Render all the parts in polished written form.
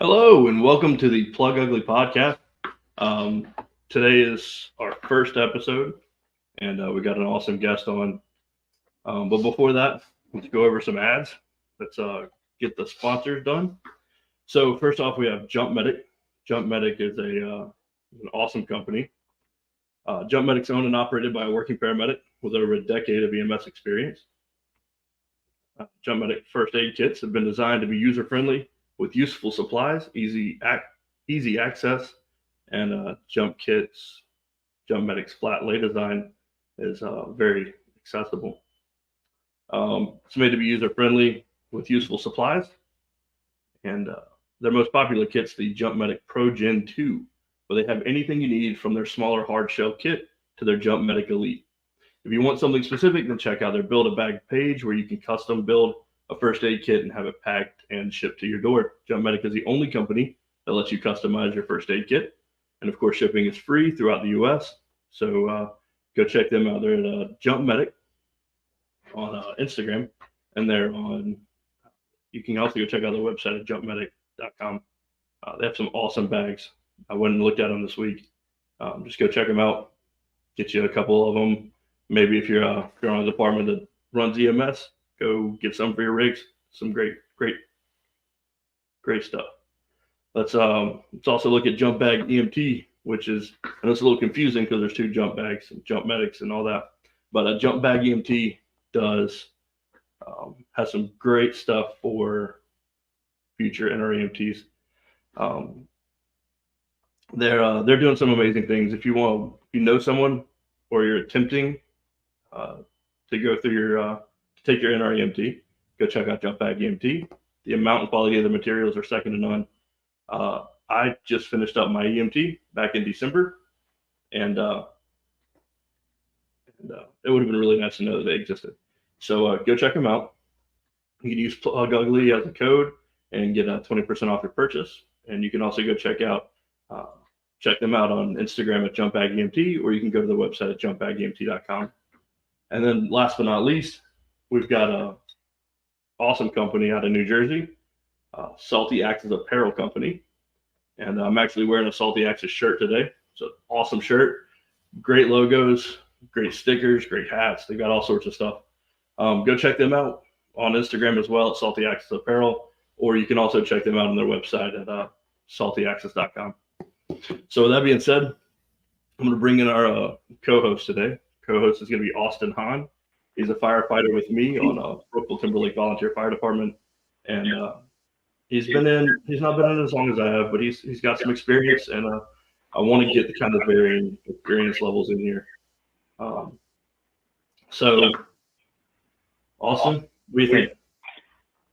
Hello and welcome to the Plug Ugly podcast. Um, Today is our first episode, and we got an awesome guest on. But before that, let's go over some ads. Let's get the sponsors done. So first off, we have Jump Medic. Jump Medic is an awesome company. Jump Medic's owned and operated by a working paramedic with over a decade of EMS experience. Jump Medic first aid kits have been designed to be user friendly with useful supplies, easy access, and Jump Kits. Jump Medic's flat lay design is very accessible. It's made to be user friendly with useful supplies, and their most popular kit's the Jump Medic Pro Gen 2, where they have anything you need from their smaller hard shell kit to their Jump Medic Elite. If you want something specific, then check out their Build a Bag page where you can custom build a first aid kit and have it packed and shipped to your door. Jump Medic is the only company that lets you customize your first aid kit. And of course, shipping is free throughout the US. So go check them out. They're at Jump Medic on Instagram. And you can also go check out their website at jumpmedic.com. They have some awesome bags. I went and looked at them this week. Just go check them out. Get you a couple of them. Maybe if you're on a department that runs EMS, go get some for your rigs. Some great stuff. Let's also look at Jump Bag EMT, which is, I know it's a little confusing because there's two jump bags and jump medics and all that. But a Jump Bag EMT has some great stuff for future NREMTs. They're doing some amazing things. If you know someone or you're attempting to go through to take your NREMT, go check out Jump Bag EMT. The amount and quality of the materials are second to none. I just finished up my EMT back in December, and it would have been really nice to know that they existed. So go check them out. You can use Plug Ugly as a code and get 20% off your purchase. And you can also go check them out on Instagram at JumpBagEMT, or you can go to the website at jumpbagemt.com. And then last but not least, we've got a awesome company out of New Jersey, Salty Axis Apparel Company. And I'm actually wearing a Salty Axis shirt today. It's an awesome shirt, great logos, great stickers, great hats. They've got all sorts of stuff. Go check them out on Instagram as well at Salty Axis Apparel, or you can also check them out on their website at saltyaxis.com. So with that being said, I'm going to bring in our co-host today. Co-host is going to be Austin Hahn. He's a firefighter with me on Brookville Timberlake Volunteer Fire Department, and he's not been in as long as I have, but he's got some experience, and I want to get the kind of varying experience levels in here. So, Austin, what do you think?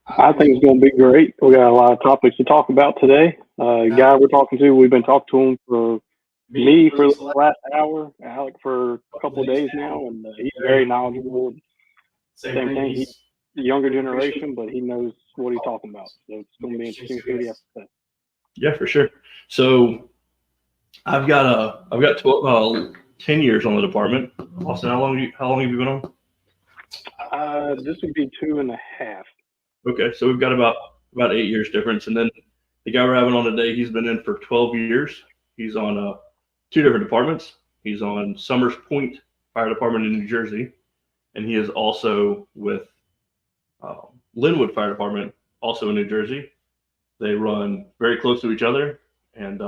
I think it's going to be great. We got a lot of topics to talk about today. The guy we're talking to, we've been talking to him for the last hour, Alec for a couple of days now, and he's very knowledgeable. Same thing, he's the younger generation, but he knows what he's talking about. So it's going to be interesting to see what he has to say. Yeah, for sure. So I've got 10 years on the department. Austin, how long have you been on? This would be 2.5. Okay, so we've got about 8 years difference, and then the guy we're having on today, he's been in for 12 years. He's on 2 different departments. He's on Summers Point Fire Department in New Jersey, and he is also with Linwood Fire Department, also in New Jersey. They run very close to each other, and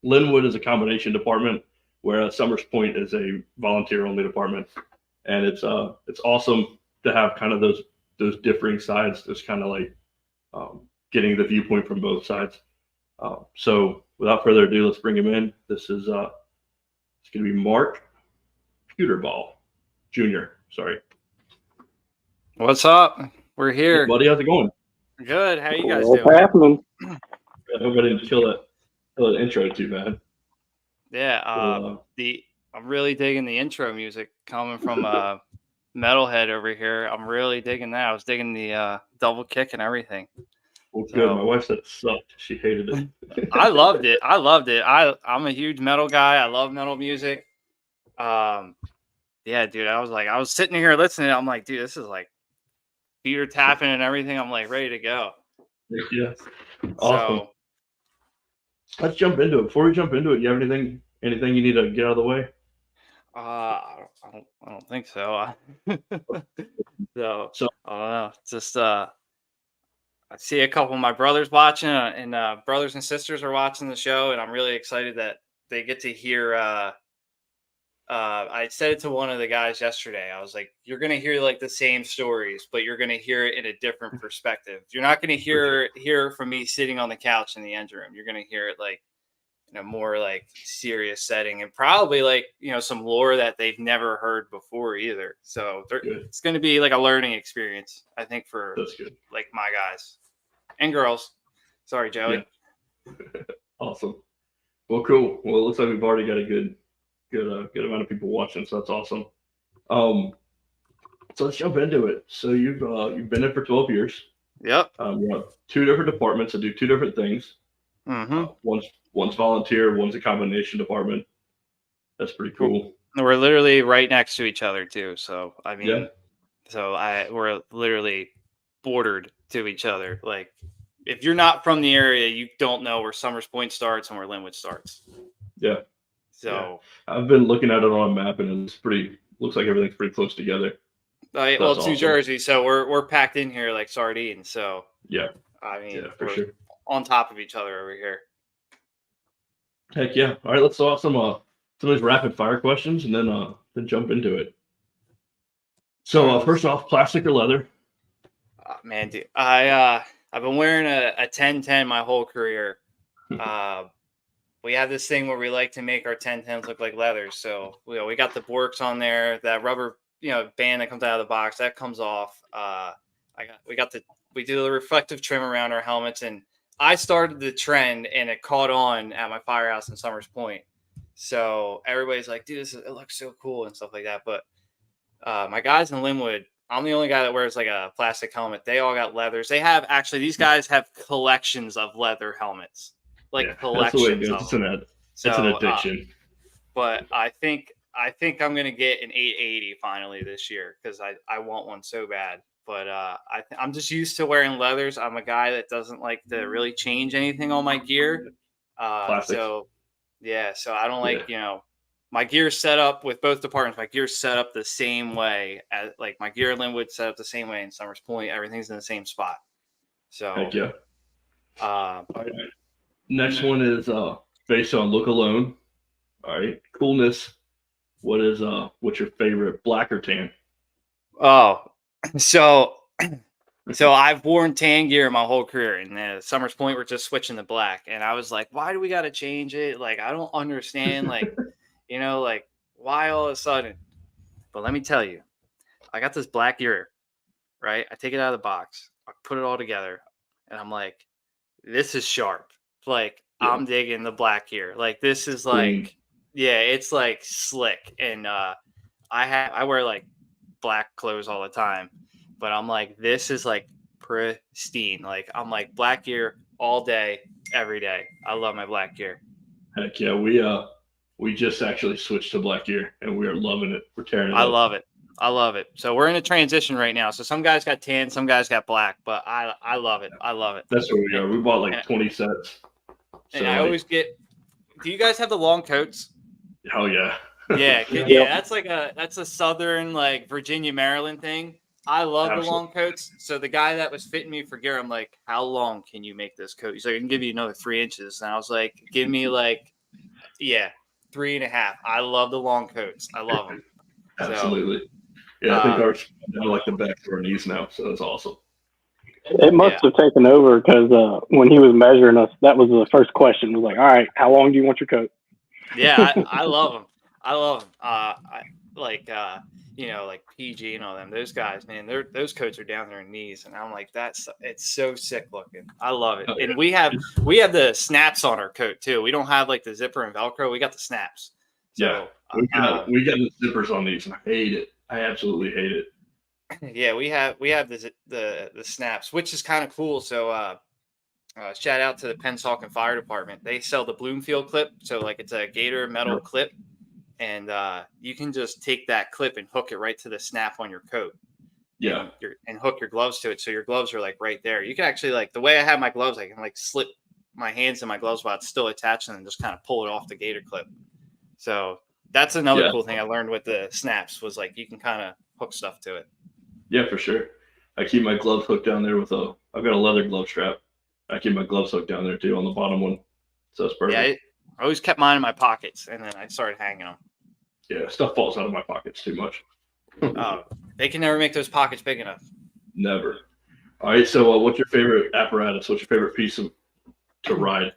Linwood is a combination department, whereas Summers Point is a volunteer-only department, and it's awesome to have kind of those differing sides. Just kind of like getting the viewpoint from both sides. So without further ado, let's bring him in. This is it's going to be Mark Puterbaugh Jr. Sorry. What's up? We're here. Hey, buddy, how's it going? Good. How you guys What's doing? happening? I hope I didn't kill that intro too bad. Yeah. I'm really digging the intro music coming from Metalhead over here. I'm really digging that. I was digging the double kick and everything. Well, good. My wife said it sucked. She hated it. I loved it. I'm a huge metal guy. I love metal music. Yeah, dude. I was sitting here listening. I'm like, dude, this is like feet are tapping and everything. I'm like ready to go. Yeah. Awesome. So Let's jump into it. Before we jump into it, you have anything you need to get out of the way? I don't think so. So So I don't know. Just I see a couple of my brothers watching, and brothers and sisters are watching the show, and I'm really excited that they get to hear. I said it to one of the guys yesterday. I was like, "You're gonna hear like the same stories, but you're gonna hear it in a different perspective. You're not gonna for sure. hear it from me sitting on the couch in the engine room. You're gonna hear it like in a more like serious setting, and probably like some lore that they've never heard before either. So Good. it's gonna be like a learning experience, I think, for That's good. like my guys and girls. Sorry, Joey. Yeah. Awesome. Well, cool. Well, it looks like we've already got a good amount of people watching, so that's awesome. Um, so let's jump into it. So you've been in for 12 years. Yep. You have two different departments that do two different things. Mm-hmm. One's volunteer, one's a combination department. That's pretty cool. We're literally right next to each other too. So I mean, Yeah. we're literally bordered to each other. Like if you're not from the area, you don't know where Summers Point starts and where Linwood starts. Yeah. So I've been looking at it on a map, and looks like everything's pretty close together. well, That's it's awesome. New Jersey, so we're packed in here like sardines. So Yeah. I mean, Yeah, for we're sure. on top of each other over here. Heck yeah. All right, let's start some of these rapid fire questions and then jump into it. So first off, plastic or leather? Man, dude, I've been wearing a 1010 my whole career. We have this thing where we like to make our 1010s look like leather. So we got the Borks on there, that rubber band that comes out of the box that comes off. We do the reflective trim around our helmets, and I started the trend, and it caught on at my firehouse in Summers Point. So everybody's like, dude, it looks so cool and stuff like that. But my guys in Linwood, I'm the only guy that wears like a plastic helmet. They all got leathers. These guys have collections of leather helmets, like That's the way it collections goes. of them. It's an addiction. But I think I'm gonna get an 880 finally this year because I want one so bad. But I'm just used to wearing leathers. I'm a guy that doesn't like to really change anything on my gear. Plastics. So I don't like my gear's set up with both departments. My gear's set up the same way as like my gear in Linwood set up the same way in Summers Point. Everything's in the same spot. So heck yeah. Next one is based on look alone. All right, coolness. What's your favorite, black or tan? Oh, so I've worn tan gear my whole career, and at Summers Point we're just switching to black. And I was like, why do we got to change it? Like, I don't understand. Like, like why all of a sudden? But let me tell you, I got this black gear, right? I take it out of the box, I put it all together, and I'm like, this is sharp. Like, Yeah. I'm digging the black gear. Like, this is like, it's like slick. And I wear like black clothes all the time, but I'm like, this is like pristine. Like, I'm like black gear all day, every day. I love my black gear. Heck yeah, we just actually switched to black gear, and we are loving it. We're tearing it up. I love it. So we're in a transition right now. So some guys got tan, some guys got black, but I love it. I love it. That's where we are. We bought like 20 sets. And I always get. Do you guys have the long coats? Oh yeah. Yeah. That's a southern like Virginia, Maryland thing. I love the long coats. So the guy that was fitting me for gear, I'm like, how long can you make this coat? He's like, I can give you another 3 inches. And I was like, give me like, 3.5. I love the long coats. I love them. Absolutely. Yeah, I think ours down like the back of our knees now, so that's awesome. It must have taken over because when he was measuring us, that was the first question. It was like, all right, how long do you want your coat? Yeah, I love them. I love them. Like PG and all them. Those guys, man, those coats are down their knees, and I'm like, it's so sick looking. I love it. And we have the snaps on our coat too. We don't have like the zipper and Velcro. We got the snaps. So, we got the zippers on these, and I hate it. I absolutely hate it. Yeah, we have the snaps, which is kind of cool. So shout out to the Pennsauken Fire Department. They sell the Bloomfield clip. So like it's a gator metal clip, and you can just take that clip and hook it right to the snap on your coat. Yeah. and hook your gloves to it. So your gloves are like right there. You can actually like the way I have my gloves, I can like slip my hands in my gloves while it's still attached and then just kind of pull it off the gator clip. So that's another cool thing I learned with the snaps was like you can kind of hook stuff to it. Yeah, for sure. I keep my gloves hooked down there I've got a leather glove strap. I keep my gloves hooked down there too on the bottom one. So it's perfect. Yeah, I always kept mine in my pockets and then I started hanging them. Yeah, stuff falls out of my pockets too much. They can never make those pockets big enough. Never. All right. So, what's your favorite apparatus? What's your favorite piece to ride?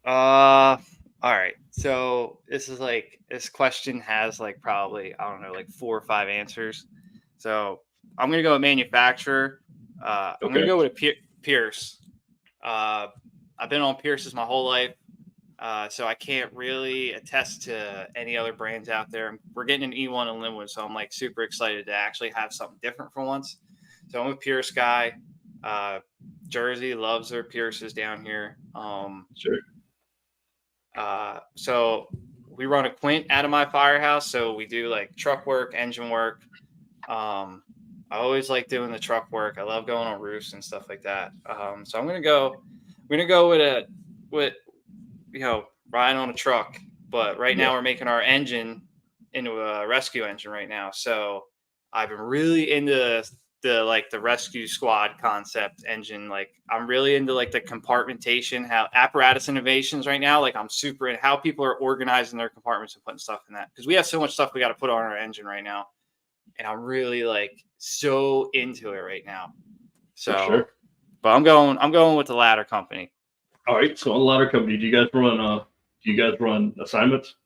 All right. So this question has like probably I don't know like 4 or 5 answers. So I'm gonna go with manufacturer. I'm gonna go with Pierce. I've been on Pierce's my whole life. So I can't really attest to any other brands out there. We're getting an E1 in Linwood, so I'm like super excited to actually have something different for once. So I'm a Pierce guy. Jersey loves their Pierces down here. Sure. So we run a Quint out of my firehouse. So we do like truck work, engine work. I always like doing the truck work. I love going on roofs and stuff like that. So we're gonna go with riding on a truck. But right now we're making our engine into a rescue engine right now. So I've been really into the rescue squad concept engine. Like I'm really into like the compartmentation, how apparatus innovations right now. Like I'm super into how people are organizing their compartments and putting stuff in that because we have so much stuff we got to put on our engine right now. And I'm really like so into it right now. So, sure. But I'm going with the ladder company. All right. So on the ladder company, do you guys run assignments?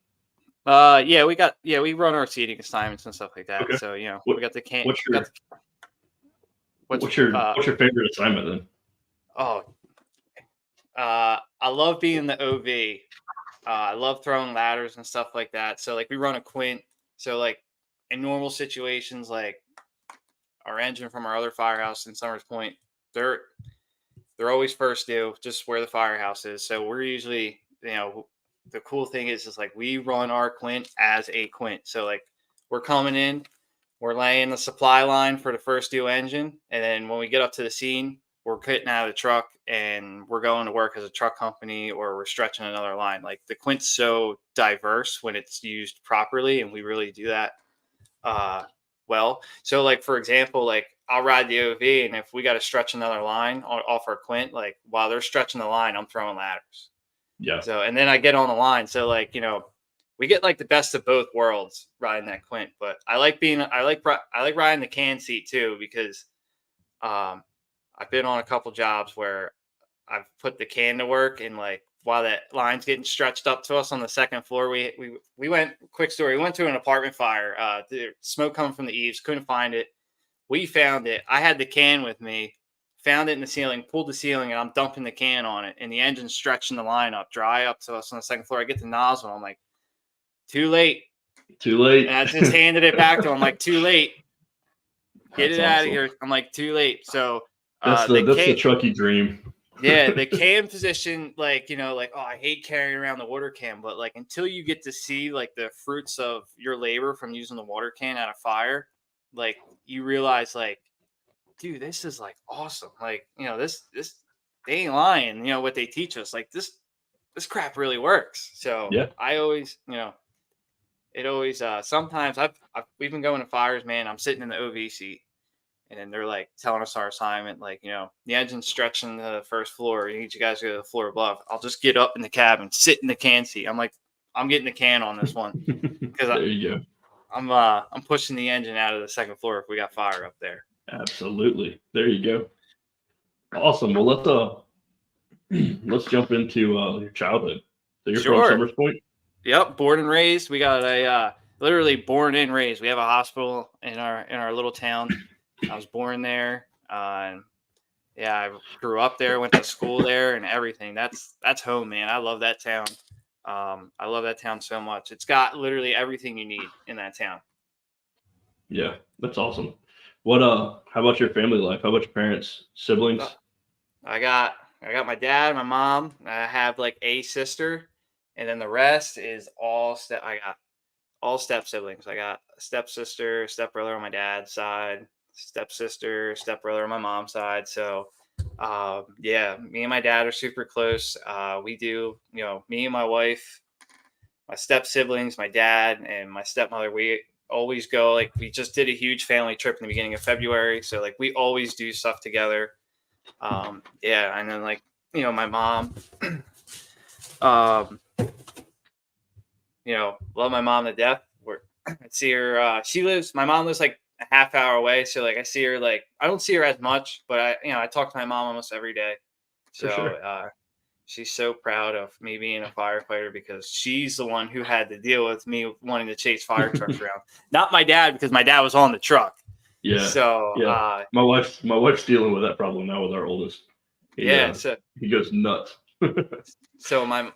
Yeah, we run our seating assignments and stuff like that. Okay. So we got the can. What's your favorite assignment then? I love being the OV. I love throwing ladders and stuff like that. So like we run a Quint. So like in normal situations, like our engine from our other firehouse in Summers Point, they're always first due, just where the firehouse is. So we're usually, the cool thing is like we run our Quint as a Quint. So like we're coming in, we're laying the supply line for the first due engine, and then when we get up to the scene, we're getting out of the truck and we're going to work as a truck company or we're stretching another line. Like the Quint's so diverse when it's used properly, and we really do that well. So like for example, like I'll ride the OV, and if we got to stretch another line off our Quint, like while they're stretching the line, I'm throwing ladders. Yeah. So and then I get on the line. So like we get like the best of both worlds riding that Quint. But I like riding the can seat too because I've been on a couple jobs where I've put the can to work, and like while that line's getting stretched up to us on the second floor, we went, quick story, we went to an apartment fire. The smoke coming from the eaves, couldn't find it. We found it. I had the can with me, found it in the ceiling, pulled the ceiling, and I'm dumping the can on it. And the engine's stretching the line up, dry up to us on the second floor. I get the nozzle. I'm like, too late. Too late. And I just handed it back to him. I'm like, too late. Get That's it out awesome. of here. I'm like, too late. So that's the truckie dream. Yeah, the can position, like, oh, I hate carrying around the water can, but like until you get to see like the fruits of your labor from using the water can at a fire, like you realize like, dude, this is like awesome. Like, this they ain't lying, what they teach us. Like this crap really works. So yeah. I always, it always sometimes we've been going to fires, man. I'm sitting in the OV seat. And then they're like telling us our assignment, like, the engine's stretching the first floor. You need you guys to go to the floor above. I'll just get up in the cabin, sit in the can seat. I'm like, I'm getting the can on this one because there you go. I'm pushing the engine out of the second floor if we got fire up there. Absolutely. There you go. Awesome. Well, let's jump into your childhood. So you're from Summers Point? Yep, born and raised. We got literally born and raised. We have a hospital in our little town. I was born there. I grew up there, went to school there and everything. That's home, man. I love that town. I love that town so much. It's got literally everything you need in that town. Yeah, that's awesome. How about your family life? How about your parents, siblings? I got my dad, my mom. I have like a sister, and then the rest is I got all step siblings. I got a stepsister, stepbrother on my dad's side. stepsister, stepbrother on my mom's side. So, yeah, me and my dad are super close. We do, me and my wife, my step siblings, my dad, and my stepmother, we always go. Like, we just did a huge family trip in the beginning of February. So, like, we always do stuff together. Yeah. And then, like, my mom, um, love my mom to death. I see her. My mom lives like a half hour away. So, like, I see her, like, I don't see her as much, but I talk to my mom almost every day. For So, sure. she's so proud of me being a firefighter because she's the one who had to deal with me wanting to chase fire trucks around. Not my dad, because my dad was on the truck. Yeah. So, Yeah. My wife's dealing with that problem now with our oldest. yeah. He goes nuts. My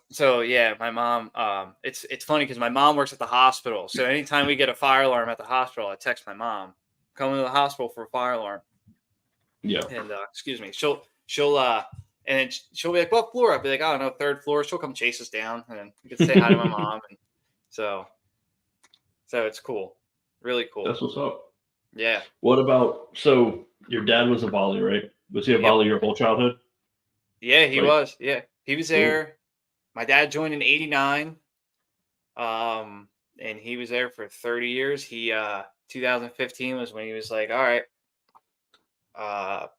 mom, it's funny because my mom works at the hospital. So anytime we get a fire alarm at the hospital, I text my mom, come to the hospital for a fire alarm. Yeah. And excuse me, she'll and then she'll be like, what floor? I'll be like, I don't know, third floor. She'll come chase us down, and then we can say hi to my mom. And so it's cool, really cool. That's what's up. Yeah. What about, so your dad was a volley, right? Was he a volley your whole childhood? Yeah, he was. Yeah, he was there. My dad joined in '89, and he was there for 30 years. He 2015 was when he was like, all right, all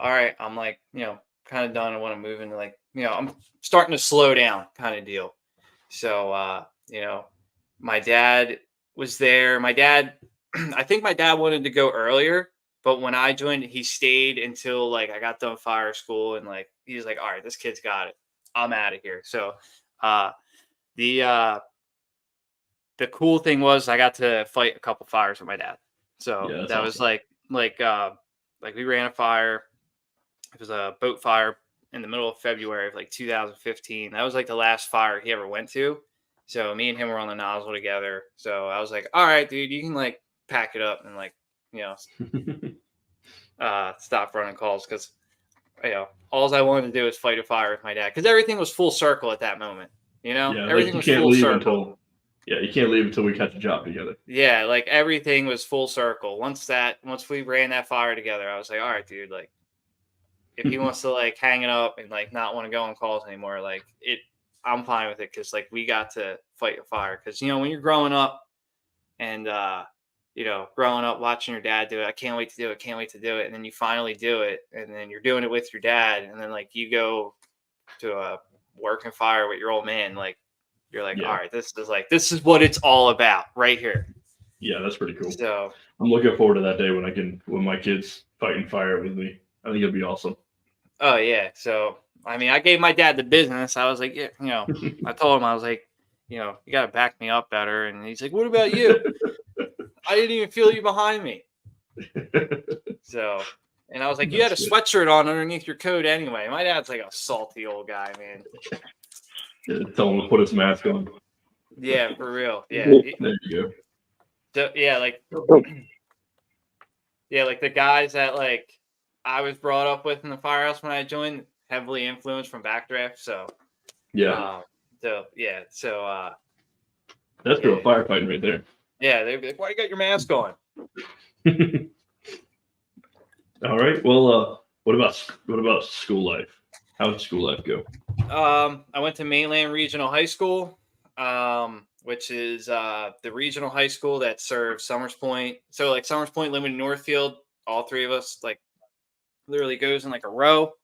right, I'm like, kind of done. I want to move into, like, I'm starting to slow down kind of deal. So, my dad was there. My dad, I think my dad wanted to go earlier, but when I joined, he stayed until, like, I got done fire school, and, like, he was like, all right, this kid's got it. I'm out of here. So, the cool thing was I got to fight a couple fires with my dad. So Yeah, that was awesome. like we ran a fire. It was a boat fire in the middle of February of, like, 2015. That was, like, the last fire he ever went to. So me and him were on the nozzle together. So I was like, all right, dude, you can, like, pack it up and, like, stop running calls, because all I wanted to do was fight a fire with my dad, because everything was full circle at that moment. Yeah, Everything like was full circle. you can't leave until we catch a job together. Yeah, like, everything was full circle. Once we ran that fire together, I was like, all right, dude, like, if he wants to, like, hang it up and, like, not want to go on calls anymore, like, I'm fine with it, because, like, we got to fight a fire. Because, when you're growing up and growing up watching your dad do it, I can't wait to do it, can't wait to do it, and then you finally do it, and then you're doing it with your dad, and then, like, you go to a working fire with your old man, like, you're like, all right, this is what it's all about right here. Yeah, that's pretty cool. So I'm looking forward to that day when my kids fighting fire with me. I think it'll be awesome. Oh yeah. So, I mean, I gave my dad the business. I was like, yeah, I told him, I was like, you got to back me up better. And he's like, what about you? I didn't even feel you behind me. So, and I was like, you had a sweatshirt on underneath your coat anyway. My dad's like a salty old guy, man. Yeah, tell him to put his mask on. Yeah, for real. Yeah. There you go. So, yeah, like the guys that, like, I was brought up with in the firehouse when I joined, heavily influenced from Backdraft. So yeah. So that's real firefighting right there. Yeah, they'd be like, why you got your mask on? All right. Well, what about school life? How did school life go? I went to Mainland Regional High School, which is the regional high school that serves Summers Point. So, like, Summers Point, Linwood, Northfield, all three of us, like, literally goes in, like, a row.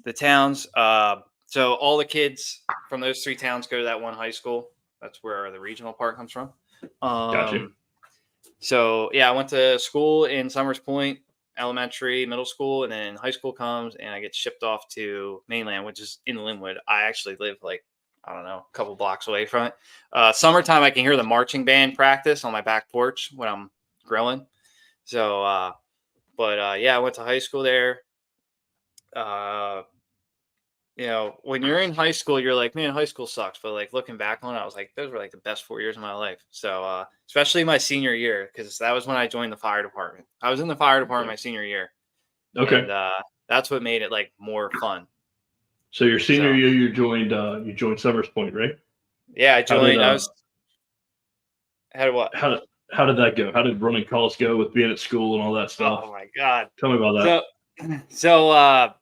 The towns. So all the kids from those three towns go to that one high school. That's where the regional part comes from. Gotcha. So, yeah, I went to school in Summers Point, elementary, middle school, and then high school comes, and I get shipped off to Mainland, which is in Linwood. I actually live, like, I don't know, a couple blocks away from it. Summertime, I can hear the marching band practice on my back porch when I'm grilling. So, yeah, I went to high school there. When you're in high school, you're like, man, high school sucks. But, like, looking back on it, I was like, those were, like, the best 4 years of my life. So, especially my senior year, because that was when I joined the fire department. I was in the fire department my senior year. Okay. And that's what made it, like, more fun. So your senior year, you joined Summers Point, right? Yeah, I joined. How how did that go? How did running calls go with being at school and all that stuff? Oh my God. Tell me about that.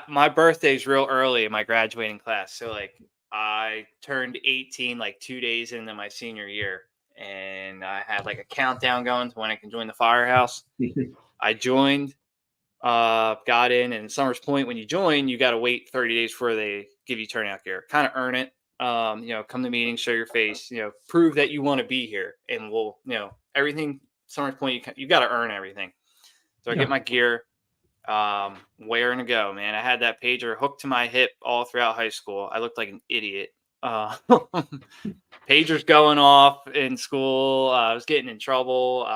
My birthday's real early in my graduating class. So like I turned 18 like 2 days into my senior year, and I had like a countdown going to when I can join the firehouse. I joined, got in, and Summers Point, when you join, you got to wait 30 days before they give you turnout gear. Kind of earn it. Come to meetings, show your face, prove that you want to be here, and we'll, everything. Summers Point, you got to earn everything. So I get my gear, wearing to go, man. I had that pager hooked to my hip all throughout high school. I looked like an idiot. Pagers going off in school. I was getting in trouble.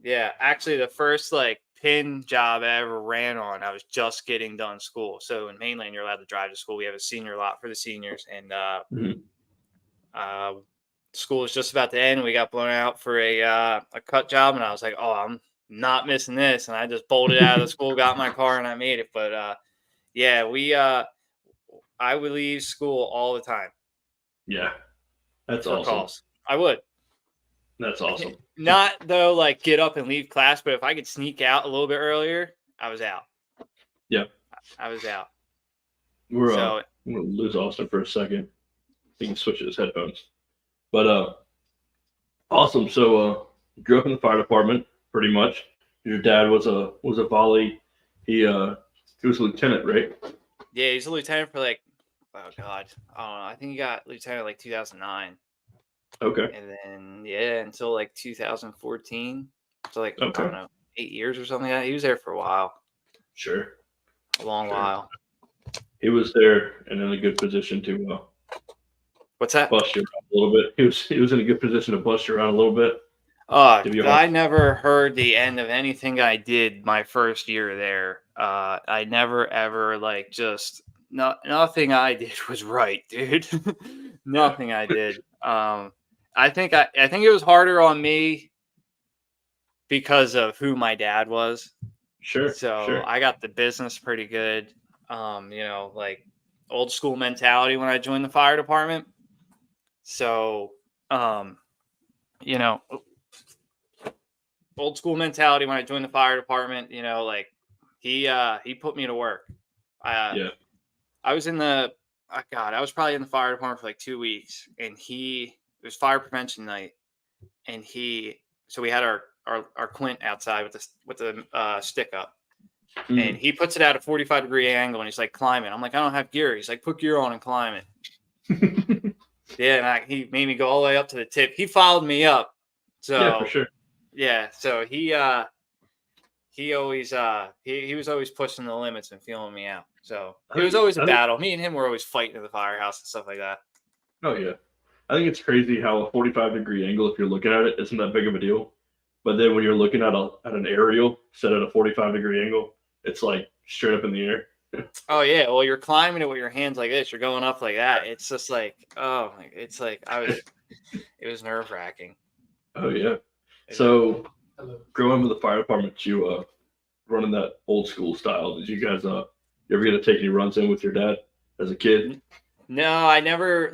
Actually, the first like pin job I ever ran on, I was just getting done school. So in Mainland, you're allowed to drive to school. We have a senior lot for the seniors, and school was just about to end. We got blown out for a cut job, and I was like, "Oh, I'm not missing this," and I just bolted out of the school, got my car, and I made it. But I would leave school all the time. Yeah, that's for awesome. Calls. I would. That's awesome. Not though, like get up and leave class, but if I could sneak out a little bit earlier, I was out. Yeah, I was out. I'm gonna lose Austin for a second. He can switch his headphones. But awesome. So grew up in the fire department, pretty much. Your dad was a volley. He was a lieutenant, right? Yeah, he's a lieutenant for like, oh God, I don't know. I think he got lieutenant like 2009. Okay. And then until like 2014. So like I don't know, 8 years or something like that. He was there for a while. Sure. A long while. He was there and in a good position to what's that? Bust you around a little bit. He was in a good position to bust you around a little bit. I never heard the end of anything I did my first year there. I never ever nothing I did was right, dude. Nothing I did. I think it was harder on me because of who my dad was. Sure. So I got the business pretty good. Like old school mentality when I joined the fire department. So, old school mentality when I joined the fire department, like he put me to work. I was I was probably in the fire department for like 2 weeks, and it was fire prevention night, and so we had our quint outside with the stick up, and he puts it at a 45-degree angle, and he's like, climb it. I'm like, I don't have gear. He's like, put gear on and climb it. Yeah, and he made me go all the way up to the tip. He followed me up. So yeah, for sure. Yeah, so he always he was always pushing the limits and feeling me out. So it was always a battle. Me and him were always fighting in the firehouse and stuff like that. Oh yeah, I think it's crazy how a 45-degree angle, if you're looking at it, isn't that big of a deal. But then when you're looking at an aerial set at a 45-degree angle, it's like straight up in the air. Oh yeah, well you're climbing it with your hands like this. You're going up like that. It's just like it was nerve-wracking. Oh yeah. So growing up in the fire department, you running that old school style. Did you guys you ever get to take any runs in with your dad as a kid? No, I never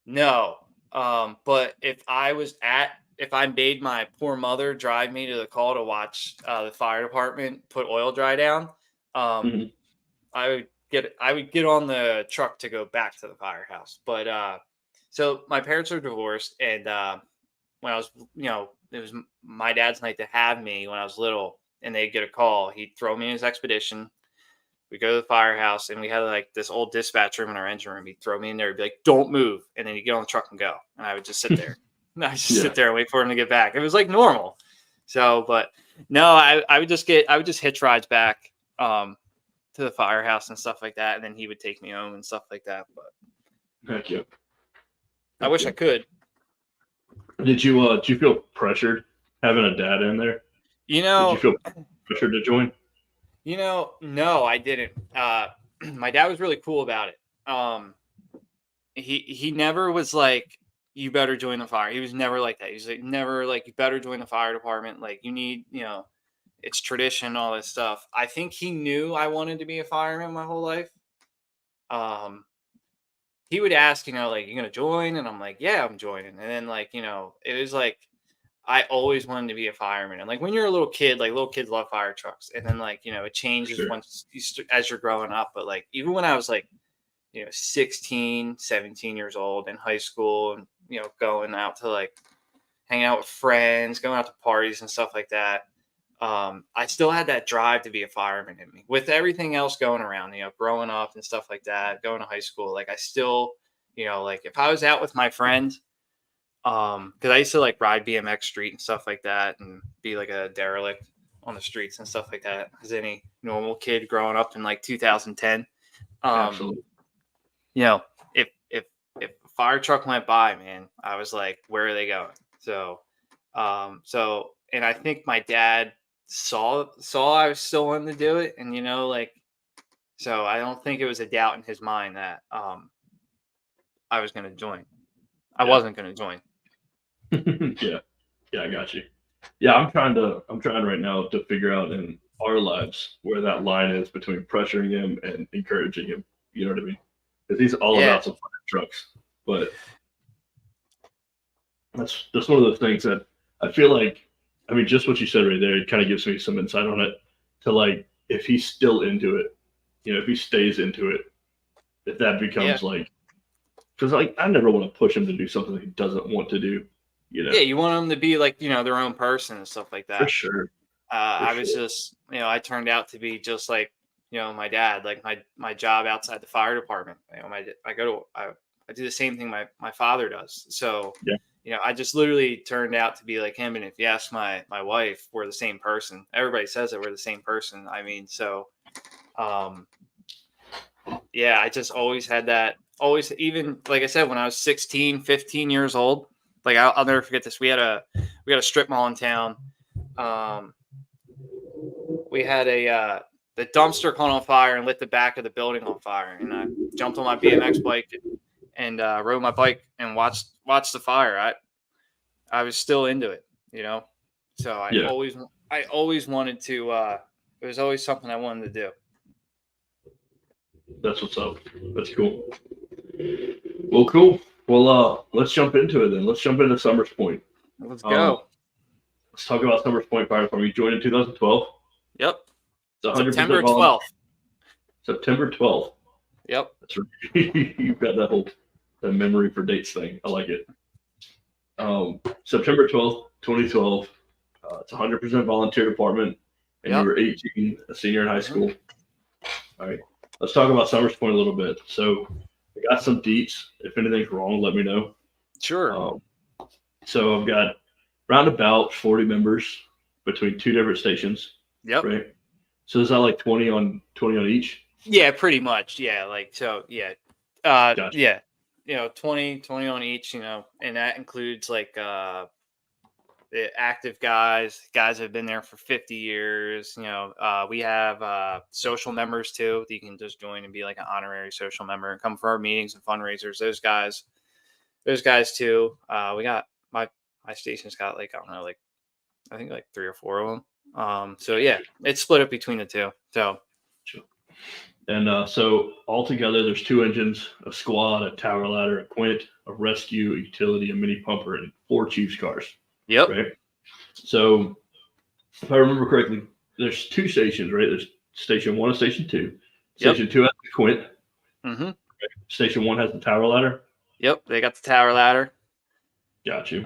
no. But if I made my poor mother drive me to the call to watch the fire department put oil dry down, I would get on the truck to go back to the firehouse. But so my parents are divorced, and when I was, it was my dad's night to have me when I was little, and they'd get a call. He'd throw me in his expedition. We go to the firehouse, and we had like this old dispatch room in our engine room. He'd throw me in there. He'd be like, "Don't move," and then he'd get on the truck and go. And I would just sit there. And I would just sit there and wait for him to get back. It was like normal. So, but no, I would just hitch rides back to the firehouse and stuff like that, and then he would take me home and stuff like that. But heck yeah. I wish I could. Did you feel pressured having a dad in there? Did you feel pressured to join? No, I didn't. My dad was really cool about it. He never was like, you better join the fire. He was never like that. He was like, never like, you better join the fire department. Like, you need, it's tradition, all this stuff. I think he knew I wanted to be a fireman my whole life. he would ask, like, you gonna join? And I'm like, yeah, I'm joining. And then like, it was like I always wanted to be a fireman. And like when you're a little kid, like little kids love fire trucks. And then like, it changes Sure. once as you're growing up. But like even when I was like, 16, 17 years old in high school and, going out to like hanging out with friends, going out to parties and stuff like that. I still had that drive to be a fireman in me with everything else going around, growing up and stuff like that, going to high school. Like I still, like if I was out with my friend, because I used to like ride BMX street and stuff like that and be like a derelict on the streets and stuff like that as any normal kid growing up in like 2010. Absolutely. If a fire truck went by, man, I was like, where are they going? So and I think my dad saw I was still wanting to do it, and like, so I don't think it was a doubt in his mind that I was going to join. I wasn't going to join. Yeah, I got you. Yeah, I'm trying right now to figure out in our lives where that line is between pressuring him and encouraging him. You know what I mean? Because he's all about some fire trucks, but that's one of those things that I feel like. I mean, just what you said right there, it kind of gives me some insight on it. To like, if he's still into it, if he stays into it, if that becomes like, because like I never want to push him to do something he doesn't want to do. Yeah, you want them to be like, their own person and stuff like that. For sure. I was just, I turned out to be just like, my dad, like my job outside the fire department. I do the same thing my father does. So, I just literally turned out to be like him. And if you ask my wife, we're the same person. Everybody says that we're the same person. I mean, so, I just always had that. Always, even like I said, when I was 16, 15 years old, like I'll never forget this. We had a strip mall in town. We had the dumpster caught on fire and lit the back of the building on fire. And I jumped on my BMX bike and rode my bike and watched the fire. I was still into it, So I always wanted to. It was always something I wanted to do. That's what's up. That's cool. Well, cool. Well, let's jump into it then. Let's jump into Summers Point. Let's go. Let's talk about Summers Point Fire Department. You joined in 2012. Yep. It's September 12th. September 12th. Yep. That's right. You've got that memory for dates thing. I like it. September 12th, 2012. It's 100% volunteer department, and you were 18, a senior in high school. All right. Let's talk about Summers Point a little bit. So I got some deets. If anything's wrong, let me know. Sure. So I've got round about 40 members between two different stations. Yep. Right. So is that like 20 on each? Yeah, pretty much. Yeah. Like, so, yeah. Gotcha. Yeah. 20 on each, and that includes like the active guys that have been there for 50 years. We have social members too that you can just join and be like an honorary social member and come for our meetings and fundraisers. Those guys too. We got my station's got like, I don't know, like I think like 3 or 4 of them. So yeah, it's split up between the two. So and so altogether there's 2 engines, a squad, a tower ladder, a quint, a rescue, a utility, a mini pumper, and 4 chief's cars. Yep. Right. So if I remember correctly, there's 2 stations, right? There's station 1 and station 2. Station 2 has the quint. Mm-hmm. Right? Station 1 has the tower ladder. Yep, they got the tower ladder. Got you.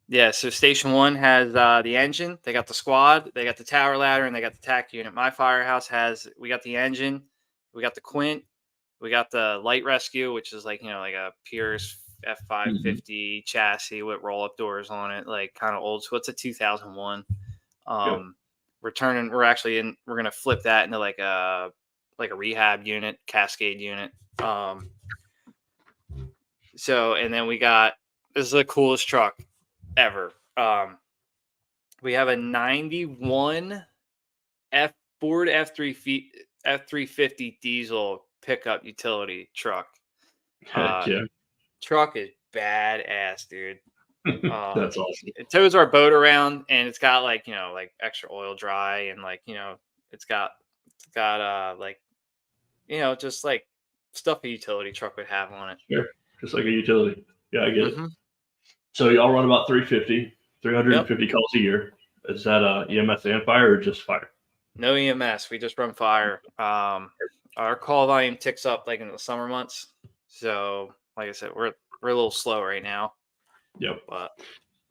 Yeah, so station 1 has the engine, they got the squad, they got the tower ladder, and they got the TAC unit. My firehouse we got the engine, we got the quint, we got the light rescue, which is like, like a Pierce F550 chassis with roll-up doors on it, like kind of old. So it's a 2001. We're going to flip that into like a rehab unit, Cascade unit. So, and then this is the coolest truck ever. We have a 91 Ford F350 diesel pickup utility truck. Truck is badass, dude. That's awesome. It tows our boat around, and it's got like like extra oil dry, and like it's got like just like stuff a utility truck would have on it. Sure. Just like a utility. Yeah, I get it. Mm-hmm. So y'all run about 350 Yep. calls a year. Is that EMS and fire or just fire? No EMS. We just run fire. Our call volume ticks up like in the summer months. So, like I said, we're a little slow right now. Yep. But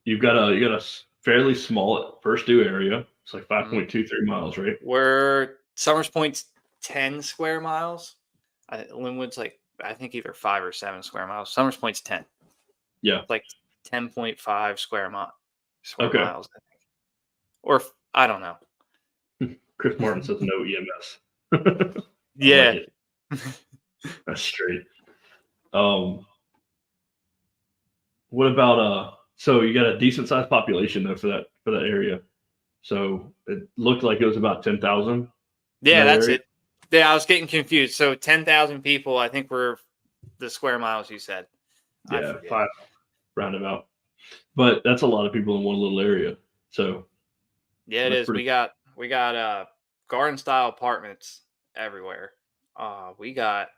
You got a fairly small first due area. It's like 5.23 miles, right? we're Summers Point's 10 square miles. Linwood's like I think either 5 or 7 square miles. Summers Point's 10. Yeah. It's like 10.5 square miles. Okay. I think. Or I don't know. Chris Martin says no EMS. Yeah. Like that's straight. What about so you got a decent sized population though for that area. So it looked like it was about 10,000. Yeah, that's area. it. Yeah, I was getting confused. So 10,000 people, I think were the square miles you said. Yeah, 5 roundabout. But that's a lot of people in one little area. So yeah, it is. We got garden style apartments everywhere. We got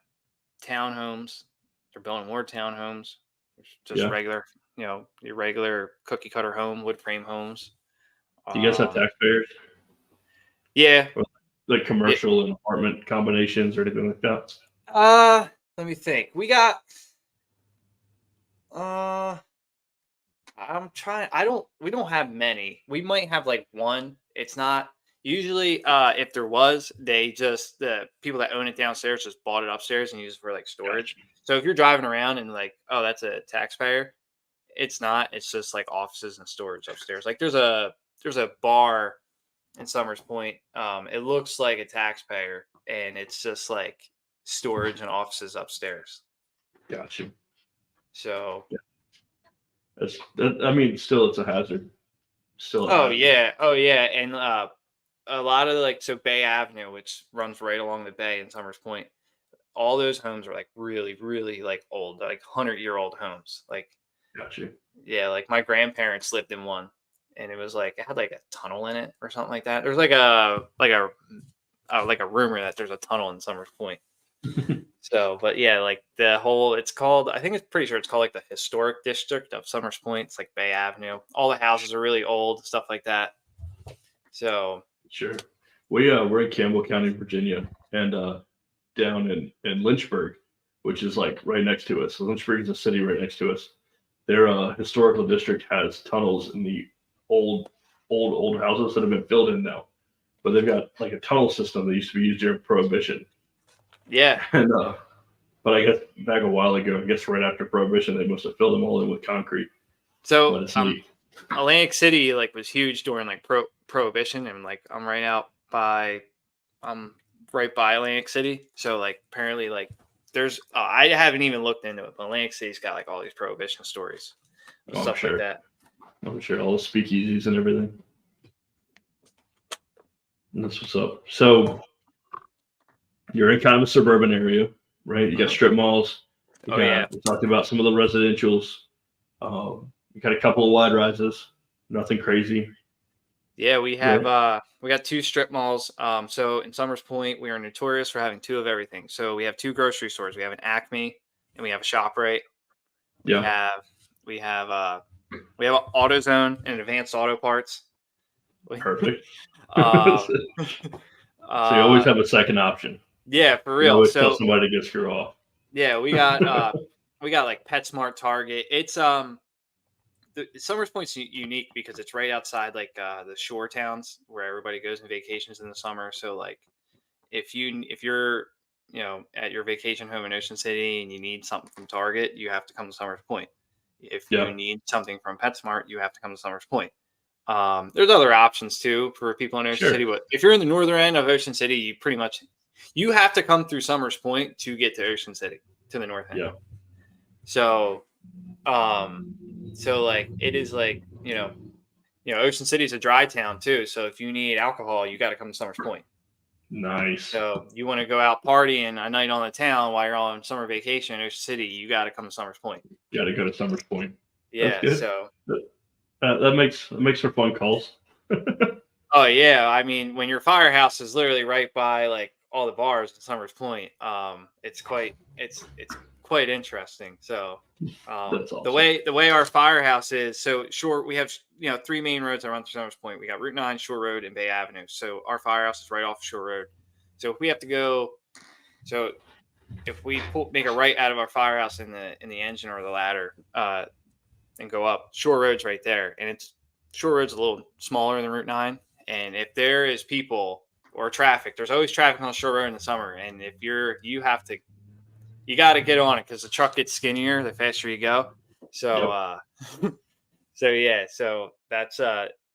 townhomes. They're building more townhomes. Just regular, your regular cookie cutter home, wood frame homes. Do you guys have taxpayers? Yeah. Or like commercial and apartment combinations or anything like that? Let me think. We got we don't have many. We might have like one. It's not usually if there was, the people that own it downstairs just bought it upstairs and use it for like storage. Gotcha. So if you're driving around and like, oh, that's a taxpayer, it's not. It's just like offices and storage upstairs. Like there's a bar in Summers Point. It looks like a taxpayer and it's just like storage and offices upstairs. Gotcha. So I mean, still it's a hazard. Yeah. And a lot of like Bay Avenue, which runs right along the bay in Summers Point, all those homes are like really, really like old, like 100-year-old homes. Like, gotcha. Yeah, like my grandparents lived in one, and it had like a tunnel in it or something like that. There's like a rumor that there's a tunnel in Summers Point. So, but yeah, like it's called, I think it's pretty sure it's called like the historic district of Summers Point. It's like Bay Avenue. All the houses are really old, stuff like that. So sure. We're in Campbell County, Virginia, and down in Lynchburg, which is like right next to us. So Lynchburg is a city right next to us. Their historical district has tunnels in the old houses that have been filled in now, but they've got like a tunnel system that used to be used during Prohibition. Yeah. And but I guess back a while ago, I guess right after Prohibition, they must have filled them all in with concrete. So Atlantic City like was huge during like Prohibition, and like I'm right by Atlantic City. So like apparently like there's I haven't even looked into it, but Atlantic City's got like all these Prohibition stories and stuff like that. I'm sure all the speakeasies and everything. And that's what's up. So you're in kind of a suburban area, right? You got strip malls. We talked about some of the residentials. You got a couple of wide rises. Nothing crazy. Yeah, we have we got 2 strip malls. So in Summers Point, we are notorious for having 2 of everything. So we have 2 grocery stores. We have an Acme and we have a ShopRite. We have AutoZone and Advanced Auto Parts. Perfect. So you always have a second option. Yeah, for real. You always tell somebody to get screw off. Yeah, we got like PetSmart, Target. It's Summers Point's unique because it's right outside like the shore towns where everybody goes on vacations in the summer. So like if you're at your vacation home in Ocean City and you need something from Target, you have to come to Summers Point. If you need something from PetSmart, you have to come to Summers Point. There's other options too for people in Ocean City, but if you're in the northern end of Ocean City, you have to come through Summers Point to get to Ocean City, to the north end. Yeah. So like it is like, Ocean City is a dry town too. So if you need alcohol, you got to come to Summers Point. Nice. So you want to go out partying a night on the town while you're on summer vacation in Ocean City, you got to come to Summers Point. You got to go to Summers Point. Yeah. So that makes for fun calls. Oh yeah. I mean, when your firehouse is literally right by like all the bars in Summers Point. It's quite interesting. So That's awesome. the way our firehouse is, so Shore, we have 3 main roads that run through Summers Point. We got Route 9, Shore Road, and Bay Avenue. So our firehouse is right off Shore Road. So if we have to go, so if we make a right out of our firehouse in the engine or the ladder, and go up, Shore Road's right there, and Shore Road's a little smaller than Route 9. And if there is people or traffic, there's always traffic on Shore Road in the summer. And if you got to get on it because the truck gets skinnier the faster you go. So, so that's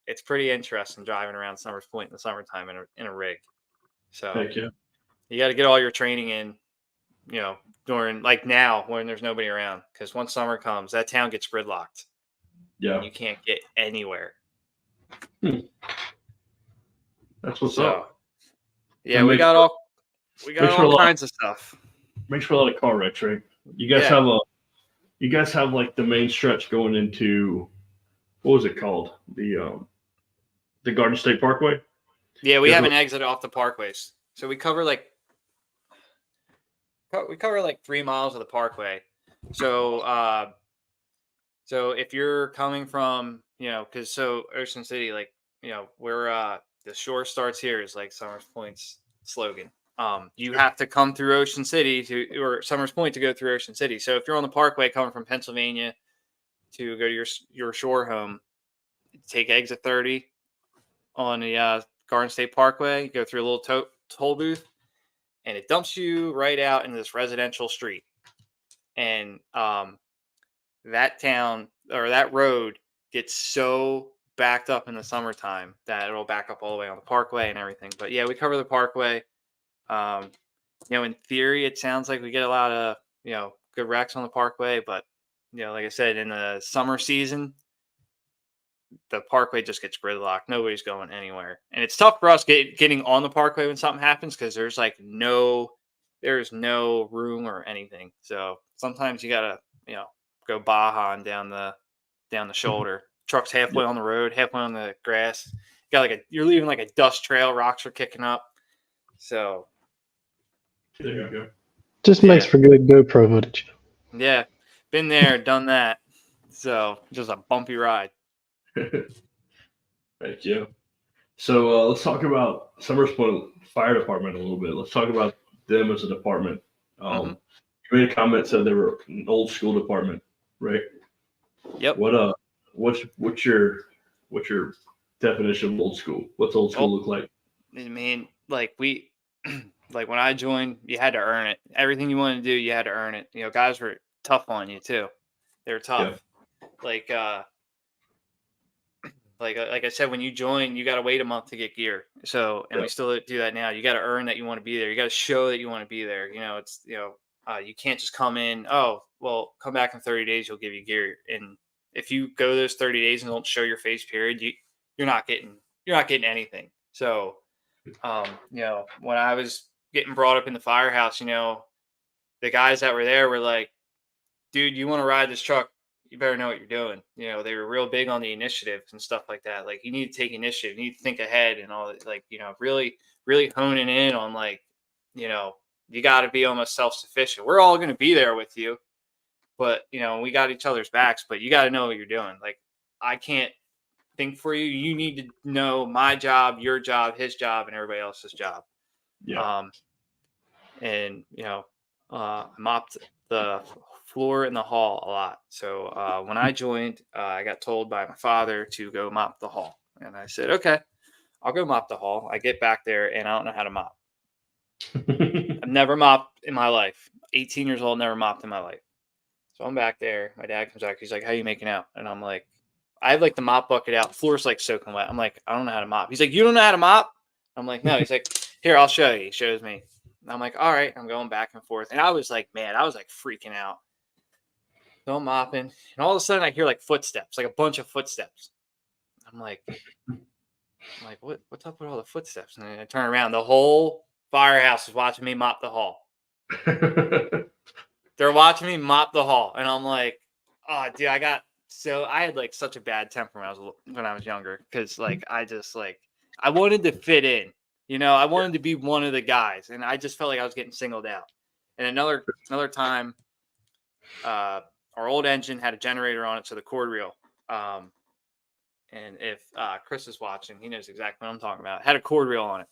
it's pretty interesting driving around Summers Point in the summertime in a rig. So Heck yeah. you got to get all your training in, during like now when there's nobody around, because once summer comes, that town gets gridlocked. Yeah. You can't get anywhere. That's what's up. Yeah, And we got all kinds of stuff. Makes for a lot of car wrecks, right? You guys have like the main stretch going into, what was it called? The Garden State Parkway? Yeah, we have an exit off the parkways. So we cover like 3 miles of the parkway. So so if you're coming from, because Ocean City, like, where the shore starts here is like Summers Point's slogan. You have to come through Ocean City or Summers Point to go through Ocean City. So if you're on the parkway coming from Pennsylvania to go to your shore home, take exit 30 on the Garden State Parkway, go through a little toll booth, and it dumps you right out into this residential street. And that town or that road gets so backed up in the summertime that it'll back up all the way on the parkway and everything. But yeah, we cover the parkway. In theory, it sounds like we get a lot of, good wrecks on the parkway, but, like I said, in the summer season, the parkway just gets gridlocked. Nobody's going anywhere. And it's tough for us getting on the parkway when something happens, because there's there's no room or anything. So sometimes you gotta, go baja down the shoulder. Truck's halfway on the road, halfway on the grass. You're leaving like a dust trail. Rocks are kicking up. So there you go. Just makes for good GoPro footage. Yeah, been there, done that. So just a bumpy ride. Thank you. So let's talk about Summers Point Fire Department a little bit. Let's talk about them as a department. You made a comment, said they were an old school department, right? Yep. What's your definition of old school? What's old school look like? I mean, like like when I joined, you had to earn it. Everything you wanted to do, you had to earn it. Guys were tough on you too. They were tough. Yeah. Like I said, when you join, you got to wait a month to get gear. So, and we still do that now. You got to earn that you want to be there. You got to show that you want to be there. You can't just come in. Oh, well, come back in 30 days. You'll give you gear. And if you go those 30 days and don't show your face period, you're not getting anything. So, when I was getting brought up in the firehouse, the guys that were there were like, dude, you want to ride this truck? You better know what you're doing. They were real big on the initiatives and stuff like that. Like, you need to take initiative, you need to think ahead and all that. Like, really, really honing in on you got to be almost self-sufficient. We're all going to be there with you, but we got each other's backs, but you got to know what you're doing. Like, I can't think for you. You need to know my job, your job, his job, and everybody else's job. Yeah. I mopped the floor in the hall a lot. So when I joined, I got told by my father to go mop the hall. And I said, okay, I'll go mop the hall. I get back there and I don't know how to mop. I've never mopped in my life. 18 years old, never mopped in my life. So I'm back there. My dad comes back. He's like, how you making out? And I'm like, I have like the mop bucket out. Floor's like soaking wet. I'm like, I don't know how to mop. He's like, you don't know how to mop? I'm like, no. He's like, here, I'll show you. He shows me. And I'm like, all right. I'm going back and forth. And I was like, man, I was like freaking out. So I'm mopping. And all of a sudden I hear like footsteps, like a bunch of footsteps. I'm like, what's up with all the footsteps? And then I turn around. The whole firehouse is watching me mop the hall. They're watching me mop the hall. And I'm like, oh, dude, I had like such a bad temper when I was younger. Cause like, I wanted to fit in. I wanted to be one of the guys, and I just felt like I was getting singled out. And another time, our old engine had a generator on it, so the cord reel. And if Chris is watching, he knows exactly what I'm talking about. It had a cord reel on it,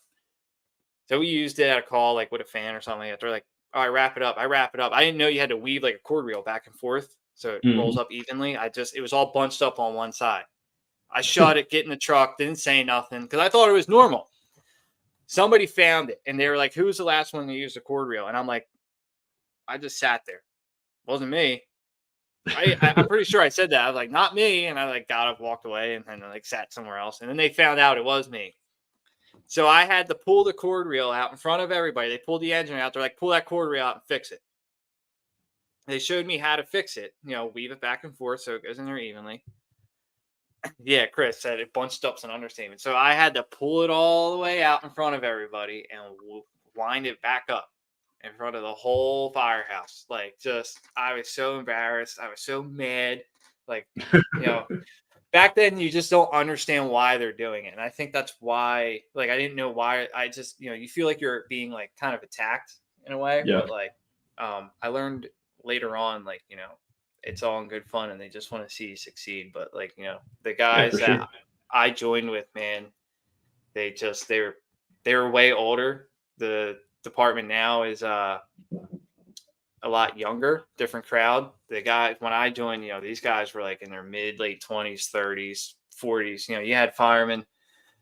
so we used it at a call, like with a fan or something. They're like, "All right, wrap it up." I wrap it up. I didn't know you had to weave like a cord reel back and forth so it rolls up evenly. It was all bunched up on one side. I shot it, get in the truck, didn't say nothing because I thought it was normal. Somebody found it, and they were like, "Who was the last one to use the cord reel?" And I'm like, I just sat there. Wasn't me. I'm pretty sure I said that. I was like, not me. And I like got up, walked away, and then like sat somewhere else. And then they found out it was me. So I had to pull the cord reel out in front of everybody. They pulled the engine out. They're like, pull that cord reel out and fix it. They showed me how to fix it. Weave it back and forth so it goes in there evenly. Yeah, Chris said it bunched up's an understatement. So I had to pull it all the way out in front of everybody and wind it back up in front of the whole firehouse. Like, I was so embarrassed. I was so mad. Like, back then you just don't understand why they're doing it. And I think that's why, like, I didn't know why. I just, you feel like you're being like kind of attacked in a way. Yeah. But like, I learned later on, like, it's all in good fun and they just want to see you succeed. But like, the guys that I joined with, man, they were way older. The department now is a lot younger, different crowd. The guys when I joined, these guys were like in their late 20s, 30s, 40s. You had firemen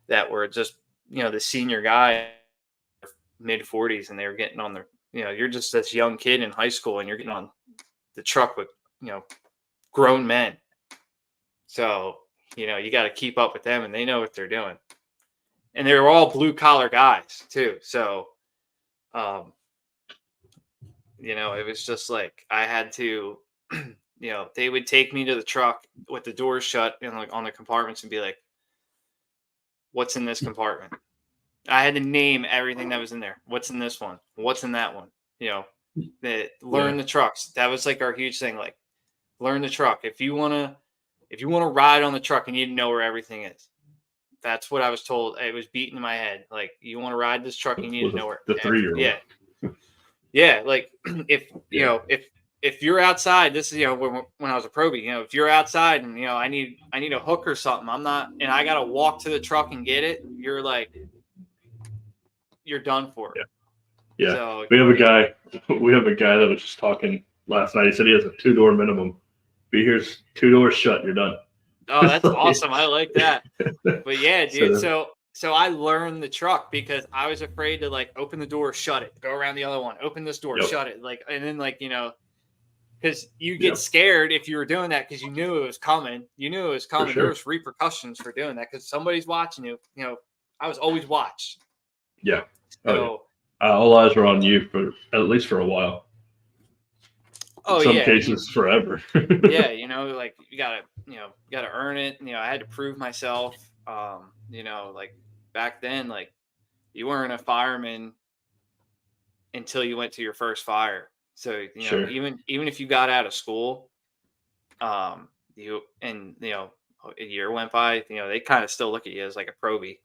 that were just, the senior guy, mid 40s, and they were getting on their, you're just this young kid in high school and you're getting on the truck with, grown men. So, you got to keep up with them and they know what they're doing. And they were all blue collar guys too. So, it was just like I had to, they would take me to the truck with the doors shut and like on the compartments and be like, what's in this compartment? I had to name everything that was in there. What's in this one? What's in that one? Learn the trucks. That was like our huge thing. Like, learn the truck. If you want to ride on the truck, you need to know where everything is. That's what I was told. It was beaten in my head. Like, you want to ride this truck, you need to know where. The 3-year-old. Yeah. Yeah. Like, if you're outside, this is, when I was a probie, if you're outside and, I need a hook or something, and I got to walk to the truck and get it. You're like, you're done for. Yeah. So, we have a guy that was just talking last night. He said he has a 2-door minimum. But here's 2 doors shut. You're done. Oh, that's awesome. I like that. But yeah, dude. So I learned the truck because I was afraid to like open the door, shut it, go around the other one, open this door, shut it. Like, and then like, because you get scared if you were doing that because you knew it was coming. Sure. There was repercussions for doing that because somebody's watching you. I was always watched. Yeah. So all eyes were on you for at least for a while. In some cases, forever. Yeah, like you gotta earn it. I had to prove myself. Like back then, like you weren't a fireman until you went to your first fire. So even if you got out of school, a year went by, they kind of still look at you as like a probie.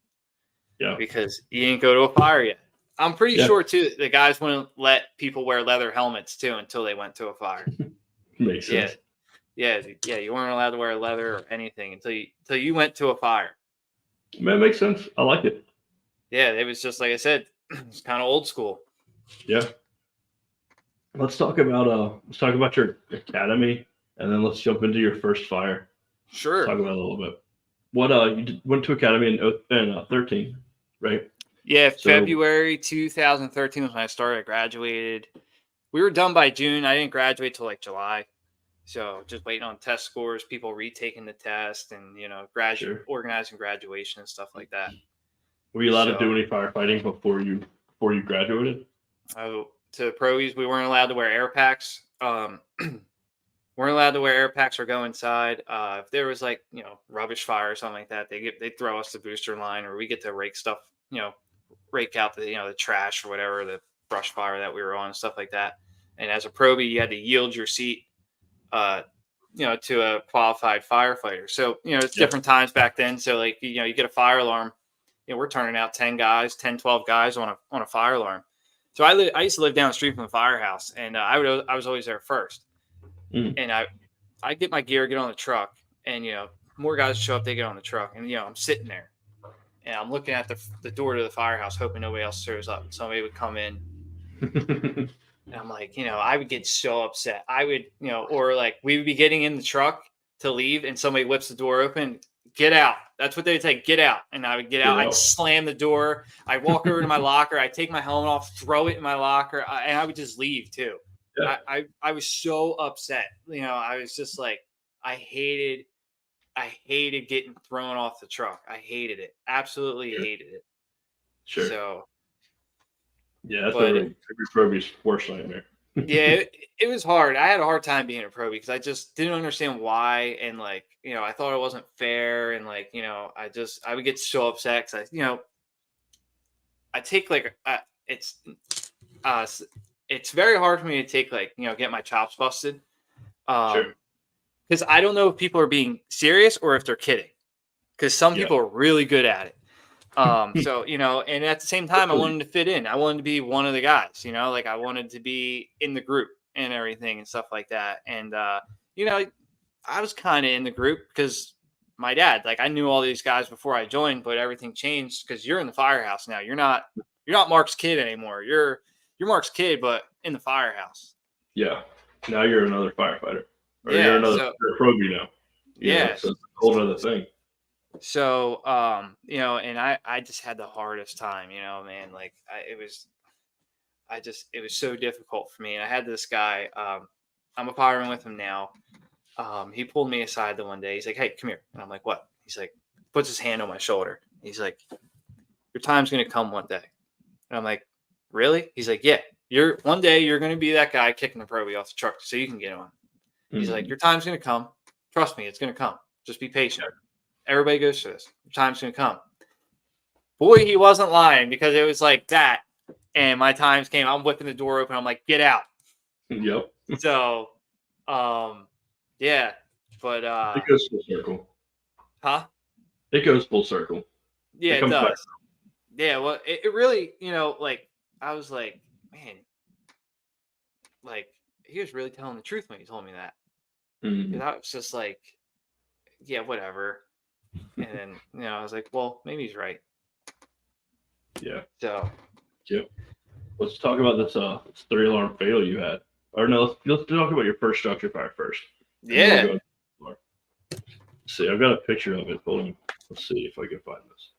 Yeah. Because you didn't go to a fire yet. I'm pretty sure too the guys wouldn't let people wear leather helmets too until they went to a fire. Makes sense. Yeah. You weren't allowed to wear leather or anything until you went to a fire. Man, makes sense. I like it. Yeah, it was just like I said, it's kind of old school. Yeah. Let's talk about your academy, and then let's jump into your first fire. Sure. Let's talk about it a little bit. What you went to academy in 13, right? Yeah, February 2013 was when I started. I graduated. We were done by June. I didn't graduate till like July. So just waiting on test scores, people retaking the test, and organizing graduation and stuff like that. Were you allowed to do any firefighting before you graduated? Oh, to probies, we weren't allowed to wear air packs. Weren't allowed to wear air packs or go inside. If there was like rubbish fire or something like that, they throw us the booster line, or we get to rake stuff. Rake out the the trash or whatever, the brush fire that we were on and stuff like that. And as a probie, you had to yield your seat, to a qualified firefighter. So it's different times back then. So like you get a fire alarm, we're turning out 10 guys, 10, 12 guys on a fire alarm. So I used to live down the street from the firehouse, and I was always there first. And I get my gear, get on the truck, and more guys show up, they get on the truck, and I'm sitting there, and I'm looking at the door to the firehouse, hoping nobody else shows up. Somebody would come in, and I'm like, I would get so upset. I would, or like we would be getting in the truck to leave, and somebody whips the door open. Get out. That's what they would say. Get out. And I would get out. I'd slam the door. I'd walk over to my locker. I'd take my helmet off, throw it in my locker, and I would just leave too. Yeah. I was so upset. I was just like, I hated getting thrown off the truck. I hated it. Absolutely hated it. Sure. So. Yeah, that's every proby's worst nightmare. Yeah, it was hard. I had a hard time being a pro because I just didn't understand why, and like I thought it wasn't fair, and like I would get so upset because I take like it's very hard for me to take like get my chops busted, Sure. Because I don't know if people are being serious or if they're kidding, because some people are really good at it. So, and at the same time, I wanted to fit in. I wanted to be one of the guys, like I wanted to be in the group and everything and stuff like that. And, I was kind of in the group because my dad, like I knew all these guys before I joined, but everything changed because you're in the firehouse now. You're not Mark's kid anymore. You're Mark's kid, but in the firehouse. Yeah. Now you're another firefighter. Or you're another proby now. Yeah. So it's a whole other thing. So, and I just had the hardest time, man, like it was so difficult for me. And I had this guy, I'm a fireman with him now. He pulled me aside the one day. He's like, "Hey, come here." And I'm like, "What?" He's like, puts his hand on my shoulder. He's like, "Your time's going to come one day." And I'm like, "Really?" He's like, "Yeah, one day you're going to be that guy kicking the proby off the truck so you can get on." He's like, "Your time's going to come. Trust me, it's going to come. Just be patient. Everybody goes through this. Your time's going to come." Boy, he wasn't lying, because it was like that. And my times came. I'm whipping the door open. I'm like, "Get out." Yep. So, yeah. But it goes full circle. Huh? It goes full circle. Yeah, it does. Back. Yeah, well, it really, like I was like, man, like he was really telling the truth when he told me that. Mm-hmm. I was just like, yeah, whatever. And then, I was like, well, maybe he's right. Yeah. So. Yep. Let's talk about this 3-alarm fail you had. Or no, let's talk about your first structure fire first. Yeah. Let's see, I've got a picture of it. Hold on. Let's see if I can find this.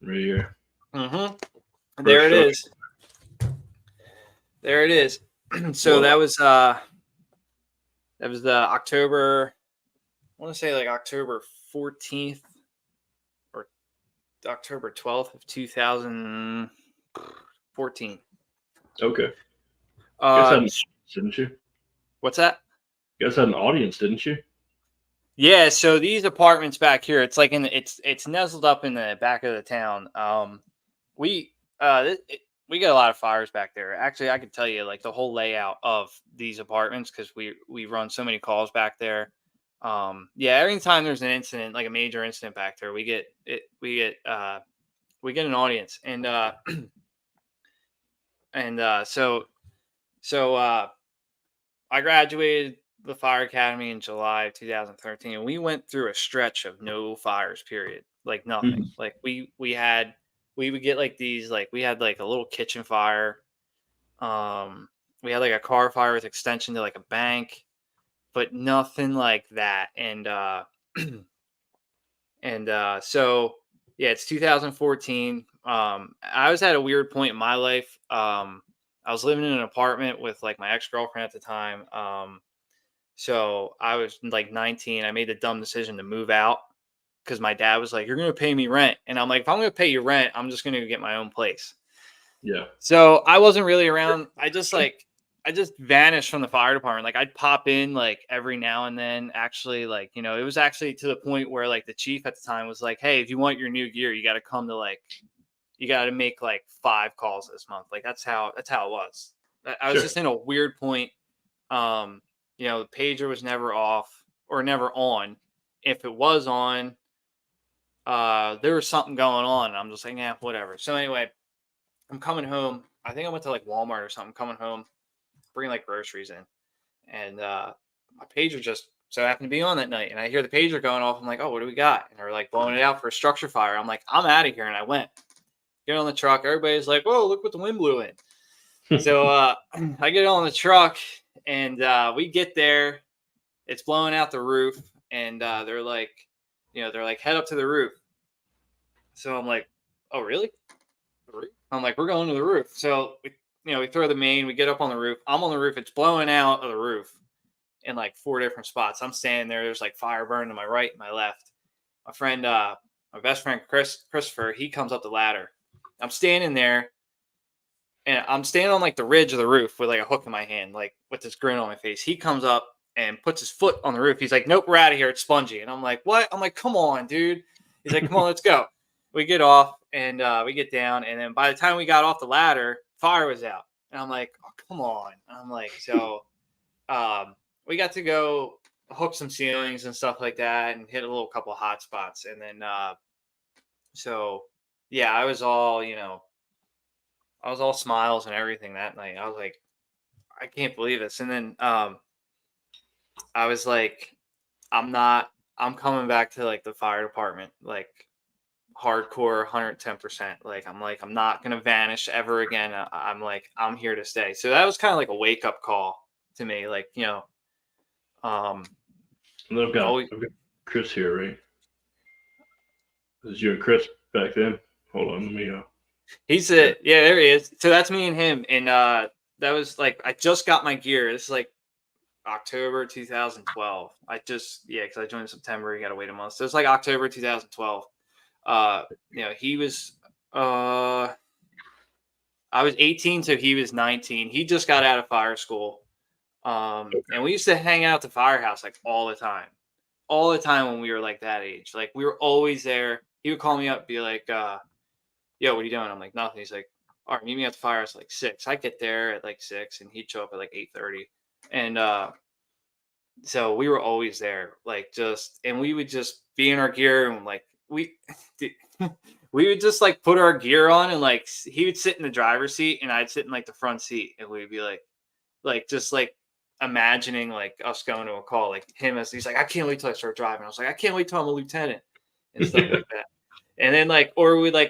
Right here. Mm-hmm. There it is. There it is. So that was the October, I want to say like October 14th or October 12th of 2014. Okay. You guys had an audience, didn't you? What's that? You guys had an audience, didn't you? Yeah, so these apartments back here, it's like it's nestled up in the back of the town. We got a lot of fires back there. Actually, I could tell you like the whole layout of these apartments because we run so many calls back there. Yeah, every time there's an incident, like a major incident back there, we get an audience, and so I graduated the fire academy in July of 2013, and we went through a stretch of no fires, period. Like nothing. Mm-hmm. Like we would get like these, like we had like a little kitchen fire. We had like a car fire with extension to like a bank, but nothing like that. And so yeah, it's 2014. I was at a weird point in my life. I was living in an apartment with like my ex-girlfriend at the time. So I was like 19. I made the dumb decision to move out because my dad was like, "You're going to pay me rent." And I'm like, "If I'm going to pay you rent, I'm just going to get my own place." Yeah. So I wasn't really around. I just vanished from the fire department. Like I'd pop in like every now and then, actually, like, it was actually to the point where like the chief at the time was like, "Hey, if you want your new gear, you got to come to like, you got to make like 5 calls this month." Like that's how it was. I was just in a weird point. The pager was never off or never on. If it was on, there was something going on. And I'm just like, yeah, whatever. So anyway, I'm coming home. I think I went to like Walmart or something. Coming home, bringing like groceries in, and my pager just so happened to be on that night. And I hear the pager going off. I'm like, oh, what do we got? And they're like blowing it out for a structure fire. I'm like, I'm out of here. And I went, get on the truck. Everybody's like, whoa, look what the wind blew in. So I get on the truck, and we get there. It's blowing out the roof, and they're like, head up to the roof. So I'm like, oh, really? I'm like, we're going to the roof. So we throw the main, we get up on the roof. I'm on the roof. It's blowing out of the roof in like 4 different spots. I'm standing there. There's like fire burning to my right and my left. My friend, my best friend, Christopher, he comes up the ladder. I'm standing there, and I'm standing on like the ridge of the roof with like a hook in my hand, like with this grin on my face. He comes up and puts his foot on the roof. He's like, nope, we're out of here. It's spongy. And I'm like, what? I'm like, come on, dude. He's like, come on, let's go. We get off, and we get down. And then by the time we got off the ladder, fire was out. And I'm like, oh, come on. And I'm like, so we got to go hook some ceilings and stuff like that and hit a little couple of hot spots. And then, so yeah, I was all smiles and everything that night. I was like, I can't believe this. And then I was like, I'm coming back to like the fire department, like hardcore 110%. Like, I'm not going to vanish ever again. I'm here to stay. So that was kind of like a wake up call to me. Like, and then I've got Chris here, right? Was you and Chris back then? Hold on, let me yeah, there he is. So that's me and him. And that was like, I just got my gear. This is like October 2012. Because I joined in September. You got to wait a month. So it's like October 2012. He was, I was 18, so he was 19. He just got out of fire school. And we used to hang out at the firehouse like all the time when we were like that age. Like, we were always there. He would call me up, be like, yo, what are you doing? I'm like, nothing. He's like, all right, meet me at the firehouse at like 6. I get there at like 6, and he'd show up at like 8:30. And so we were always there, like, and we would just be in our gear, and like we would just like put our gear on, and like he would sit in the driver's seat and I'd sit in like the front seat, and we'd be like just like imagining like us going to a call, like him as he's like, I can't wait till I start driving. I was like, I can't wait till I'm a lieutenant and stuff like that. And then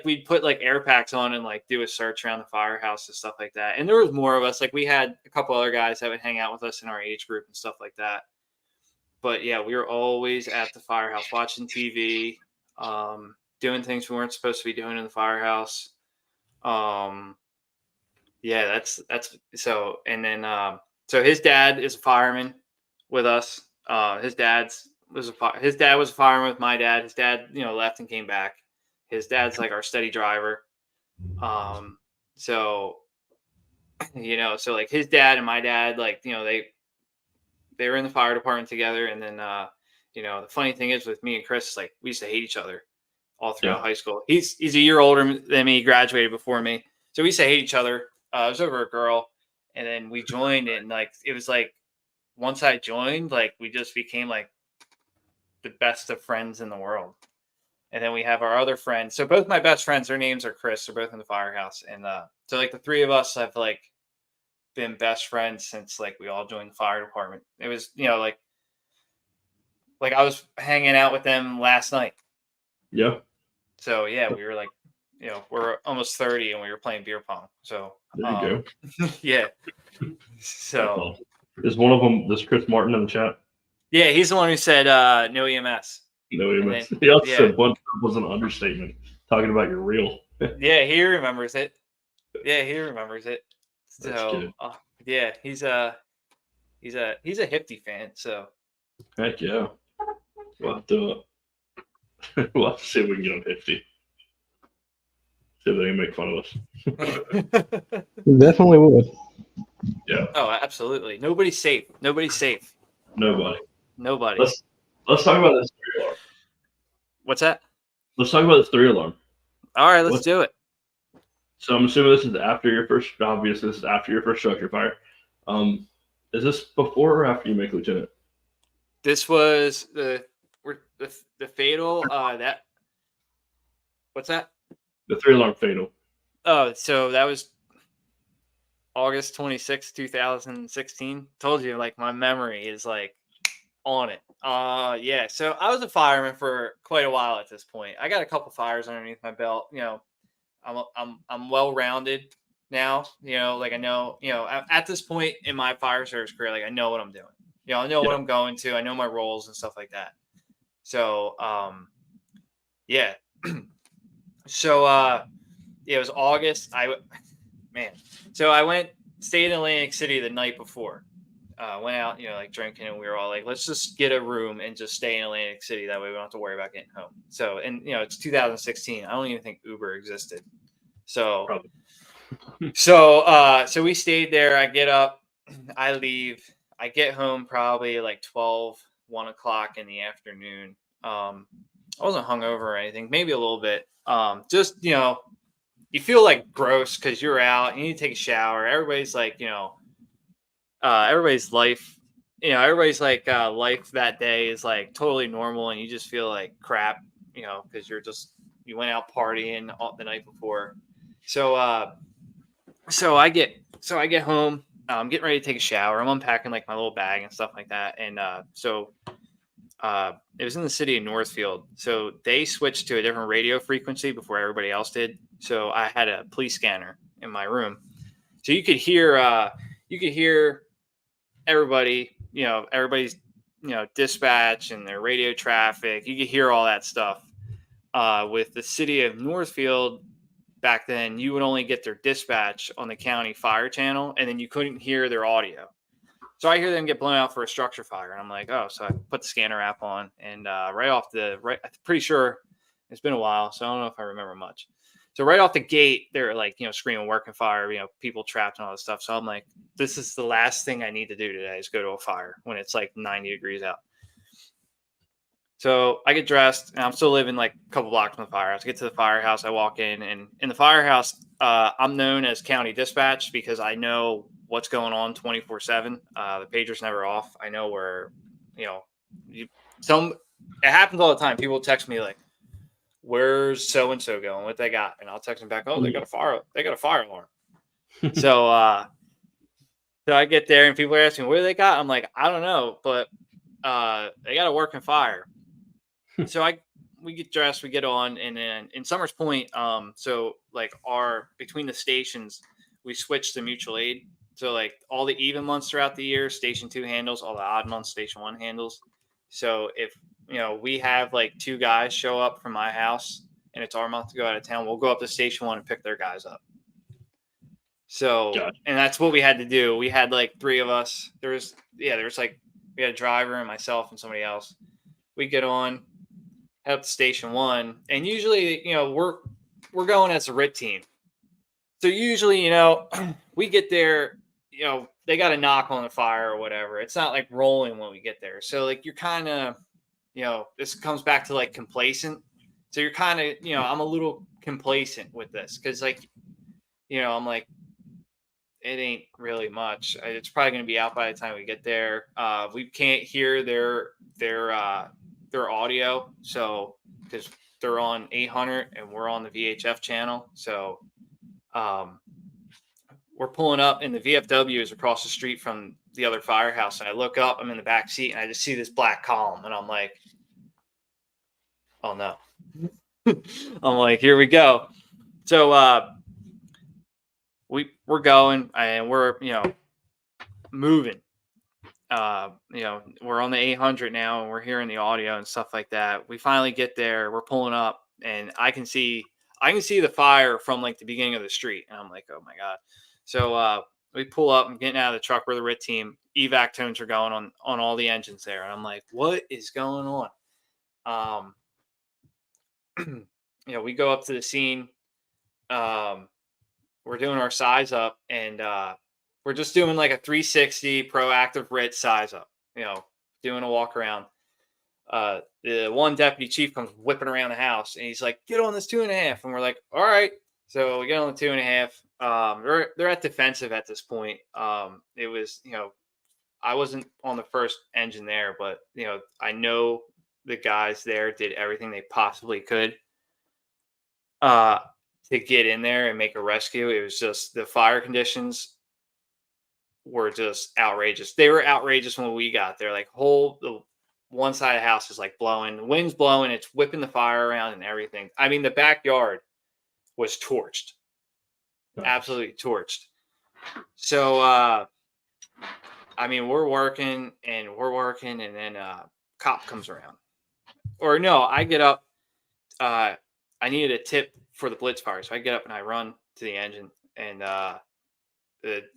we'd put like air packs on and like do a search around the firehouse and stuff like that. And there was more of us. Like, we had a couple other guys that would hang out with us in our age group and stuff like that. But yeah, we were always at the firehouse watching TV, doing things we weren't supposed to be doing in the firehouse. Yeah, that's so. And then so his dad is a fireman with us. His dad was a fireman with my dad. His dad, left and came back. His dad's like our steady driver. So like his dad and my dad, like, they were in the fire department together. And then, the funny thing is with me and Chris, like, we used to hate each other all throughout high school. He's a year older than me, graduated before me. So we used to hate each other. It was over a girl. And then we joined, and like, it was like, once I joined, like, we just became like the best of friends in the world. And then we have our other friends. So both my best friends, their names are Chris. They're both in the firehouse. And so like the three of us have like been best friends since like we all joined the fire department. It was, like I was hanging out with them last night. Yeah. So yeah, we were like, we're almost 30 and we were playing beer pong. So there you go. Yeah. So is one of them this Chris Martin in the chat? Yeah, he's the one who said no EMS. No EMS. He also said one was an understatement, talking about your reel. Yeah, he remembers it. So yeah, he's a Hifty fan. So heck yeah, we'll have to see if we can get him 50. See if they can make fun of us. Definitely would. Yeah. Oh, absolutely. Nobody's safe. Nobody. Let's talk about this 3-alarm. What's that? Let's talk about this 3-alarm. All right, let's do it. So I'm assuming this is after your first. Obviously, this is after your first structure fire. Is this before or after you make lieutenant? This was the fatal What's that? The 3-alarm fatal. Oh, so that was August 26th, 2016. Told you, like, my memory is like on it. Yeah. So I was a fireman for quite a while at this point. I got a couple fires underneath my belt. I'm well rounded now. Like I know. At this point in my fire service career, like I know what I'm doing. I know what I'm going to. I know my roles and stuff like that. So yeah. So it was August. So I stayed in Atlantic City the night before. Went out, like drinking, and we were all like, let's just get a room and just stay in Atlantic City. That way we don't have to worry about getting home. So, and it's 2016. I don't even think Uber existed. So, Probably. so we stayed there. I get up, I leave, I get home probably like 1 o'clock in the afternoon. I wasn't hungover or anything, maybe a little bit. Just, you feel like gross because you're out, you need to take a shower. Everybody's like, everybody's life, everybody's like life that day is like totally normal, and you just feel like crap, because you went out partying the night before. So I get home. I'm getting ready to take a shower. I'm unpacking like my little bag and stuff like that. And it was in the city of Northfield. So they switched to a different radio frequency before everybody else did. So I had a police scanner in my room. So you could hear everybody, everybody's, dispatch and their radio traffic. You could hear all that stuff. With the city of Northfield, back then, you would only get their dispatch on the county fire channel, and then you couldn't hear their audio. So I hear them get blown out for a structure fire, and I'm like, oh, so I put the scanner app on, and I'm pretty sure it's been a while, so I don't know if I remember much. So right off the gate, they're like, screaming working fire, people trapped and all this stuff. So I'm like, this is the last thing I need to do today is go to a fire when it's like 90 degrees out. So I get dressed, and I'm still living like a couple blocks from the firehouse. I get to the firehouse, I walk in, and in the firehouse, I'm known as county dispatch because I know what's going on 24/7. The pager's never off. I know where, it happens all the time. People text me like, "Where's so and so going? What they got?" And I'll text them back, "Oh, they got a fire. They got a fire alarm." So I get there, and people are asking, "What do they got?" I'm like, "I don't know, but they got a working fire." So we get dressed, we get on, and then in Summers Point, so like between the stations, we switched to mutual aid. So like all the even months throughout the year, Station 2 handles, all the odd months, Station 1 handles. So if we have like 2 guys show up from my house and it's our month to go out of town, we'll go up to Station 1 and pick their guys up. So, Gotcha. And that's what we had to do. We had like 3 of us. There was like, we had a driver and myself and somebody else. We get on, head up to Station 1, and usually, we're going as a RIT team. So usually, we get there, they got a knock on the fire or whatever. It's not like rolling when we get there. So like you're kind of, this comes back to like complacent. So you're kind of, I'm a little complacent with this because like, I'm like, it ain't really much. It's probably going to be out by the time we get there. We can't hear their audio, so because they're on 800 and we're on the VHF channel. So we're pulling up, and the VFW is across the street from the other firehouse. And I look up, I'm in the back seat, and I just see this black column, and I'm like, oh no. I'm like, here we go. So we're going, and we're moving. We're on the 800 now, and we're hearing the audio and stuff like that. We finally get there, we're pulling up, and I can see the fire from like the beginning of the street, and I'm like, oh my god. So we pull up, I'm getting out of the truck. We're the RIT team. Evac tones are going on all the engines there, and I'm like, what is going on? We go up to the scene. We're doing our size up, and we're just doing like a 360 proactive RIT size up, doing a walk around. The one deputy chief comes whipping around the house, and he's like, get on this 2.5. And we're like, all right. So we get on the 2.5. They're at defensive at this point. It was, I wasn't on the first engine there, but, I know the guys there did everything they possibly could. to get in there and make a rescue. It was just the fire conditions were just outrageous. They were outrageous when we got there. Like the one side of the house is like blowing, the wind's blowing, it's whipping the fire around and everything. I mean, the backyard was torched, absolutely torched. So, I mean, we're working, and then cop comes around. Or no, I get up. I needed a tip for the blitz fire, so I get up and I run to the engine, and the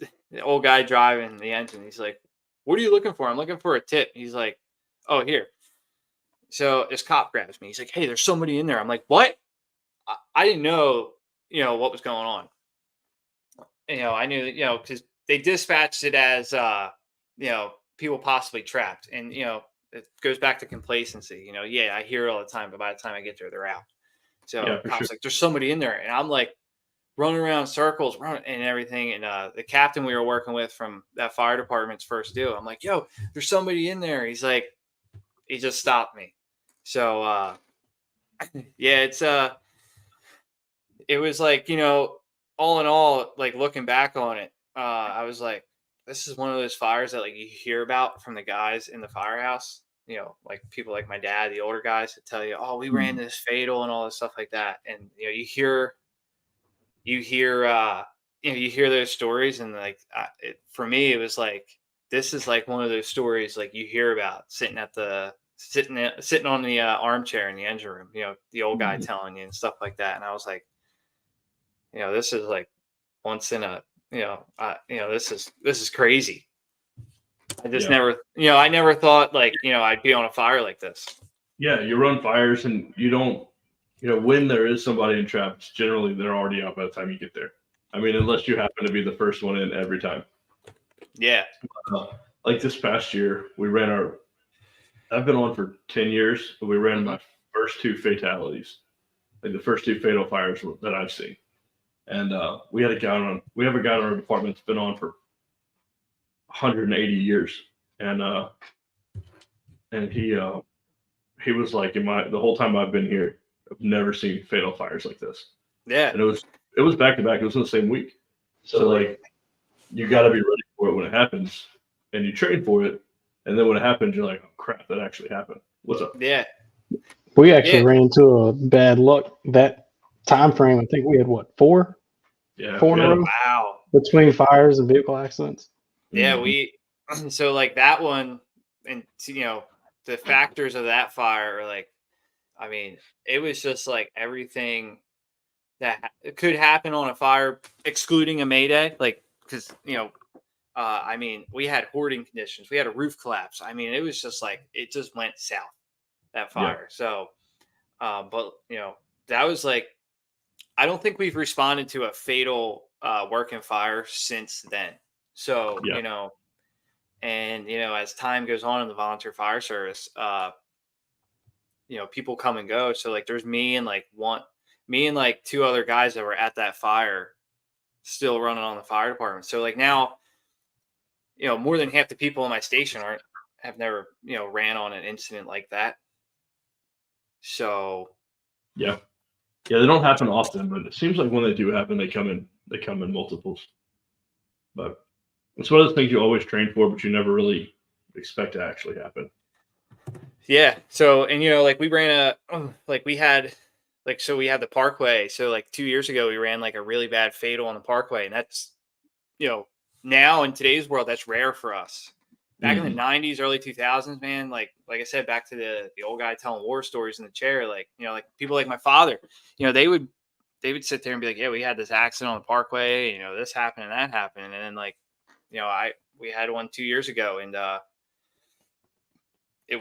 old guy driving the engine, he's like, "What are you looking for?" I'm looking for a tip. He's like, "Oh, here." So this cop grabs me. He's like, "Hey, there's somebody in there." I'm like, "What?" I didn't know, what was going on. I knew that, because they dispatched it as, people possibly trapped. And, it goes back to complacency. Yeah, I hear it all the time, but by the time I get there, they're out. So Yeah, for cops sure. like, there's somebody in there. And I'm like running around circles, running and everything. And the captain we were working with from that fire department's first due, I'm like, "Yo, there's somebody in there." He's like, he just stopped me. So, yeah, it was like, all in all, like looking back on it, I was like, this is one of those fires that like you hear about from the guys in the firehouse, like people like my dad, the older guys that tell you, "Oh, we ran this fatal," and all this stuff like that. And, you hear, you hear those stories, and like, for me, it was like, this is like one of those stories like you hear about sitting on the armchair in the engine room, the old guy telling you and stuff like that. And I was like, this is like once in a, this is crazy. I just never, I never thought like, I'd be on a fire like this. Yeah, you run fires and you don't, when there is somebody in traps, generally they're already out by the time you get there. I mean, unless you happen to be the first one in every time. Yeah. Like this past year, I've been on for 10 years, but we ran my first two fatalities, like the first two fatal fires that I've seen. And we have a guy in our department that's been on for 180 years. And he was like, the whole time I've been here, I've never seen fatal fires like this. Yeah. And it was back to back. It was in the same week. So like, you got to be ready for it when it happens, and you train for it. And then when it happens, you're like, "Oh crap, that actually happened. What's up?" Yeah. We actually ran into a bad luck that time frame. I think we had four? Yeah. 4 in a row? Wow. Between fires and vehicle accidents. Yeah, so like that one, and the factors of that fire are like, I mean, it was just like everything that could happen on a fire, excluding a Mayday, like, because I mean, we had hoarding conditions, we had a roof collapse. I mean, it was just like it just went south, that fire. So, but that was like, I don't think we've responded to a fatal working fire since then. So and as time goes on in the volunteer fire service, people come and go. So like, there's me and like two other guys that were at that fire still running on the fire department. So like now, more than half the people in my station have never, ran on an incident like that. So yeah, they don't happen often, but it seems like when they do happen, they come in multiples. But it's one of those things you always train for, but you never really expect to actually happen. Yeah. So, and like we ran we had the Parkway. So like 2 years ago, we ran like a really bad fatal on the Parkway, and that's, now in today's world, that's rare for us. Back in the 90s, early 2000s, man, like I said, back to the old guy telling war stories in the chair, like, like people like my father, they would sit there and be like, "Yeah, we had this accident on the Parkway, this happened and that happened." And then like, we had one 2 years ago, and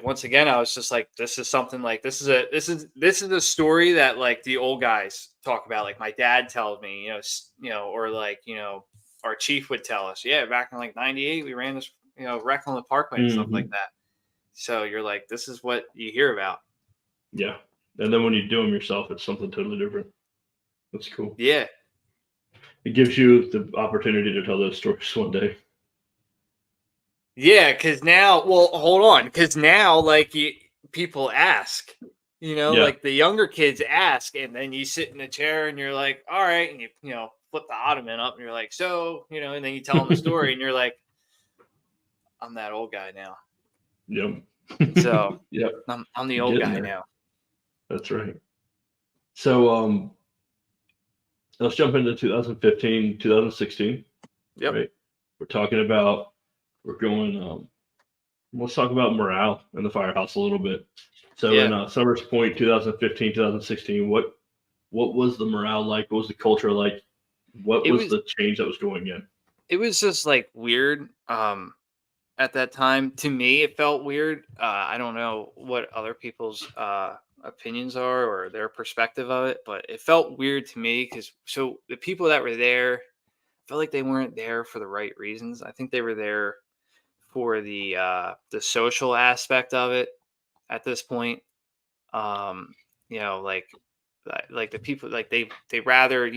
once again, I was just like, this is something like, this is a story that like the old guys talk about. Like my dad tells me, or like, our chief would tell us, yeah, back in like 98, we ran this, wreck on the Parkway and stuff like that. So you're like, this is what you hear about. Yeah. And then when you do them yourself, it's something totally different. That's cool. Yeah. It gives you the opportunity to tell those stories one day. Yeah, because now, well, hold on, because now, like, people ask, Yeah. like the younger kids ask, and then you sit in a chair and you're like, all right, and you flip the ottoman up and you're like, so, and then you tell them the story and you're like, I'm that old guy now. Yep. So Yep. I'm the You're old getting guy there. now. That's right. So let's jump into 2015, 2016. Yep. Right. We're going let's talk about morale in the firehouse a little bit. So Yeah. in Summers Point 2015, 2016, what was the morale like? What was the culture like? What It was was the change that was going in? it was just like weird. At that time, to me, it felt weird. I don't know what other people's opinions are or their perspective of it, but it felt weird to me because the people that were there, I felt like they weren't there for the right reasons. I think they were there for the social aspect of it at this point. Um, like the people, like they rather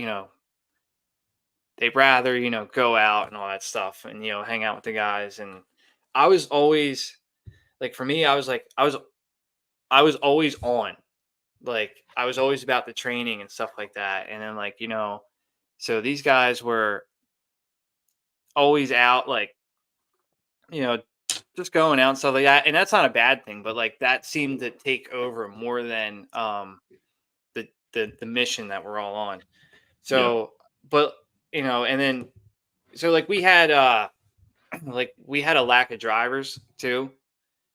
go out and all that stuff and hang out with the guys. And I was always like, for me, I was always on. Like, I was always about the training and stuff like that. And then, like, so these guys were always out, like, you know, just going out and stuff like that. And that's not a bad thing, but like that seemed to take over more than the mission that we're all on. Yeah. So, but and then so like we had a lack of drivers too.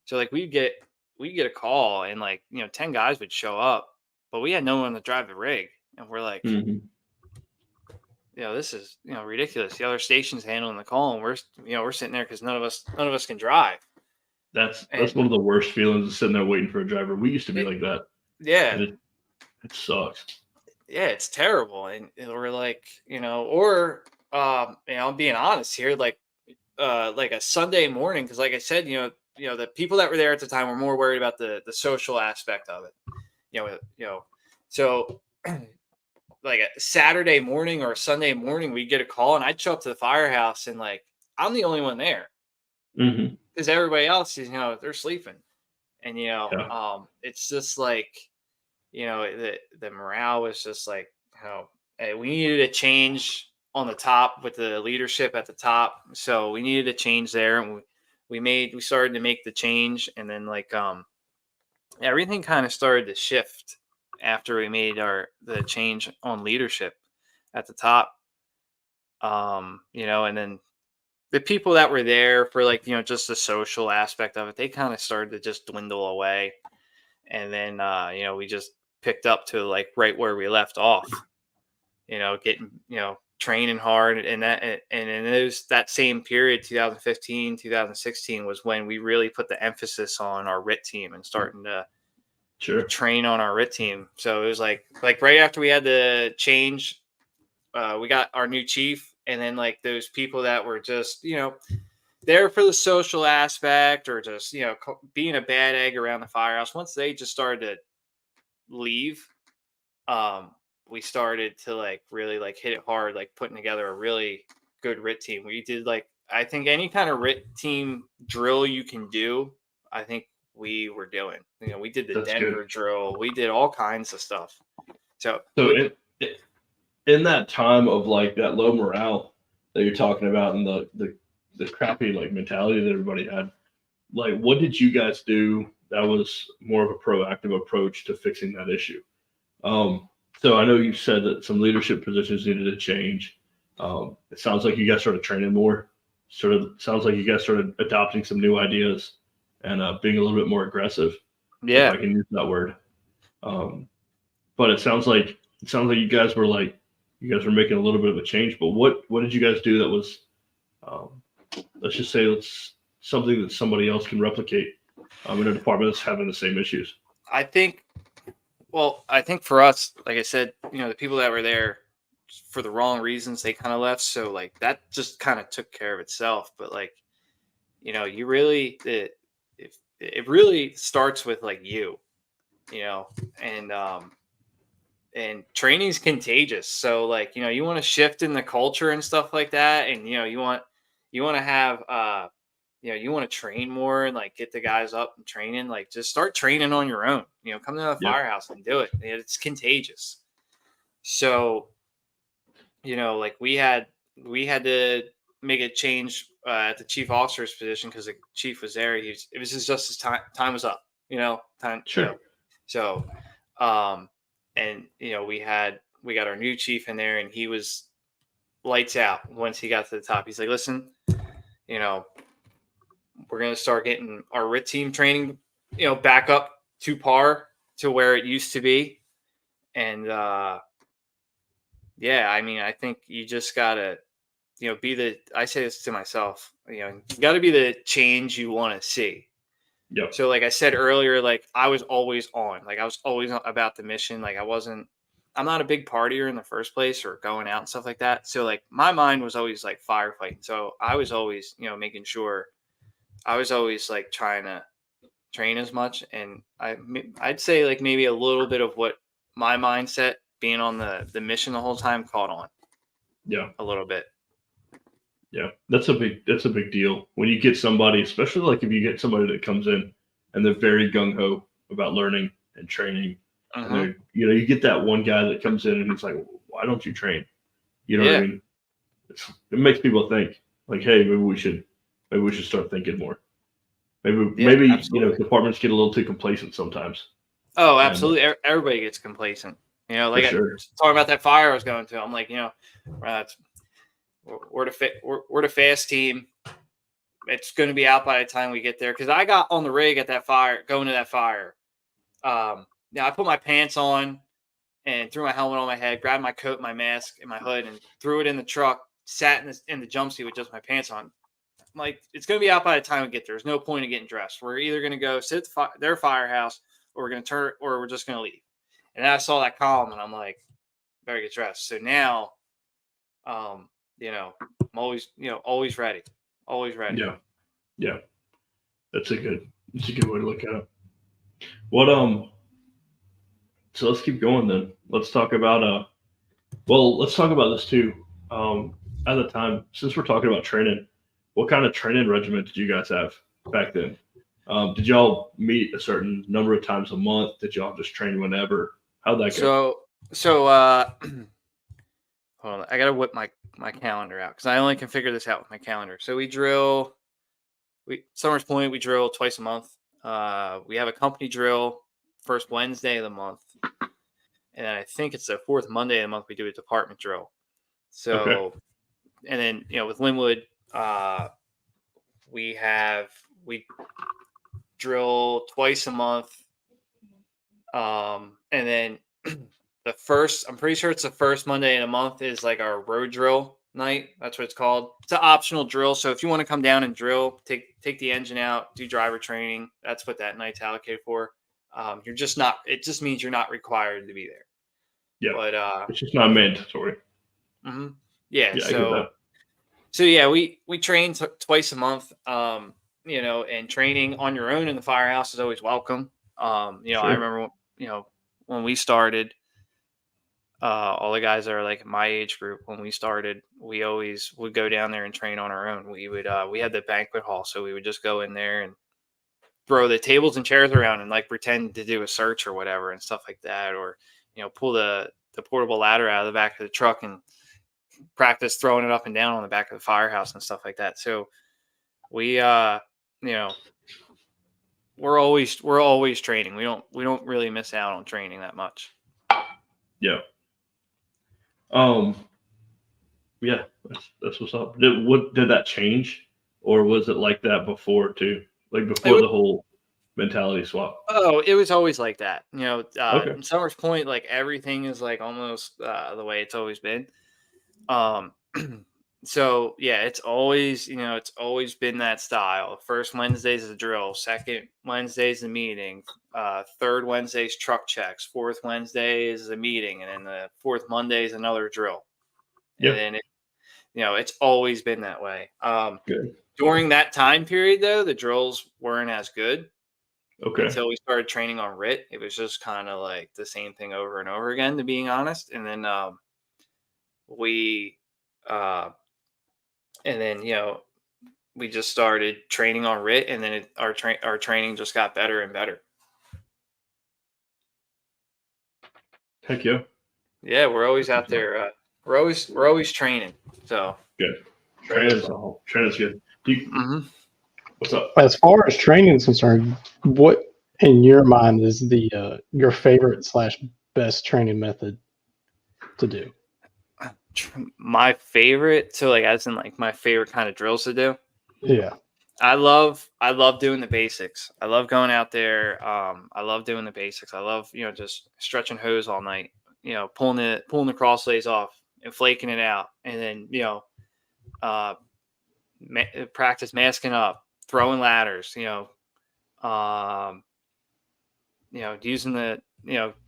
So like we'd get a call and like 10 guys would show up, but we had no one to drive the rig, and we're like, Hmm. this is ridiculous. The other station's handling the call, and we're sitting there because none of us can drive. That's And one of the worst feelings is sitting there waiting for a driver. We used to be it, like that, yeah, and it sucks. yeah, it's terrible. And we're like, or I'm being honest here, like a Sunday morning, because like I said, the people that were there at the time were more worried about the social aspect of it. So like a Saturday morning or a Sunday morning, we get a call and I'd show up to the firehouse and like I'm the only one there Hmm. because everybody else is they're sleeping. And Yeah. it's just like the morale was just like hey, we needed a change on the top with the leadership at the top, so we needed a change there. And we started to make the change. And then like everything kind of started to shift after we made the change on leadership at the top. And then the people that were there for like just the social aspect of it, they kind of started to just dwindle away. And then we just picked up to like right where we left off, getting training hard. And in that same period, 2015, 2016 was when we really put the emphasis on our RIT team and starting to Sure. train on our RIT team. So it was like right after we had the change, we got our new chief. And then like those people that were just there for the social aspect or just being a bad egg around the firehouse, once they just started to leave, we started to like really like hit it hard, like putting together a really good RIT team. We did like, I think any kind of RIT team drill you can do, I think we were doing. We did the That's good. Denver drill. We did all kinds of stuff. So in that time of like that low morale that you're talking about and the crappy like mentality that everybody had, like what did you guys do that was more of a proactive approach to fixing that issue? So I know you said that some leadership positions needed to change. It sounds like you guys started training more. Sort of sounds like you guys started adopting some new ideas and being a little bit more aggressive, if yeah, I can use that word. Um, but it sounds like you guys were making a little bit of a change. But what did you guys do that was, um, let's just say it's something that somebody else can replicate in a department that's having the same issues? I think. Well, I think for us, like I said, the people that were there for the wrong reasons, they kind of left. So like that just kind of took care of itself. But like, you really it really starts with like you know, and and training's contagious. So like, you want to shift in the culture and stuff like that, and you want to have you want to train more and like get the guys up and training, like just start training on your own. Come to the Yep. firehouse and do it. It's contagious. So, like we had to make a change at the chief officer's position because the chief was there. It was just his time was up. Time. Sure. So, and we got our new chief in there, and he was lights out once he got to the top. He's like, listen, we're gonna start getting our RIT team training, back up to par to where it used to be, and yeah, I mean, I think you just gotta, I say this to myself, you gotta be the change you want to see. Yep. So like I said earlier, like I was always on, like I was always about the mission. Like I'm not a big partier in the first place or going out and stuff like that. So like my mind was always like firefighting. So I was always, making sure I was always like trying to train as much. And I'd say like maybe a little bit of what my mindset being on the mission the whole time caught on. Yeah. A little bit. Yeah. That's a big deal when you get somebody, especially like if you get somebody that comes in and they're very gung ho about learning and training. Uh-huh. And you get that one guy that comes in and he's like, why don't you train? You know what I mean? It makes people think like, hey, maybe we should start thinking more. Maybe departments get a little too complacent sometimes. Oh, absolutely. Everybody gets complacent. Like sure. talking about that fire I was going to. I'm like, we're the fast team. It's going to be out by the time we get there. Because I got on the rig at that fire, going to that fire. I put my pants on and threw my helmet on my head, grabbed my coat, my mask, and my hood, and threw it in the truck. Sat in the jump seat with just my pants on. I'm like, it's going to be out by the time we get there. There's no point in getting dressed. We're either going to go sit at their firehouse, or we're going to turn, or we're just going to leave. And then I saw that column, and I'm like, better get dressed. So now, I'm always, always ready. Always ready. Yeah. Yeah. That's a good way to look at it. What, so let's keep going then. Let's talk about, let's talk about this too. At the time, since we're talking about training, what kind of training regimen did you guys have back then? Did y'all meet a certain number of times a month? Did y'all just train whenever? How'd that go? So, hold on. I got to whip my calendar out because I only can figure this out with my calendar. So Summers Point, we drill twice a month. We have a company drill first Wednesday of the month. And I think it's the fourth Monday of the month we do a department drill. So, and then, with Linwood, we drill twice a month. And then I'm pretty sure it's the first Monday in a month is like our road drill night. That's what it's called. It's an optional drill. So if you want to come down and drill, take the engine out, do driver training, that's what that night's allocated for. It just means you're not required to be there. Yeah. But it's just not mandatory. Mm-hmm. Yeah. So yeah, we train twice a month. And training on your own in the firehouse is always welcome. Sure. I remember, when we started, all the guys that are like my age group, when we started, we always would go down there and train on our own. We had the banquet hall, so we would just go in there and throw the tables and chairs around and like pretend to do a search or whatever and stuff like that, or pull the portable ladder out of the back of the truck and practice throwing it up and down on the back of the firehouse and stuff like that. So we we're always training. We don't really miss out on training that much. Yeah. Yeah, that's what's up. Did that change, or was it like that before too? Like before the whole mentality swap? Oh, it was always like that. In Summers Point, like everything is like almost the way it's always been. So yeah, it's always been that style. First Wednesday's the drill, second Wednesday's the meeting, third Wednesday's truck checks, fourth Wednesday is the meeting, and then the fourth Monday is another drill. Yeah. And then it's always been that way. Good. During that time period though, the drills weren't as good. Okay. Until we started training on RIT. It was just kind of like the same thing over and over again, to being honest. And then we we just started training on RIT, and then our training just got better and better. Heck yeah. Yeah, we're always out there. We're always training. So good. Training's good. What's up? As far as training is concerned, what in your mind is the your favorite / best training method to do? My favorite, so like as in like my favorite kind of drills to do. Yeah. I love doing the basics. I love going out there. I love doing the basics. I love, just stretching hose all night, pulling the cross lays off and flaking it out. And then, practice masking up, throwing ladders, using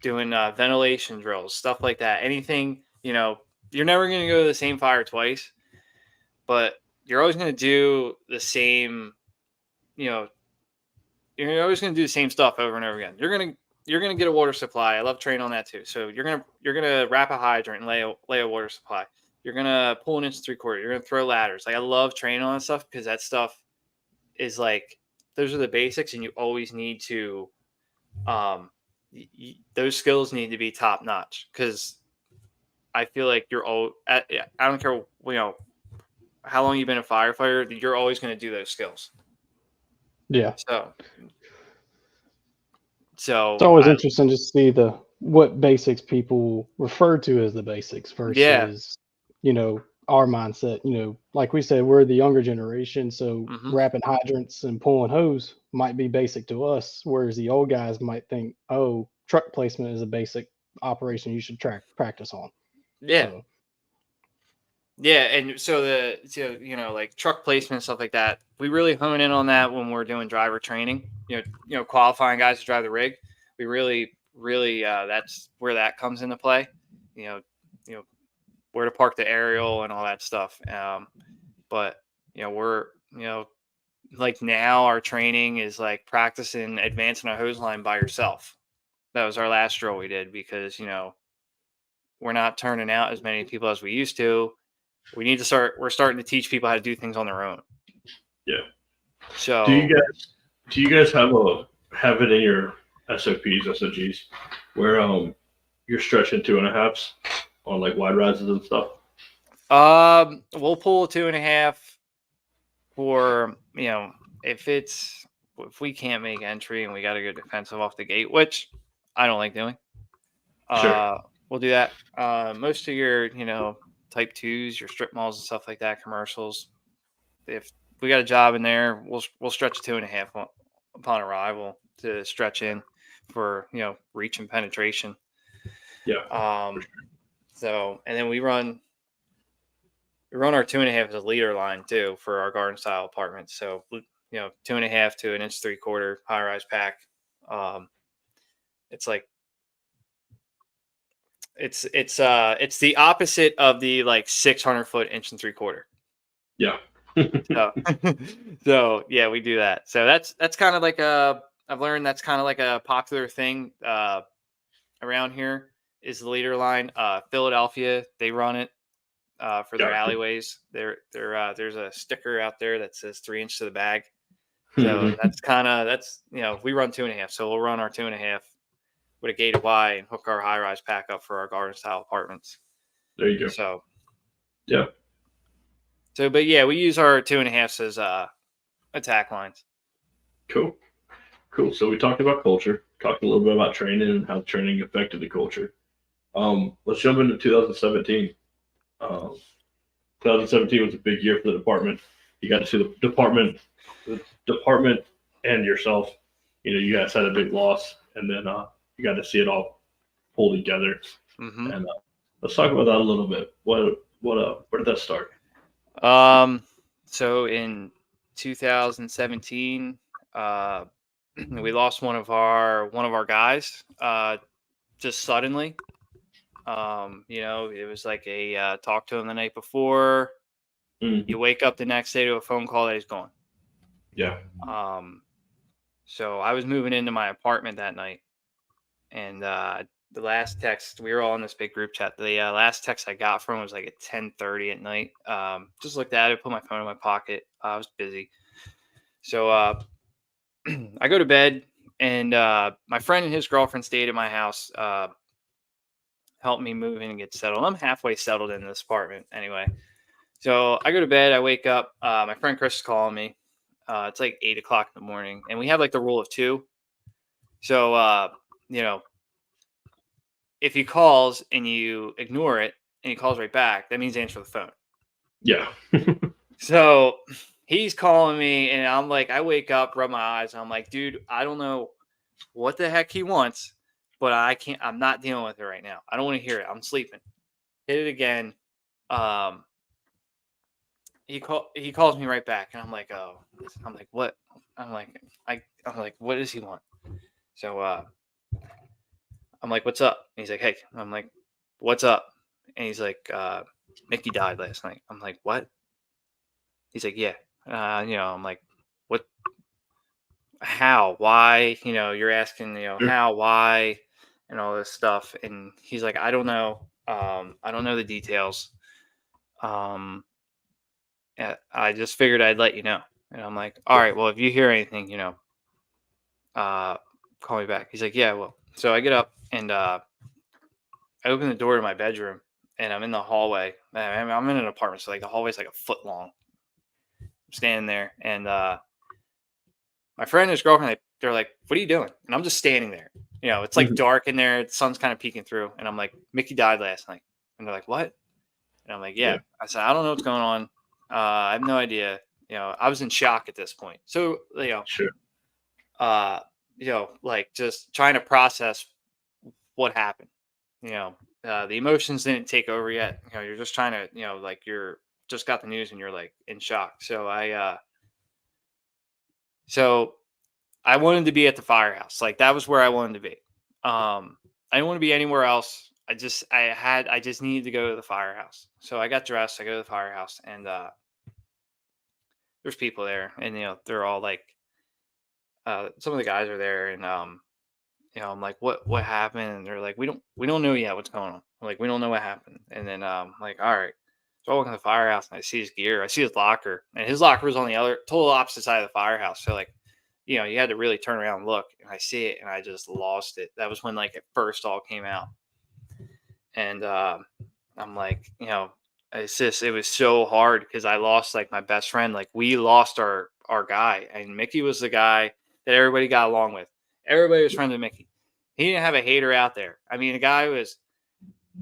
doing ventilation drills, stuff like that. Anything, you're never going to go to the same fire twice, but you're always going to do the same, you're always going to do the same stuff over and over again. You're going to get a water supply. I love training on that too. So you're going to wrap a hydrant and lay a water supply. You're going to pull an 1 3/4. You're going to throw ladders. Like I love training on that stuff because that stuff is like, those are the basics, and you always need to, those skills need to be top notch, because I feel like I don't care, how long you've been a firefighter, you're always going to do those skills. Yeah. So it's always interesting to see what basics people refer to as the basics versus, our mindset. Like we said, we're the younger generation, so wrapping hydrants and pulling hose might be basic to us, whereas the old guys might think, oh, truck placement is a basic operation you should practice on. Yeah. Yeah, and so like truck placement and stuff like that, we really hone in on that when we're doing driver training. Qualifying guys to drive the rig. We really, that's where that comes into play. Where to park the aerial and all that stuff. But we're like now our training is like practicing advancing a hose line by yourself. That was our last drill we did because we're not turning out as many people as we used to. We're starting to teach people how to do things on their own. Yeah. So do you guys have it in your SOPs, SOGs, where you're stretching 2.5s on like wide rises and stuff? We'll pull a 2.5 for, if we can't make entry and we got to go defensive off the gate, which I don't like doing. Sure. We'll do that. Most of your, type 2s, your strip malls and stuff like that, commercials. If we got a job in there, we'll stretch 2.5 upon arrival to stretch in for, reach and penetration. Yeah. So, and then we run our 2.5 as a leader line too for our garden style apartments. So, 2.5 to 1 3/4 high rise pack. It's like, it's the opposite of the like 600-foot 1 3/4. Yeah. So yeah, we do that. So that's kind of like I've learned that's kind of like a popular thing around here is the leader line. Philadelphia, they run it for their alleyways. There's a sticker out there that says 3 inches to the bag. So that's we run 2.5. So we'll run our 2.5 with a gated Y and hook our high rise pack up for our garden style apartments. There you go. So yeah. So, but yeah, we use our 2.5s as attack lines. Cool. So we talked about culture, talked a little bit about training and how training affected the culture. Let's jump into 2017. 2017 was a big year for the department. You got to see the department and yourself. You guys had a big loss, and then you got to see it all pull together. Mm-hmm. And let's talk about that a little bit. Where did that start? So in 2017, we lost one of our guys, just suddenly. It was like a talk to him the night before. Mm-hmm. You wake up the next day to a phone call that he's gone. Yeah. So I was moving into my apartment that night, and the last text, we were all in this big group chat. The last text I got from was like at 10:30 at night. Just looked at it, put my phone in my pocket. I was busy. So I go to bed, and my friend and his girlfriend stayed at my house, helped me move in and get settled. I'm halfway settled in this apartment anyway. So I go to bed, I wake up. My friend Chris is calling me. It's like 8 o'clock in the morning, and we have like the rule of two. So, if he calls and you ignore it and he calls right back, that means answer the phone. Yeah. So he's calling me, and I'm like, I wake up, rub my eyes, and I'm like, dude, I don't know what the heck he wants, but I'm not dealing with it right now. I don't want to hear it. I'm sleeping. Hit it again. He calls me right back, and I'm like, oh, I'm like, what? I'm like, what does he want? So I'm like, what's up? And he's like, hey. I'm like, what's up? And he's like, Mickey died last night. I'm like, what? He's like, yeah. I'm like, what? How? Why? You're asking, Sure. how, why, and all this stuff. And he's like, I don't know. I don't know the details. I just figured I'd let you know. And I'm like, all right, well, if you hear anything, call me back. He's like, yeah, well. So I get up, and I open the door to my bedroom, and I'm in the hallway. I'm in an apartment, so like the hallway's like a foot long. I'm standing there, and my friend and his girlfriend, they're like, what are you doing? And I'm just standing there. It's like dark in there. The sun's kind of peeking through. And I'm like, Mickey died last night. And they're like, what? And I'm like, yeah. I said, I don't know what's going on. I have no idea. I was in shock at this point. So, Sure. like just trying to process what happened. The emotions didn't take over yet. You're just trying to, like you're just got the news and you're like in shock. So I wanted to be at the firehouse. Like that was where I wanted to be. I didn't want to be anywhere else. I just needed to go to the firehouse. So I got dressed. I go to the firehouse, and there's people there, and they're all like, some of the guys are there, and I'm like, what happened? And they're like, we don't know yet what's going on. I'm like, we don't know what happened. And then I'm like, all right. So I walk in the firehouse, and I see his gear. I see his locker, and his locker was on the other total opposite side of the firehouse. So like, you had to really turn around and look. And I see it, and I just lost it. That was when like it first all came out. And I'm like, it was so hard because I lost like my best friend. Like we lost our guy, and Mickey was the guy that everybody got along with. Everybody was friends with Mickey. He didn't have a hater out there. I mean, the guy was,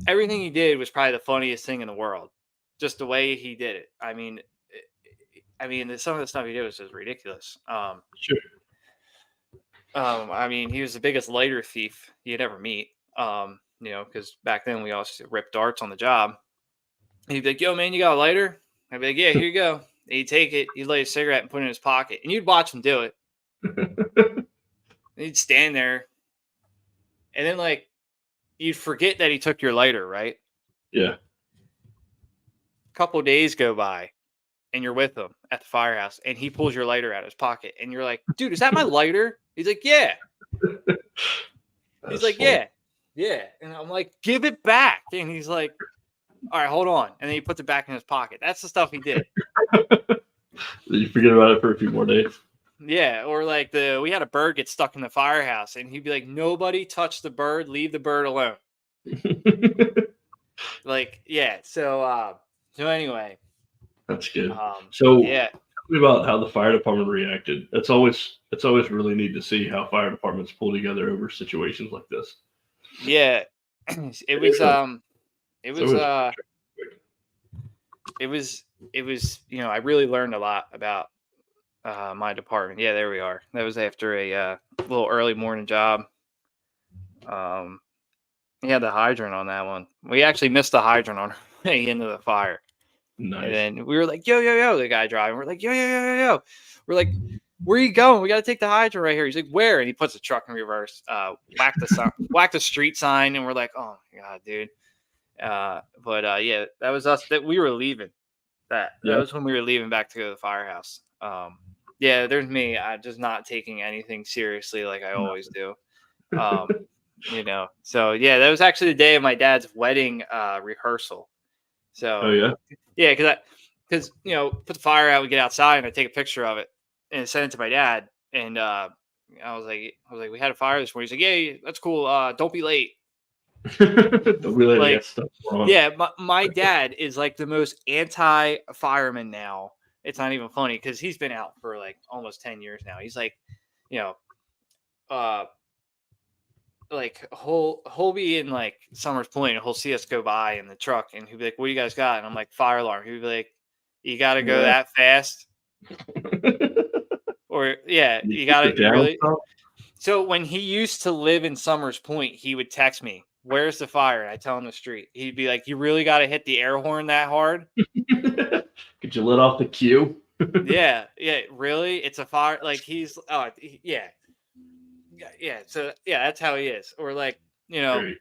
everything he did was probably the funniest thing in the world. Just the way he did it. I mean, some of the stuff he did was just ridiculous. Sure. I mean, he was the biggest lighter thief you'd ever meet. Because back then we all ripped darts on the job. He'd be like, yo, man, you got a lighter? I'd be like, yeah, here you go. And he'd take it, he'd light a cigarette and put it in his pocket. And you'd watch him do it. And he'd stand there. And then, like, you'd forget that he took your lighter, right? Yeah. A couple of days go by, and you're with him at the firehouse, and he pulls your lighter out of his pocket. And you're like, dude, is that my lighter? He's like, yeah. He's like, funny. Yeah. And I'm like, give it back. And he's like, all right, hold on. And then he puts it back in his pocket. That's the stuff he did. You forget about it for a few more days. Yeah. Or like we had a bird get stuck in the firehouse, and he'd be like, nobody touch the bird. Leave the bird alone. Like, yeah. So anyway. That's good. Tell me about how the fire department reacted. It's always really neat to see how fire departments pull together over situations like this. Yeah. It was, I really learned a lot about my department. Yeah, there we are. That was after a little early morning job. We had the hydrant on that one. We actually missed the hydrant on our way into the fire. Nice. And then we were like, yo, the guy driving. We're like, yo. We're like, where are you going? We got to take the hydrant right here. He's like, where? And he puts the truck in reverse, whack the street sign. And we're like, oh my God, dude. Yeah, that was us. That we were leaving. That was when we were leaving back to go to the firehouse. Yeah, there's me. I'm just not taking anything seriously like I always do. So yeah, that was actually the day of my dad's wedding rehearsal. So Oh yeah. yeah, because put the fire out, we get outside, and I take a picture of it and send it to my dad. And I was like, we had a fire this morning. He's like, yeah, that's cool. Don't be late. Don't really Like, get stuff wrong. yeah, my dad is like the most anti-fireman now. It's not even funny because he's been out for like almost 10 years now. He's like, you know, uh, like he'll be in like Summers Point and he'll see us go by in the truck and he'll be like, "What do you guys got?" And I'm like, "Fire alarm." He'll be like, "You got to go Yeah. that fast?" Or yeah, you got to you really. So when he used to live in Summers Point, he would text me, "Where's the fire?" And I tell him the street. He'd be like, "You really got to hit the air horn that hard?" Could you let off the cue? Yeah, really? It's a fire. Like yeah. So yeah, that's how he is. Or like, Great.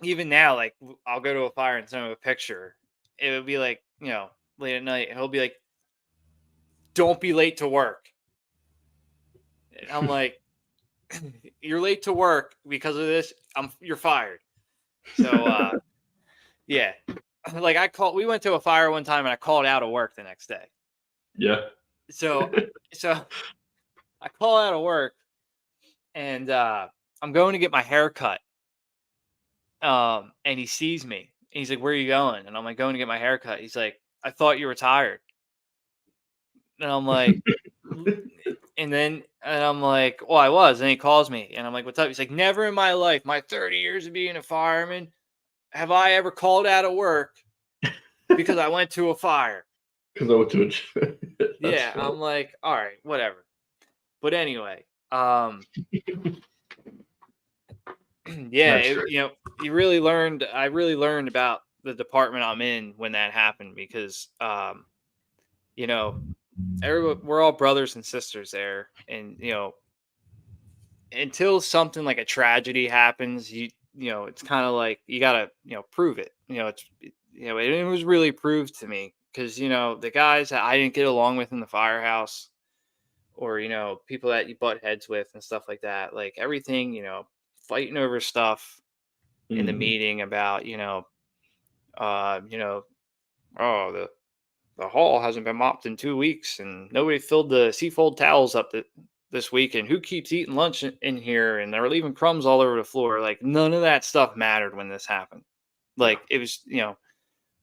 even now, like I'll go to a fire and send him a picture. It would be like, late at night, and he'll be like, "Don't be late to work." And I'm like, "You're late to work because of this. You're fired." So yeah, like we went to a fire one time and I called out of work the next day. Yeah. So I call out of work and I'm going to get my hair cut. And he sees me. And he's like, "Where are you going?" And I'm like, "Going to get my hair cut." He's like, "I thought you were tired." And I'm like, and I'm like, "Well, I was." And he calls me and I'm like, "What's up?" He's like, "Never in my life, my 30 years of being a fireman, have I ever called out of work because I went to a fire." Because I went to it. Yeah. I'm like, all right, whatever. But anyway, yeah, I really learned about the department I'm in when that happened because, we're all brothers and sisters there. And, until something like a tragedy happens, it's kind of like you gotta, prove it. It was really proved to me because the guys that I didn't get along with in the firehouse, or people that you butt heads with and stuff like that, like everything, fighting over stuff in the meeting about, oh, the hall hasn't been mopped in 2 weeks and nobody filled the seafold towels up this week, and who keeps eating lunch in here, and they're leaving crumbs all over the floor. Like none of that stuff mattered when this happened. Like it was,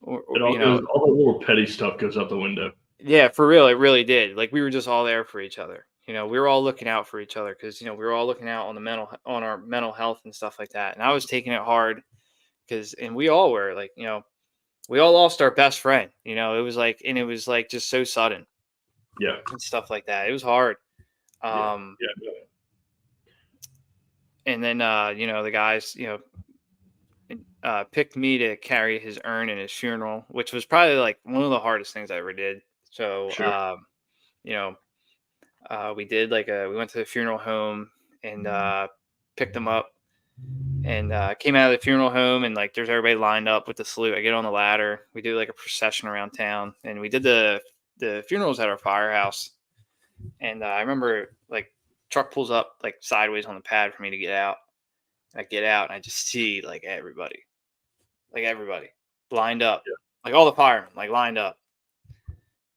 all the little petty stuff goes out the window. yeah, for real, it really did. Like we were just all there for each other. We were all looking out for each other because we were all looking out on our mental health and stuff like that. And I was taking it hard and we all were like, we all lost our best friend. It was like just so sudden. Yeah. And stuff like that. It was hard. Yeah. And then the guys picked me to carry his urn in his funeral, which was probably like one of the hardest things I ever did. So Sure. we did we went to the funeral home and picked him up and came out of the funeral home, and like there's everybody lined up with the salute. I get on the ladder. We do like a procession around town, and we did the funerals at our firehouse. And I remember like truck pulls up like sideways on the pad for me to get out. I get out and I just see like everybody lined up, like all the firemen like lined up.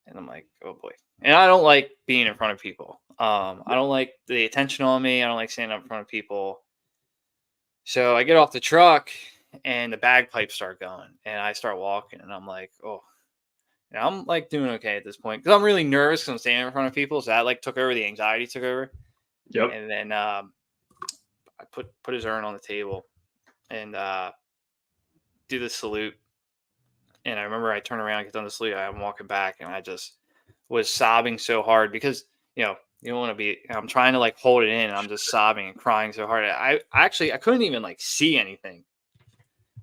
And I'm like, oh boy. And I don't like being in front of people. I don't like the attention on me. I don't like standing up in front of people. So I get off the truck and the bagpipes start going and I start walking and I'm like, oh, and I'm like doing okay at this point because I'm really nervous because I'm standing in front of people. So that like took over, the anxiety took over. Yep. And then I put his urn on the table and do the salute. And I remember I turn around, get done the salute. I'm walking back and I just was sobbing so hard because, you don't want to be, I'm trying to like hold it in. And I'm just sobbing and crying so hard. I couldn't even like see anything.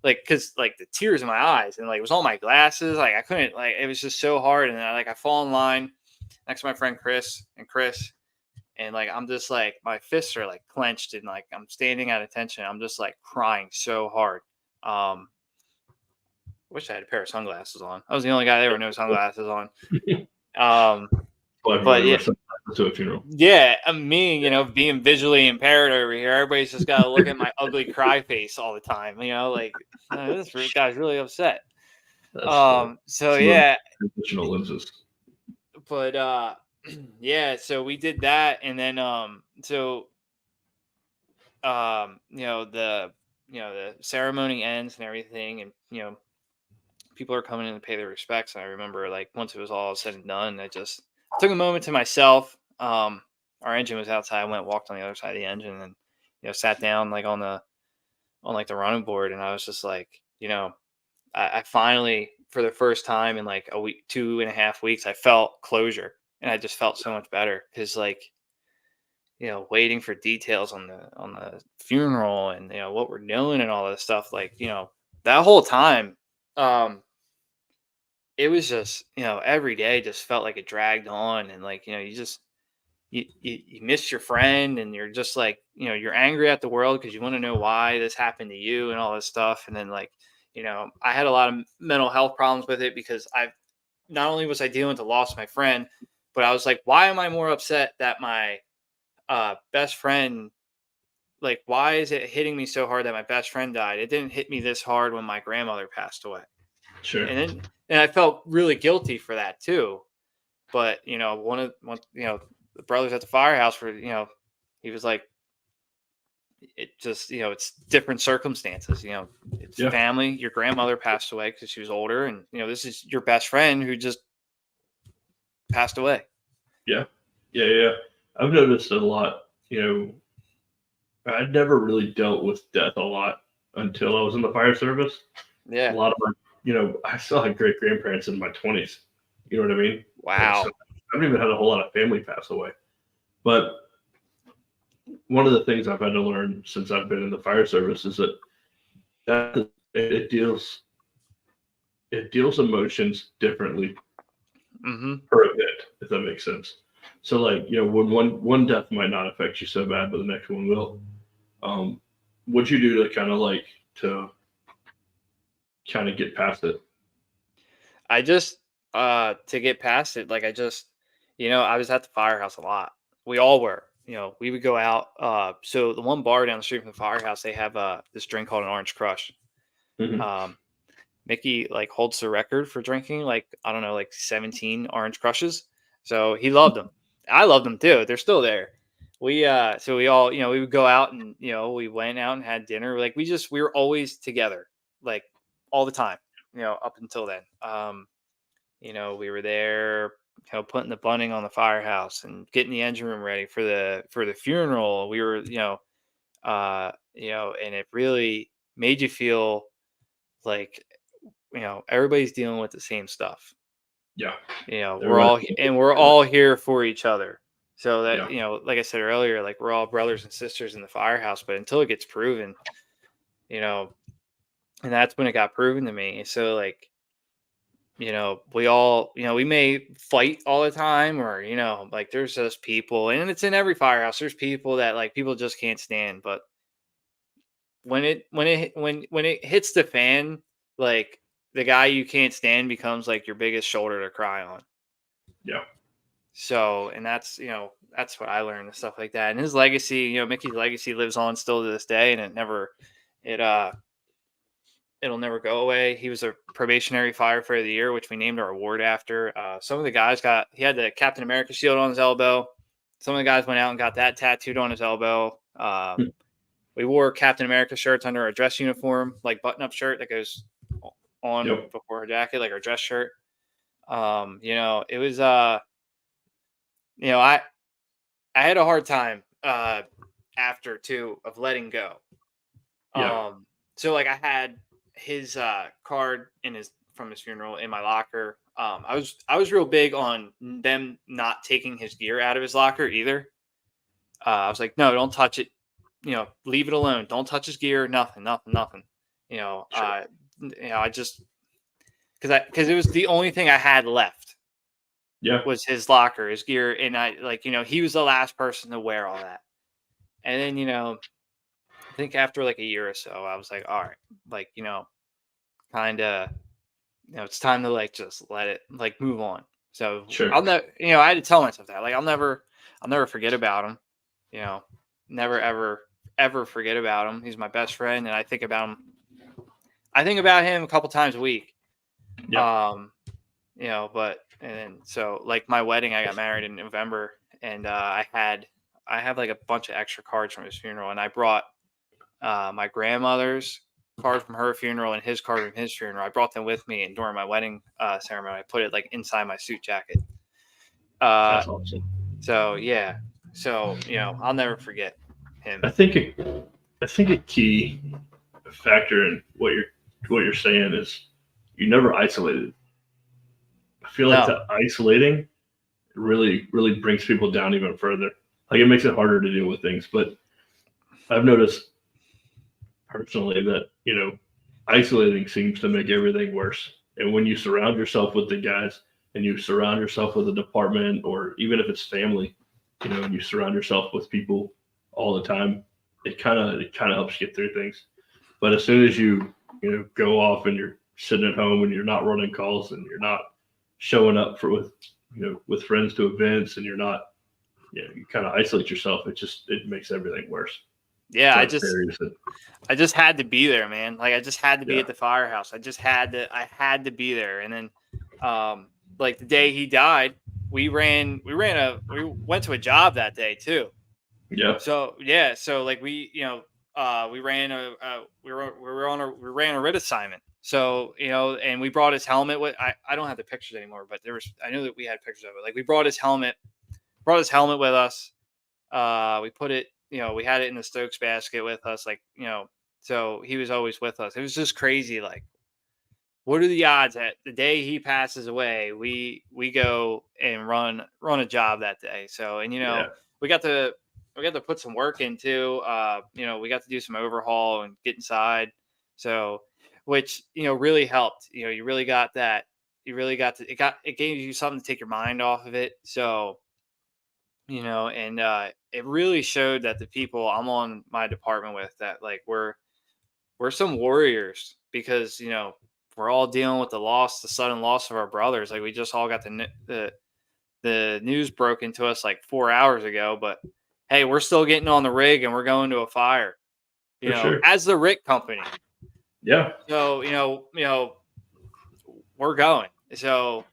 Like, cause like the tears in my eyes and like it was all my glasses. Like I couldn't, like, it was just so hard. And then I fall in line next to my friend Chris. And like, I'm just like, my fists are like clenched and like, I'm standing at attention. I'm just like crying so hard. Wish I had a pair of sunglasses on. I was the only guy there with no sunglasses on. But yeah, to a funeral. Yeah, me, being visually impaired over here, everybody's just got to look at my ugly cry face all the time. Like this guy's really upset. So yeah, additional lenses. But yeah, so we did that, and then the ceremony ends and everything, and people are coming in to pay their respects. And I remember, like, once it was all said and done, I just took a moment to myself. Our engine was outside. I went walked on the other side of the engine, and sat down like on the running board, and I was just like, I finally, for the first time in like a week, 2.5 weeks, I felt closure, and I just felt so much better because, like, waiting for details on the funeral and what we're doing and all this stuff, like, that whole time, um, it was just, every day just felt like it dragged on, and, like, you just you miss your friend, and you're just like, you're angry at the world because you want to know why this happened to you and all this stuff. And then, like, I had a lot of mental health problems with it because I not only was I dealing with the loss of my friend, but I was like, why am I more upset that my best friend, like, why is it hitting me so hard that my best friend died? It didn't hit me this hard when my grandmother passed away. Sure. And I felt really guilty for that too. But one the brothers at the firehouse were, he was like, it just, it's different circumstances. It's family. Your grandmother passed away because she was older, and this is your best friend who just passed away. Yeah. I've noticed a lot. I'd never really dealt with death a lot until I was in the fire service. Yeah. A lot of my, I still had great grandparents in my 20s. You know what I mean? Wow. So I haven't even had a whole lot of family pass away. But one of the things I've had to learn since I've been in the fire service is that it deals emotions differently per event, if that makes sense. So, like, when one death might not affect you so bad, but the next one will. What'd you do to kind of get past it? I just to get past it, like, I just, I was at the firehouse a lot. We all were. We would go out. So the one bar down the street from the firehouse, they have this drink called an Orange Crush. Mickey, like, holds the record for drinking, like, I don't know, like 17 Orange Crushes. So he loved them. I loved them too. They're still there. So we all, we would go out, and we went out and had dinner. Like, we were always together, like, all the time. Up until then. We were there, putting the bunting on the firehouse and getting the engine room ready for the funeral. We were, and it really made you feel like, everybody's dealing with the same stuff. Yeah. We're all here for each other. So that, like I said earlier, like, we're all brothers and sisters in the firehouse, but until it gets proven, and that's when it got proven to me. So, like, we all, we may fight all the time, or, like, there's just people, and it's in every firehouse. There's people that, like, people just can't stand. But when it hits the fan, like, the guy you can't stand becomes, like, your biggest shoulder to cry on. Yeah. So, and that's, that's what I learned and stuff like that. And his legacy, Mickey's legacy lives on still to this day, and it'll never go away. He was a probationary firefighter of the year, which we named our award after. Some of the guys he had the Captain America shield on his elbow. Some of the guys went out and got that tattooed on his elbow. We wore Captain America shirts under our dress uniform, like button-up shirt that goes on before our jacket, like our dress shirt. It was, I had a hard time after too of letting go. So, like, I had his card from his funeral in my locker. I was real big on them not taking his gear out of his locker either. I was like, no, don't touch it. Leave it alone. Don't touch his gear. Nothing. Sure. I just because it was the only thing I had left. Yeah, was his locker, his gear, and I, like, he was the last person to wear all that. And then, I think after like a year or so, I was like, all right, like, kind of, it's time to, like, just let it, like, move on. So Sure. I'll never, I had to tell myself that, like, I'll never forget about him. Never ever forget about him. He's my best friend, and I think about him. I think about him a couple times a week. Yeah. But and then, so like my wedding, I got married in November, and I have like a bunch of extra cards from his funeral, and I brought my grandmother's card from her funeral and his card from his funeral. I brought them with me, and during my wedding ceremony, I put it like inside my suit jacket. That's awesome. So yeah, so I'll never forget him. I think a key factor in what you're saying is you never isolated. I feel like the isolating really brings people down even further. Like it makes it harder to deal with things. But I've noticed personally that isolating seems to make everything worse. And when you surround yourself with the guys, and you surround yourself with a department, or even if it's family, and you surround yourself with people all the time, it kind of helps get through things. But as soon as you go off and you're sitting at home and you're not running calls and you're not showing up with friends to events, and you're not, you kind of isolate yourself, it makes everything worse. Yeah, I just had to be there, man. Like I just had to be at the firehouse. I had to be there. And then like the day he died, we went to a job that day too. Yeah. So yeah, so like we ran we ran a RIT assignment. So and we brought his helmet with. I don't have the pictures anymore, but I knew that we had pictures of it. Like we brought his helmet with us. We put it, we had it in the Stokes basket with us, like so he was always with us. It was just crazy. Like, what are the odds that the day he passes away, we go and run a job that day? So, and we got to put some work into, we got to do some overhaul and get inside. So, which, really helped. You really got that. It gave you something to take your mind off of it. So, and it really showed that the people I'm on my department with, that like we're some warriors, because we're all dealing with the sudden loss of our brothers. Like we just all got the news broken to us like 4 hours ago, but hey, we're still getting on the rig and we're going to a fire, Sure. as the RIT company. Yeah. So we're going. So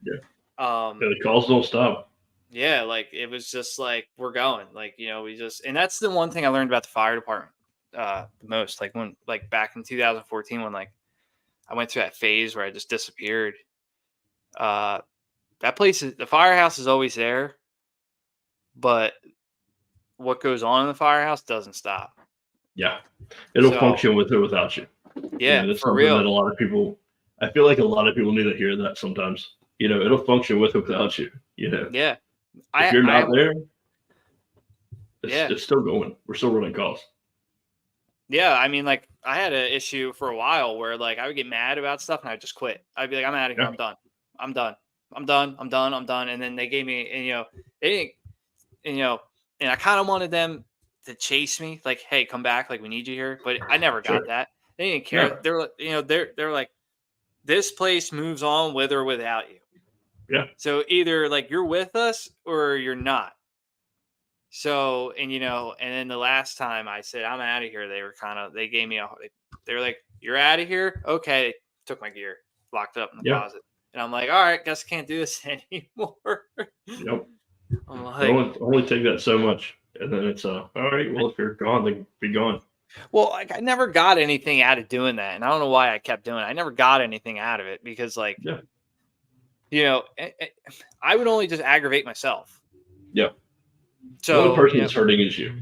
the calls don't stop. Yeah, like it was just like we're going, like and that's the one thing I learned about the fire department the most. Like when, like back in 2014, when like I went through that phase where I just disappeared. That the firehouse is always there, but what goes on in the firehouse doesn't stop. Yeah, it'll function with or without you. Yeah, that's for something real. that a lot of people. I feel like a lot of people need to hear that sometimes. It'll function with or without you. Yeah. If you're not there, it's still going. We're still running calls. Yeah, I mean, like I had an issue for a while where like I would get mad about stuff and I'd just quit. I'd be like, I'm out of here. I'm done. I'm done. And then they gave me, and they didn't, and I kind of wanted them to chase me, like, hey, come back, like we need you here. But I never got that. They didn't care. No. They're like, this place moves on with or without you. Yeah. So either like you're with us or you're not. So, and and then the last time I said I'm out of here, they gave me they were like, you're out of here? Okay. Took my gear, locked it up in the closet. And I'm like, all right, guess I can't do this anymore. Yep. I'm like, only take that so much. And then it's all right, well, if you're gone, then be gone. Well, like I never got anything out of doing that. And I don't know why I kept doing it. I never got anything out of it because like, I would only just aggravate myself. Yeah. So the only person that's hurting is you.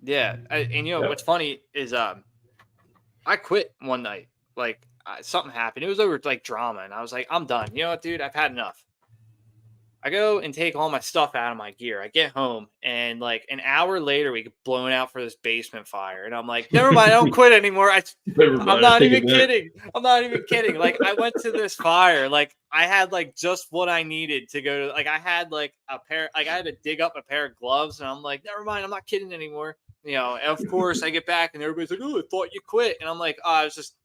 Yeah. What's funny is I quit one night. Like something happened. It was over like drama. And I was like, I'm done. You know what, dude? I've had enough. I go and take all my stuff out of my gear. I get home and like an hour later we get blown out for this basement fire. And I'm like, never mind, I don't quit anymore. I'm not even kidding. I'm not even kidding. Like I went to this fire. Like I had like just what I needed to go to. Like I had like a pair, like I had to dig up a pair of gloves and I'm like, never mind, I'm not kidding anymore. And of course I get back and everybody's like, oh, I thought you quit. And I'm like, oh, I was just,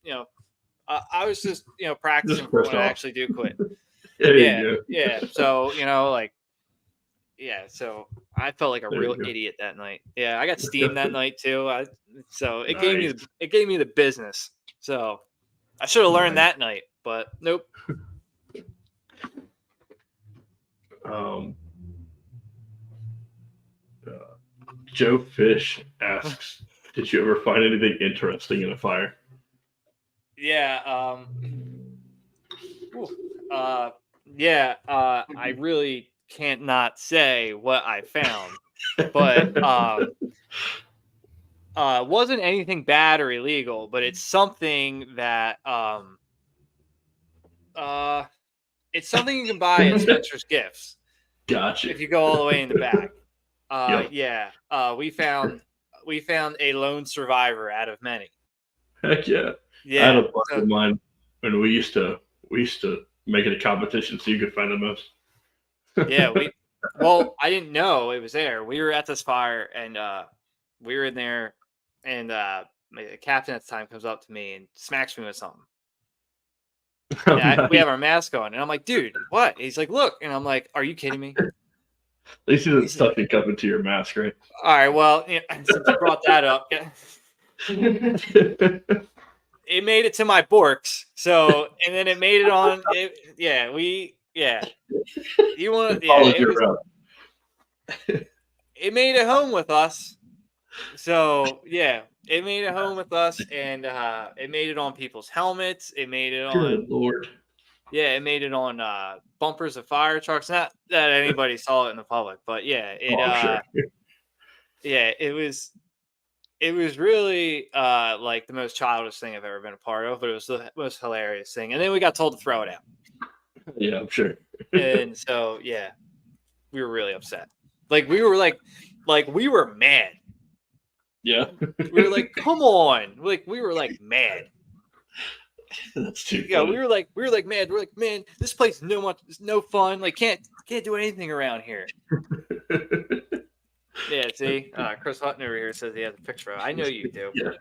practicing for when I actually do quit. There Yeah, you go. yeah. So like, yeah. So I felt like a There real you go. idiot that night. Yeah, I got steamed that night too. So it Nice. gave me the business. So I should have learned Nice. that night, but nope. Joe Fish asks, "Did you ever find anything interesting in a fire?" Yeah. Ooh, yeah. I really can't not say what I found, but wasn't anything bad or illegal, but it's something that uh, it's something you can buy at Spencer's Gifts Gotcha. if you go all the way in the back. Yep. Yeah. We found a lone survivor out of many. Heck yeah. I had Yeah. a buddy of mine when we used to make it a competition so you could find the most. Yeah, well, I didn't know it was there. We were at this fire and we were in there and the captain at the time comes up to me and smacks me with something. Oh, Yeah, we nice. have our mask on and I'm like, dude, what? He's like, look, and I'm like, are you kidding me? At least you didn't He's like, stuff it up into your mask, right? all right, well, since you brought that up, it made it to my Borks. So and then it made it on. You want Followed your route. it made it home with us. So yeah, it made it home with us, and it made it on people's helmets. It made it Good on Lord. it made it on bumpers of fire trucks. Not that anybody saw it in the public, but yeah, it Oh, I'm sure. yeah, it was really like the most childish thing I've ever been a part of, but it was the most hilarious thing. And then we got told to throw it out. Yeah, I'm sure. And so yeah, we were really upset. Like we were we were mad. Yeah. We were like, come on. Like we were like mad. That's too Yeah, funny. we were like mad. We're like, man, this place is no fun. Like can't do anything around here. Yeah, see, Chris Hutton over here says he has a picture of it. I know you do. Yeah.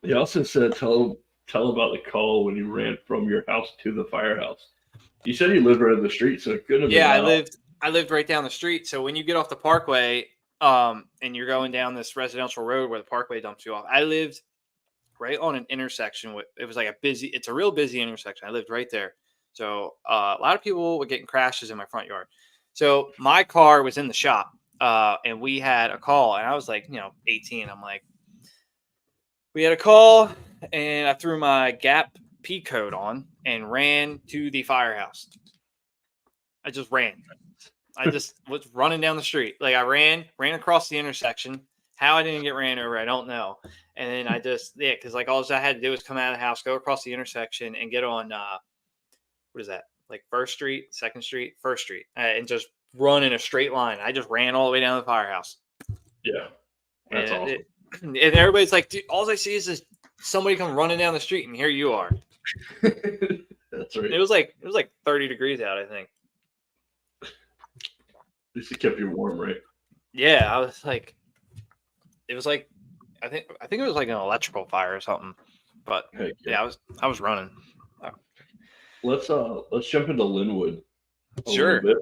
He also said, tell about the call when you ran from your house to the firehouse. You said you lived right on the street, so it couldn't have been that I lived right down the street. So when you get off the parkway, and you're going down this residential road where the parkway dumps you off, I lived right on an intersection. It was like it's a real busy intersection. I lived right there. So a lot of people were getting crashes in my front yard. So my car was in the shop, and we had a call, and I was like, 18. I'm like, we had a call, and I threw my Gap P code on and ran to the firehouse. I just ran. I just was running down the street. Like I ran across the intersection. How I didn't get ran over, I don't know. And then I just, because like all I had to do was come out of the house, go across the intersection, and get on, what is that? Like 1st Street, 2nd Street, 1st Street, and just run in a straight line. I just ran all the way down to the firehouse. Yeah. That's awesome. And everybody's like, dude, all I see is this somebody come running down the street, and here you are. That's right. It was like 30 degrees out, I think. At least it kept you warm, right? Yeah, I was like, it was like, I think it was like an electrical fire or something. But Heck yeah, I was running. Let's jump into Linwood. Sure. Bit.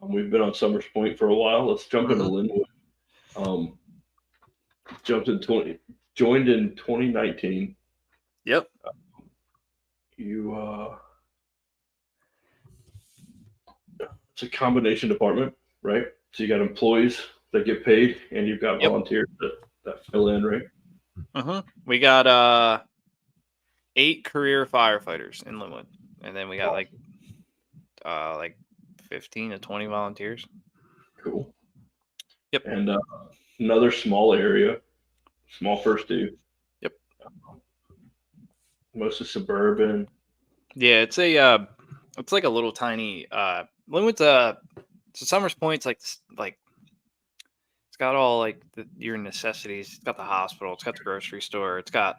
We've been on Summers Point for a while. Let's jump into Linwood. Joined in 2019. Yep. It's a combination department, right? So you got employees that get paid, and you've got volunteers that fill in, right? We got 8 career firefighters in Linwood, and then we got like 15 to 20 volunteers. Cool. Yep. And another small area, small first due. Yep. Mostly suburban. Yeah, it's like a little tiny Linwood's so Summers Point's like it's got all like your necessities. It's got the hospital, it's got the grocery store, it's got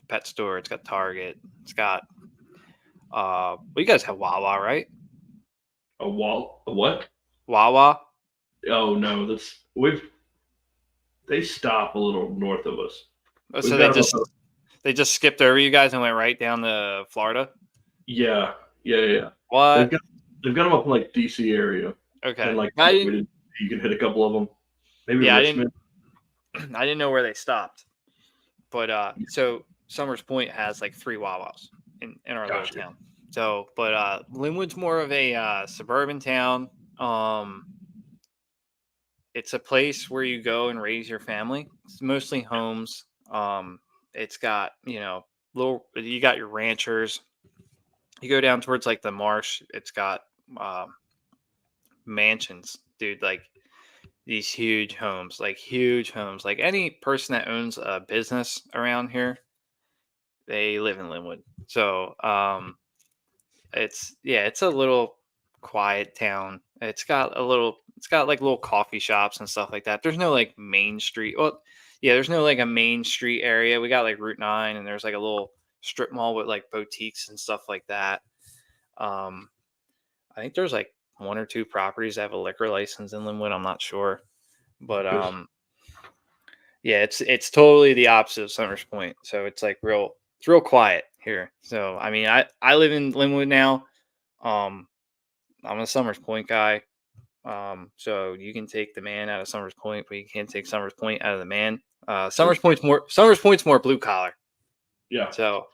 pet store, it's got Target, it's got well, you guys have Wawa, right? A what? Wawa? Oh no, they stop a little north of us. Oh, so they just skipped over you guys and went right down to Florida? Yeah. What? They've got them up in like DC area, Okay. and like I didn't. you can hit a couple of them. Maybe Yeah, Richmond. I didn't know where they stopped. But so Summers Point has like 3 Wawas in our little Gotcha. town. So, but Linwood's more of a suburban town. It's a place where you go and raise your family. It's mostly homes. It's got, you got your ranchers. You go down towards like the marsh. It's got um, mansions, dude. Like these huge homes, like huge homes. Like any person that owns a business around here, they live in Linwood. So it's a little quiet town. It's got like little coffee shops and stuff like that. There's no like main street. Well, yeah, there's no like a main street area. We got like Route 9 and there's like a little strip mall with like boutiques and stuff like that. Um I think there's like 1 or 2 properties that have a liquor license in Linwood. I'm not sure. But Good. yeah, it's totally the opposite of Summers Point. So it's real quiet here. So I mean, I live in Linwood now. Um, I'm a Summers Point guy. So you can take the man out of Summers Point, but you can't take Summers Point out of the man. Summers Point's more blue collar. Yeah. So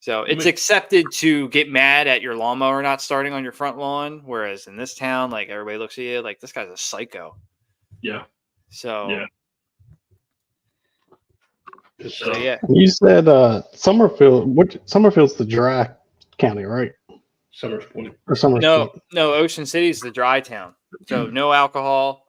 it's accepted to get mad at your lawnmower not starting on your front lawn, whereas in this town, like everybody looks at you like this guy's a psycho. Yeah. So Yeah. So yeah. You said Summerfield's the dry county, right? Summers Point. Or Summers No, Point. no, Ocean City's the dry town. So no alcohol.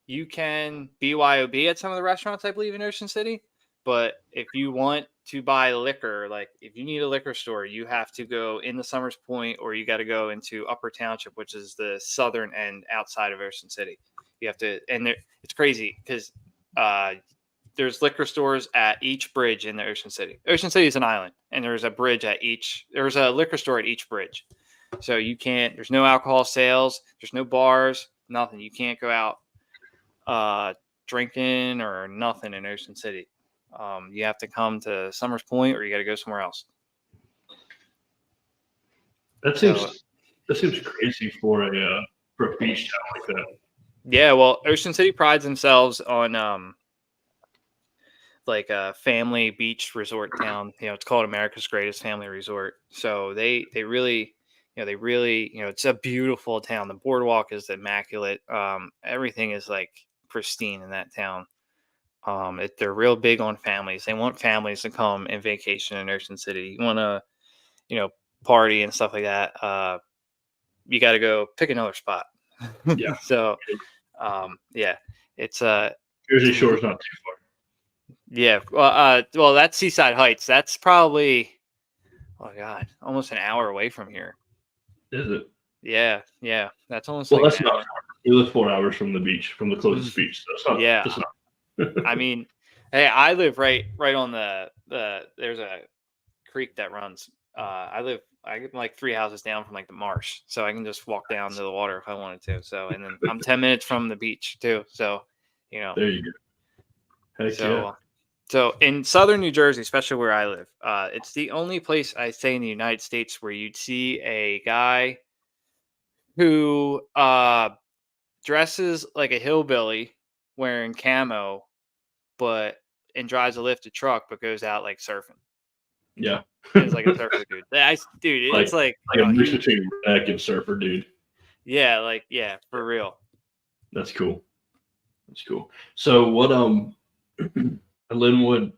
You can BYOB at some of the restaurants, I believe, in Ocean City. But if you want to buy liquor, like if you need a liquor store, you have to go into Summers Point or you got to go into Upper Township, which is the southern end outside of Ocean City. You have to, and it's crazy because there's liquor stores at each bridge in the Ocean City. Ocean City is an island, and there's a bridge at each. There's a liquor store at each bridge. So you can't. There's no alcohol sales. There's no bars. Nothing. You can't go out drinking or nothing in Ocean City. You have to come to Summers Point, or you got to go somewhere else. That seems crazy for a beach town like that. Yeah, well, Ocean City prides themselves on like a family beach resort town. It's called America's Greatest Family Resort. So they really, it's a beautiful town. The boardwalk is immaculate. Everything is like pristine in that town. They're real big on families. They want families to come and vacation in Ocean City. You want to, party and stuff like that. You got to go pick another spot. Yeah. So, yeah, it's Jersey Shore's not too far. Yeah, well, that's Seaside Heights. That's probably, oh god, almost an hour away from here. Is it? Yeah, that's almost. Well, like that's not. We live 4 hours from the beach, from the closest beach. So it's not. Yeah, it's not. I mean, hey, I live right on the. There's a creek that runs. I'm like 3 houses down from like the marsh, so I can just walk down to the water if I wanted to. So, and then I'm 10 minutes from the beach too. So, There you go. Heck yeah. So in southern New Jersey, especially where I live, it's the only place I say in the United States where you'd see a guy who dresses like a hillbilly wearing camo, and drives a lifted truck, but goes out like surfing. Yeah. It's like a surfer dude. It's like a mix between redneck and surfer dude. Yeah, for real. That's cool. So what Linwood,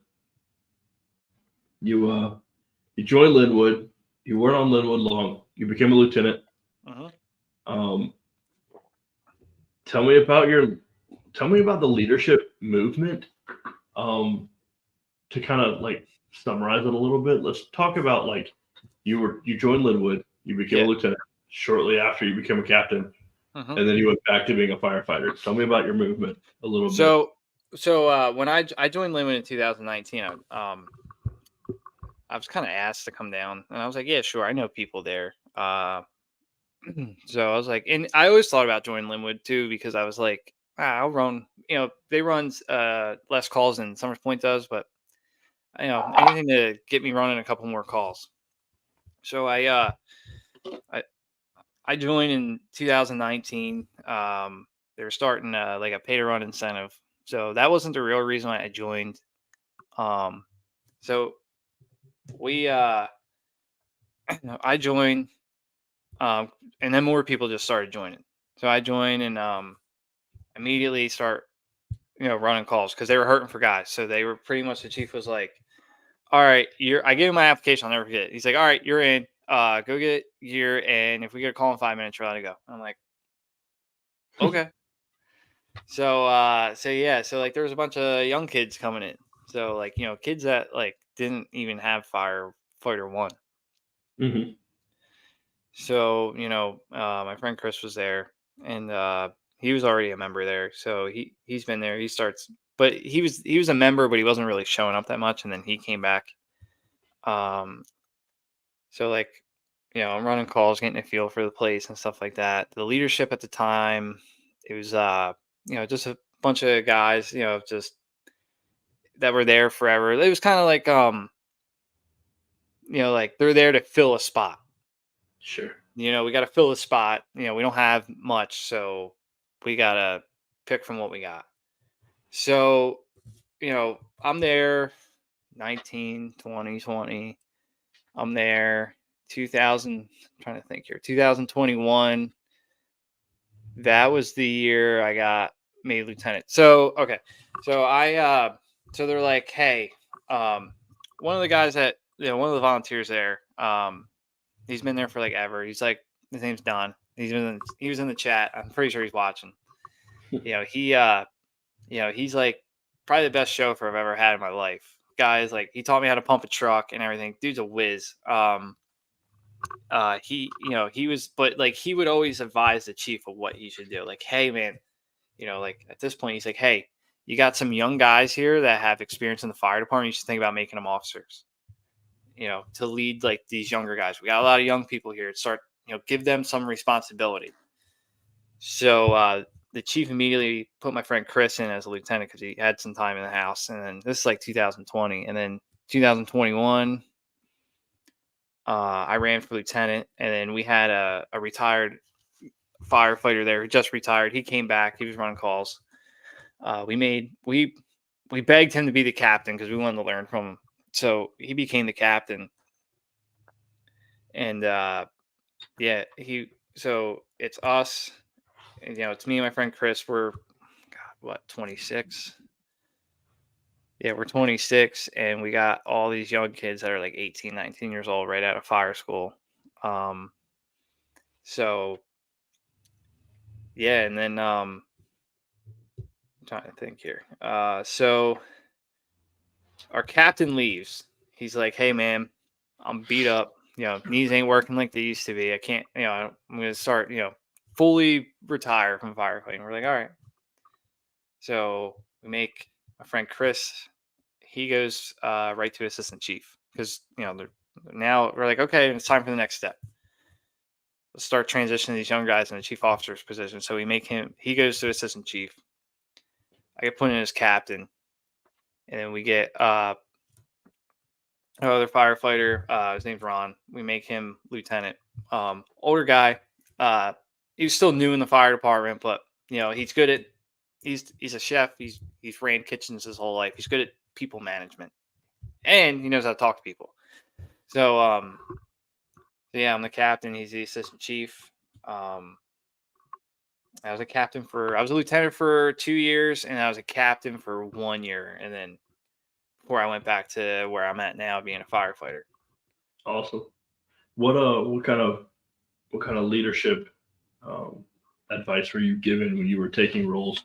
you joined Linwood. You weren't on Linwood long. You became a lieutenant. Tell me about the leadership movement. To kind of like summarize it a little bit, let's talk about like you joined Linwood. You became a lieutenant shortly after you became a captain, and then you went back to being a firefighter. Tell me about your movement a little bit. So when I joined Linwood in 2019, I was kind of asked to come down, and I was like, yeah, sure, I know people there. So I was like, and I always thought about joining Linwood too, because I was like, I'll run, they run less calls than Summers Point does, but anything to get me running a couple more calls. So I joined in 2019. They were starting like a pay to run incentive. So that wasn't the real reason why I joined. So we I joined, and then more people just started joining. So I joined and immediately start running calls because they were hurting for guys. So they were pretty much, the chief was like, all right, I gave him my application. I'll never forget it. He's like, all right, you're in. Go get gear, and if we get a call in 5 minutes, you're allowed to go. I'm like, okay. So yeah, so like there was a bunch of young kids coming in. So like, kids that like didn't even have firefighter one. Mm-hmm. So, my friend Chris was there, and he was already a member there. So he's been there. But he was a member, but he wasn't really showing up that much. And then he came back. Um, so like, I'm running calls, getting a feel for the place and stuff like that. The leadership at the time, it was just a bunch of guys, just that were there forever. It was kind of like like they're there to fill a spot. Sure. We got to fill a spot. We don't have much, so we got to pick from what we got. So, I'm there 19, 20, 20. I'm there 2000, I'm trying to think here. 2021. That was the year I got made lieutenant. So, okay. So so they're like, "Hey, one of the guys that, one of the volunteers there, he's been there for like ever. He's like, his name's Don. He was in the chat. I'm pretty sure he's watching. He's like probably the best chauffeur I've ever had in my life. Guys, like he taught me how to pump a truck and everything. Dude's a whiz. He was, but like he would always advise the chief of what he should do. Like, hey man, like at this point he's like, hey, you got some young guys here that have experience in the fire department. You should think about making them officers. To lead like these younger guys. We got a lot of young people here. Start, give them some responsibility. So the chief immediately put my friend Chris in as a lieutenant because he had some time in the house. And then this is like 2020. And then 2021, I ran for lieutenant. And then we had a retired firefighter there who just retired. He came back. He was running calls. We begged him to be the captain because we wanted to learn from him. So he became the captain. And so it's us. And, it's me and my friend Chris. We're 26? Yeah, we're 26, and we got all these young kids that are like 18, 19 years old right out of fire school. So yeah, and then I'm trying to think here. So our captain leaves. He's like, "Hey man, I'm beat up. Knees ain't working like they used to be. I can't, I'm gonna start, fully retire from firefighting." We're like, all right. So we make my friend Chris, he goes right to assistant chief because, now we're like, okay, it's time for the next step. Let's start transitioning these young guys in the chief officer's position. So he goes to assistant chief. I get put in as captain. And then we get another firefighter. His name's Ron. We make him lieutenant. Older guy. He was still new in the fire department, but he's good at. He's a chef. He's ran kitchens his whole life. He's good at people management, and he knows how to talk to people. So yeah, I'm the captain. He's the assistant chief. I was a lieutenant for 2 years, and I was a captain for 1 year, and then before I went back to where I'm at now, being a firefighter. Awesome. What kind of leadership advice were you given when you were taking roles?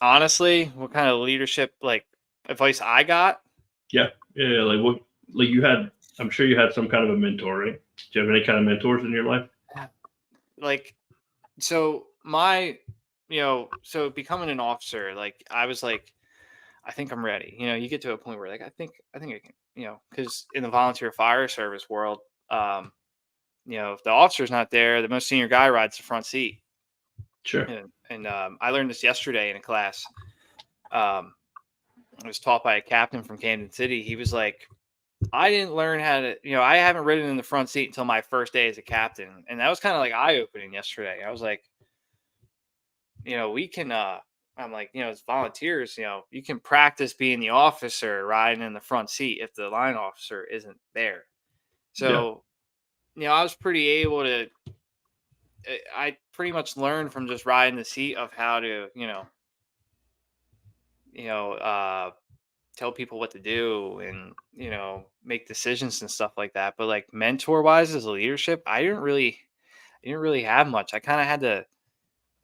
Honestly, what kind of leadership like advice I got? Yeah. Like what? Like you had? I'm sure you had some kind of a mentor, right? Do you have any kind of mentors in your life? Like, so so becoming an officer, like I was like, I think I'm ready. You get to a point where like I think I can, because in the volunteer fire service world, if the officer's not there, the most senior guy rides the front seat. Sure. And I learned this yesterday in a class. I was taught by a captain from Camden City. He was like, I didn't learn how to, I haven't ridden in the front seat until my first day as a captain. And that was kind of like eye opening yesterday. I was like, we can, I'm like, as volunteers, you can practice being the officer riding in the front seat if the line officer isn't there. Yeah. So, I was pretty able to, I pretty much learned from just riding the seat of how to, you know, uh, tell people what to do and, make decisions and stuff like that. But like mentor wise as a leadership, I didn't really have much. I kind of had to,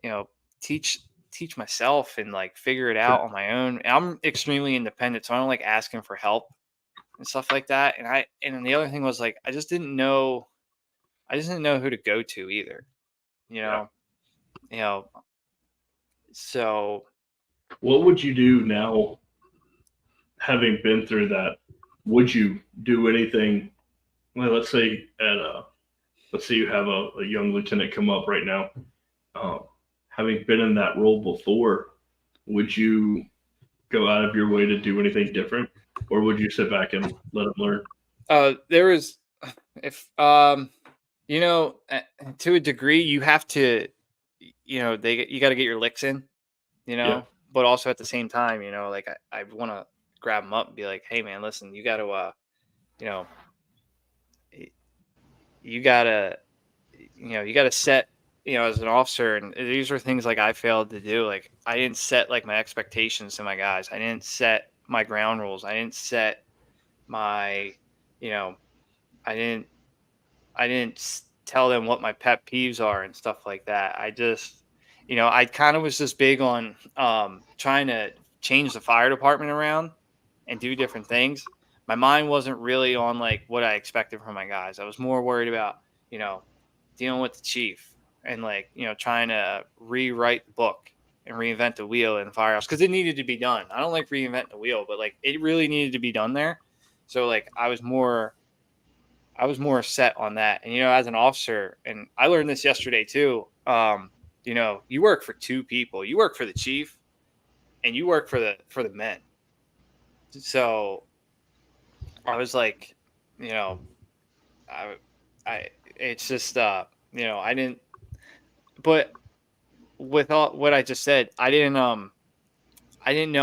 you know, teach teach myself and like figure it out Sure. on my own. And I'm extremely independent, so I don't like asking for help and stuff like that. And then the other thing was like I just didn't know who to go to either. You Yeah. know, you know. So What would you do now, having been through that? Would you do anything? Well, let's say you have a young lieutenant come up right now. Having been in that role before, would you go out of your way to do anything different, or would you sit back and let them learn? there was if to a degree you have to you got to get your licks in, Yeah. but also at the same time, like I want to grab them up and be like, hey man, listen, you got to you know y- you got to you got to set, as an officer, and these are things like I failed to do. Like I didn't set like my expectations to my guys. I didn't set my ground rules. I didn't set my you know I didn't tell them what my pet peeves are and stuff like that. I just, I kind of was just big on trying to change the fire department around and do different things. My mind wasn't really on like what I expected from my guys. I was more worried about, you know, dealing with the chief and like, trying to rewrite the book and reinvent the wheel in the firehouse because it needed to be done. I don't like reinventing the wheel, but like it really needed to be done there. So like I was more set on that. And as an officer, and I learned this yesterday too. You work for two people. You work for the chief, and you work for the men. So I was like, you know, I, it's just, I didn't. But with all what I just said, I didn't know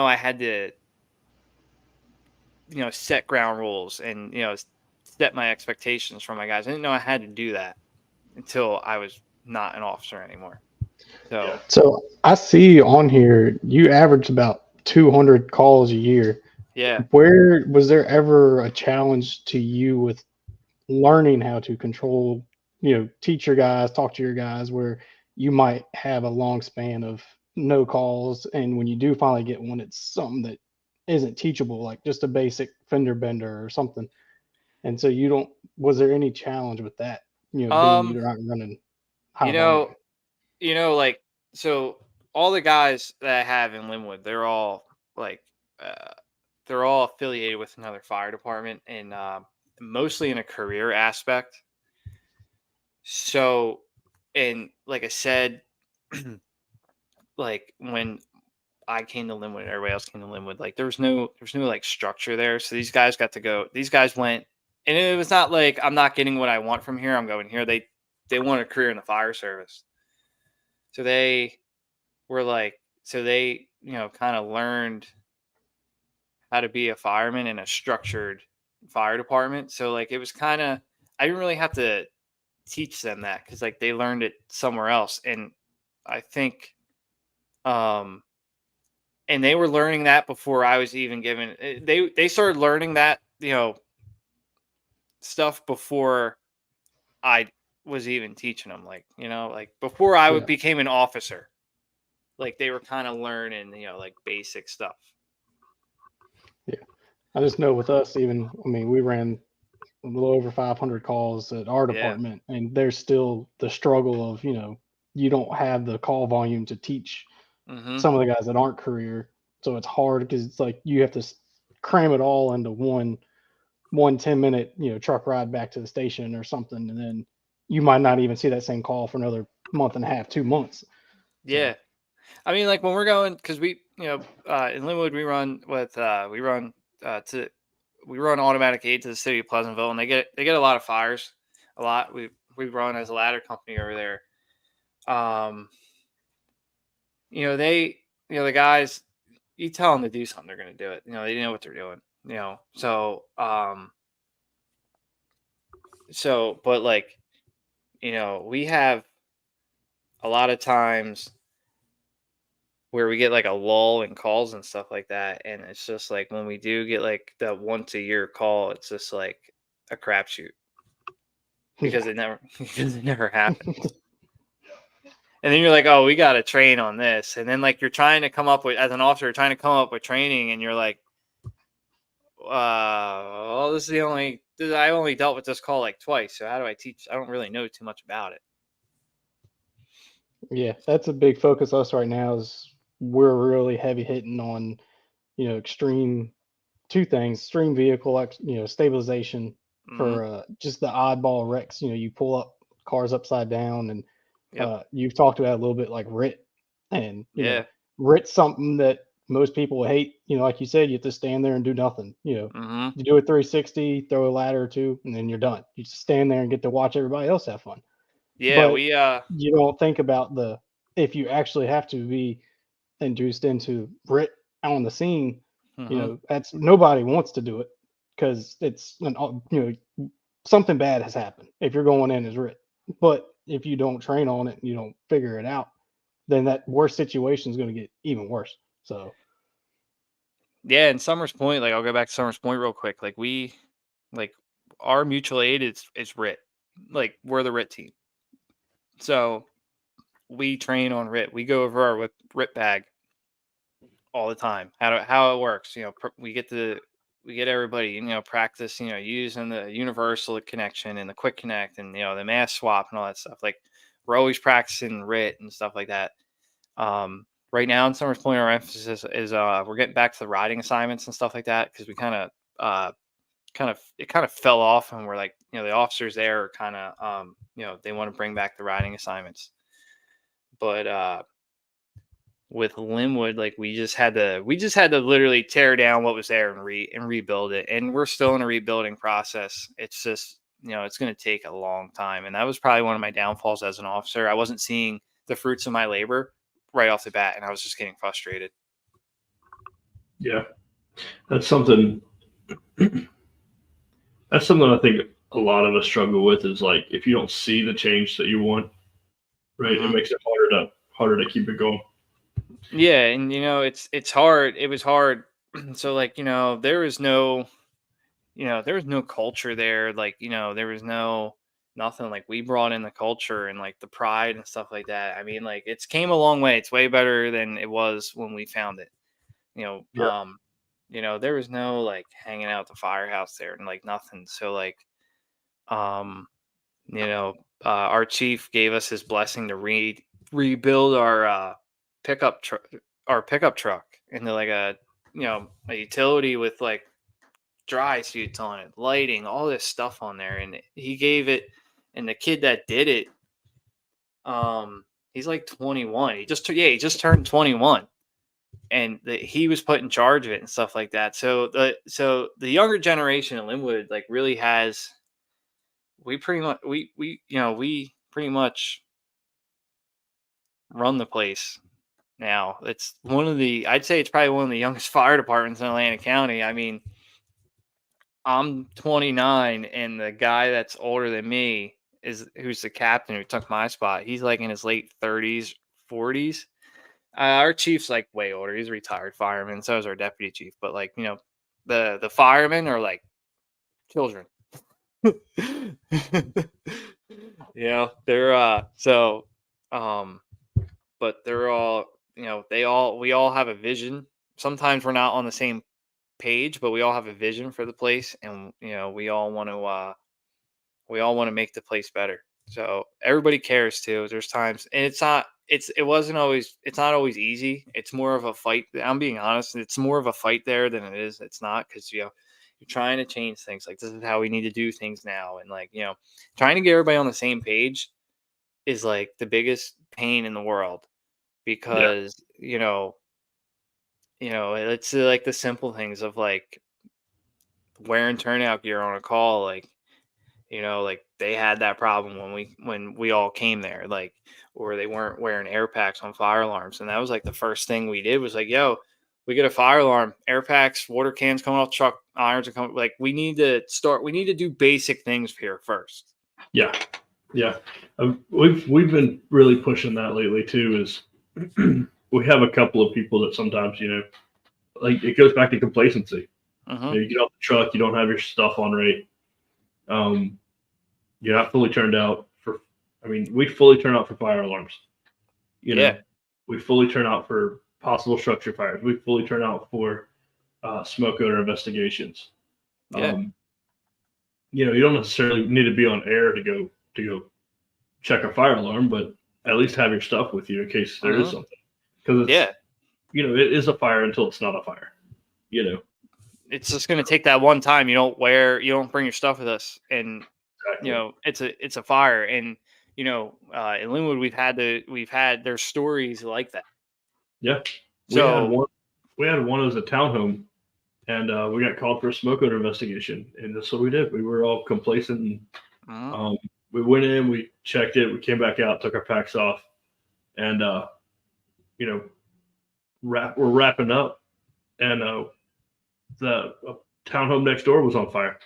I had to, set ground rules and set my expectations for my guys. I didn't know I had to do that until I was not an officer anymore. Yeah. So So I see on here you average about 200 calls a year. yeah. Where was there ever a challenge to you with learning how to control, teach your guys, talk to your guys, where you might have a long span of no calls, and when you do finally get one, it's something that isn't teachable, like just a basic fender bender or something. And so you don't. Was there any challenge with that? Being Um, you're not running high you volume. know, like so all the guys that I have in Linwood, like uh they're all affiliated with another fire department and mostly in a career aspect. So and like I said, like when I came to Linwood, everybody else came to Linwood, like there was no like structure there. So these guys went, and it was not like I'm not getting what I want from here, I'm going here. They want a career in the fire service. So they kind of learned how to be a fireman in a structured fire department. So like it was kind of, I didn't really have to teach them that because like they learned it somewhere else. And I think um and they were learning that before I was even given, they started learning that, stuff before I was even teaching them, like, like before Yeah, became an officer. Like they were kind of learning, like basic stuff. yeah. I just know with us, even, I mean, we ran a little over 500 calls at our Yeah. department, and there's still the struggle of, you don't have the call volume to teach Hmm. some of the guys that aren't career. So it's hard because it's like you have to cram it all into one 10-minute, truck ride back to the station or something. And then you might not even see that same call for another month and a half, 2 months. Yeah. So, I mean, like when we're going, because we, in Linwood, we run to we run automatic aid to the city of Pleasantville, and they get a lot of fires. A lot. We run as a ladder company over there. The guys, you tell them to do something, they're going to do it. They know what they're doing. But like, we have a lot of times where we get like a lull in calls and stuff like that, and it's just like when we do get like the once a year call, it's just like a crapshoot because it never happens. And then you're like, oh, we got to train on this. And then like you're trying to come up with, as an officer, you're trying to come up with training, and you're like, well, I only dealt with this call like twice. So how do I teach? I don't really know too much about it. Yeah, that's a big focus us right now. Is we're really heavy hitting on, extreme two things: extreme vehicle, stabilization for just the oddball wrecks. You pull up cars upside down, and you've talked about a little bit like RIT, and RIT's something that most people hate. Like you said, you have to stand there and do nothing. You do a 360, throw a ladder or two, and then you're done. You just stand there and get to watch everybody else have fun. Yeah, but you don't think about if you actually have to be induced into RIT on the scene. That's nobody wants to do it because it's something bad has happened if you're going in as RIT. But if you don't train on it and you don't figure it out, then that worst situation is going to get even worse. So yeah, in Summers Point, like I'll go back to Summers Point real quick. Like our mutual aid is RIT. Like we're the RIT team. So we train on RIT. We go over our RIT bag all the time. How it works. We get everybody, practice, using the universal connection and the quick connect and the mass swap and all that stuff. Like we're always practicing RIT and stuff like that. Right now in Summers Point, our emphasis is we're getting back to the riding assignments and stuff like that because we kind of fell off, and we're like, the officers there are kind of they want to bring back the riding assignments. But with Linwood, like we just had to literally tear down what was there and rebuild it, and we're still in a rebuilding process. It's just it's going to take a long time, and that was probably one of my downfalls as an officer. I wasn't seeing the fruits of my labor right off the bat, and I was just getting frustrated. Yeah, that's something I think a lot of us struggle with is like if you don't see the change that you want, right? It makes it harder to keep it going. Yeah, and it's hard. It was hard. So like, there was no culture there. Like, there was nothing. Like we brought in the culture and like the pride and stuff like that. I mean, like it's came a long way. It's way better than it was when we found it. There was no like hanging out at the firehouse there and like nothing. So like, our chief gave us his blessing to rebuild our pickup truck into like a utility with like dry suits on it, lighting, all this stuff on there, and he gave it. And the kid that did it, he's like 21. He just turned 21, and he was put in charge of it and stuff like that. So the younger generation in Linwood like really has. We pretty much run the place now. It's I'd say it's probably one of the youngest fire departments in Atlantic County. I mean, I'm 29, and the guy that's older than me who's the captain who took my spot. He's like in his late 30s, 40s. Our chief's like way older. He's a retired fireman. So is our deputy chief. But like, the firemen are like children. They're but they're all, we all have a vision. Sometimes we're not on the same page, but we all have a vision for the place, and we all want to make the place better. So everybody cares too. There's times, and it's not always easy. It's more of a fight. I'm being honest. It's more of a fight there than it is. It's not, because you're trying to change things. Like, this is how we need to do things now, and like trying to get everybody on the same page is like the biggest pain in the world, because it's like the simple things of like wearing turnout gear on a call, like, like they had that problem when we all came there, like, or they weren't wearing air packs on fire alarms. And that was like the first thing we did was like, yo, we get a fire alarm, air packs, water cans coming off truck, irons are coming. Like, we need to do basic things here first. Yeah. Yeah. We've been really pushing that lately too, is we have a couple of people that sometimes, like it goes back to complacency. Mm-hmm. You get off the truck, you don't have your stuff on right. You're not fully turned out for, we fully turn out for fire alarms. Yeah. We fully turn out for possible structure fires. We fully turn out for smoke odor investigations. Yeah. You don't necessarily need to be on air to go check a fire alarm, but at least have your stuff with you in case there is something. Because it is a fire until it's not a fire. It's just going to take that one time. You don't bring your stuff with us, and Exactly. it's a fire. And in Linwood, there's stories like that. Yeah. So we had one as a townhome, and we got called for a smoke odor investigation, and that's what we did. We were all complacent. And, we went in, we checked it, we came back out, took our packs off, and we're wrapping up, and the townhome next door was on fire.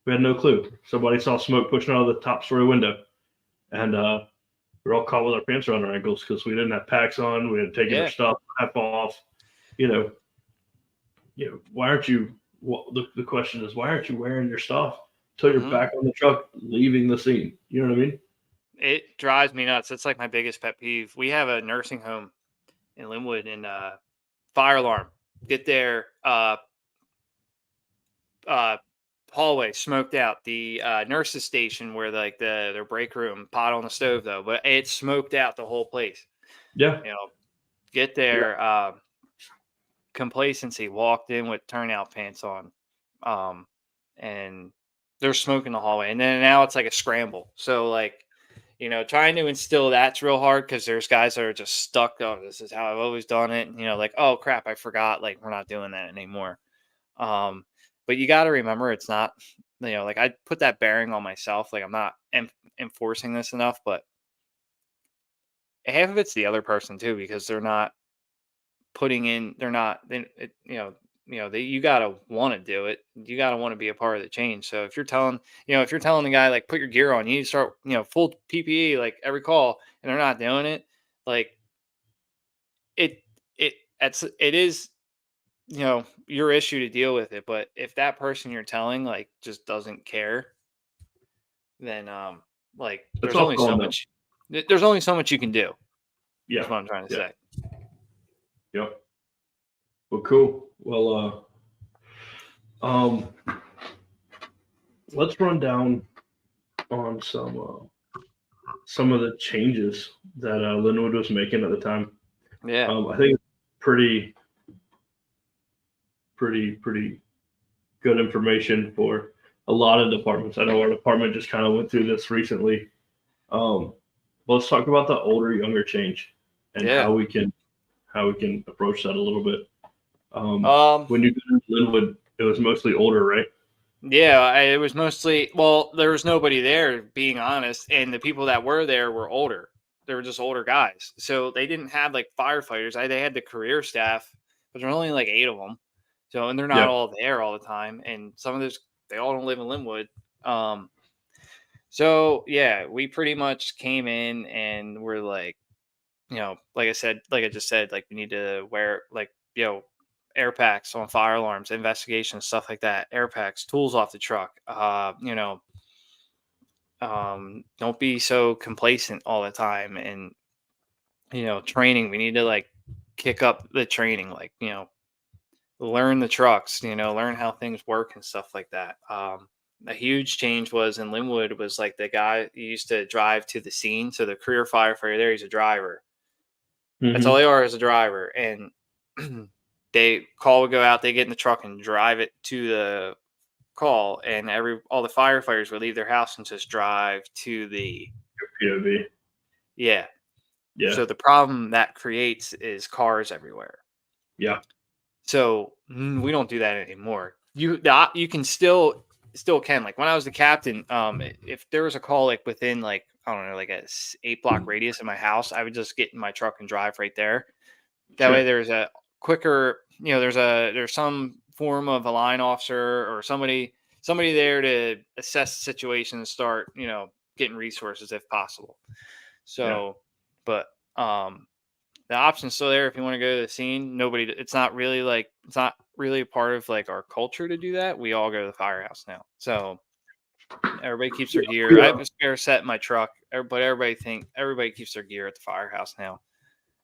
We had no clue. Somebody saw smoke pushing out of the top story window, and we're all caught with our pants around our ankles because we didn't have packs on. We had taken our stuff half off. Why aren't you? Well, the question is, why aren't you wearing your stuff until you're back on the truck, leaving the scene? You know what I mean? It drives me nuts. It's like my biggest pet peeve. We have a nursing home in Linwood, and fire alarm. Get there, hallway smoked out. The nurses station where their break room, pot on the stove though, but it smoked out the whole place. Yeah. Get there, complacency, walked in with turnout pants on, and there's smoke in the hallway, and then now it's like a scramble. So like, trying to instill that's real hard because there's guys that are just stuck. Oh, this is how I've always done it. Like, oh crap, I forgot. Like, we're not doing that anymore. But you got to remember, it's not, like I put that bearing on myself. Like, I'm not enforcing this enough, but half of it's the other person too, because they're not putting in, they're not, you got to want to do it. You got to want to be a part of the change. So if you're telling the guy, like, put your gear on, you need to start, full PPE, like every call, and they're not doing it, like it is, your issue to deal with it. But if that person you're telling, like, just doesn't care, then like there's only so much you can do. Yeah. That's what I'm trying to say. Yep. Well, cool. Well, let's run down on some of the changes that Linwood was making at the time. Yeah. I think it's pretty good information for a lot of departments. I know our department just kind of went through this recently. Let's talk about the older younger change and how we can approach that a little bit. When you go to Linwood, it was mostly older, right? Yeah, it was mostly, well, there was nobody there, being honest, and the people that were there were older. They were just older guys. So they didn't have like firefighters. They had the career staff, but there were only like 8 of them. So, and they're not all there all the time. And some of those, they all don't live in Linwood. So yeah, we pretty much came in and we're like, like I just said, like, we need to wear, like, air packs on fire alarms, investigations, stuff like that. Air packs, tools off the truck. Don't be so complacent all the time. And training. We need to like kick up the training. Like, learn the trucks. Learn how things work and stuff like that. A huge change was in Linwood was like the guy used to drive to the scene. So the career firefighter there, he's a driver. Mm-hmm. That's all they are, is a driver. And call would go out, they get in the truck and drive it to the call, and all the firefighters would leave their house and just drive to the POV. Yeah. So the problem that creates is cars everywhere. Yeah. So we don't do that anymore. you can still can, like when I was the captain, if there was a call like within like I don't know like a 8-block radius of my house, I would just get in my truck and drive right there. That way there's a quicker, there's some form of a line officer or somebody there to assess the situation and start, getting resources if possible. So, but the option's still there if you want to go to the scene. It's not really a part of like our culture to do that. We all go to the firehouse now. So everybody keeps their gear. I have a spare set in my truck, but everybody keeps their gear at the firehouse now.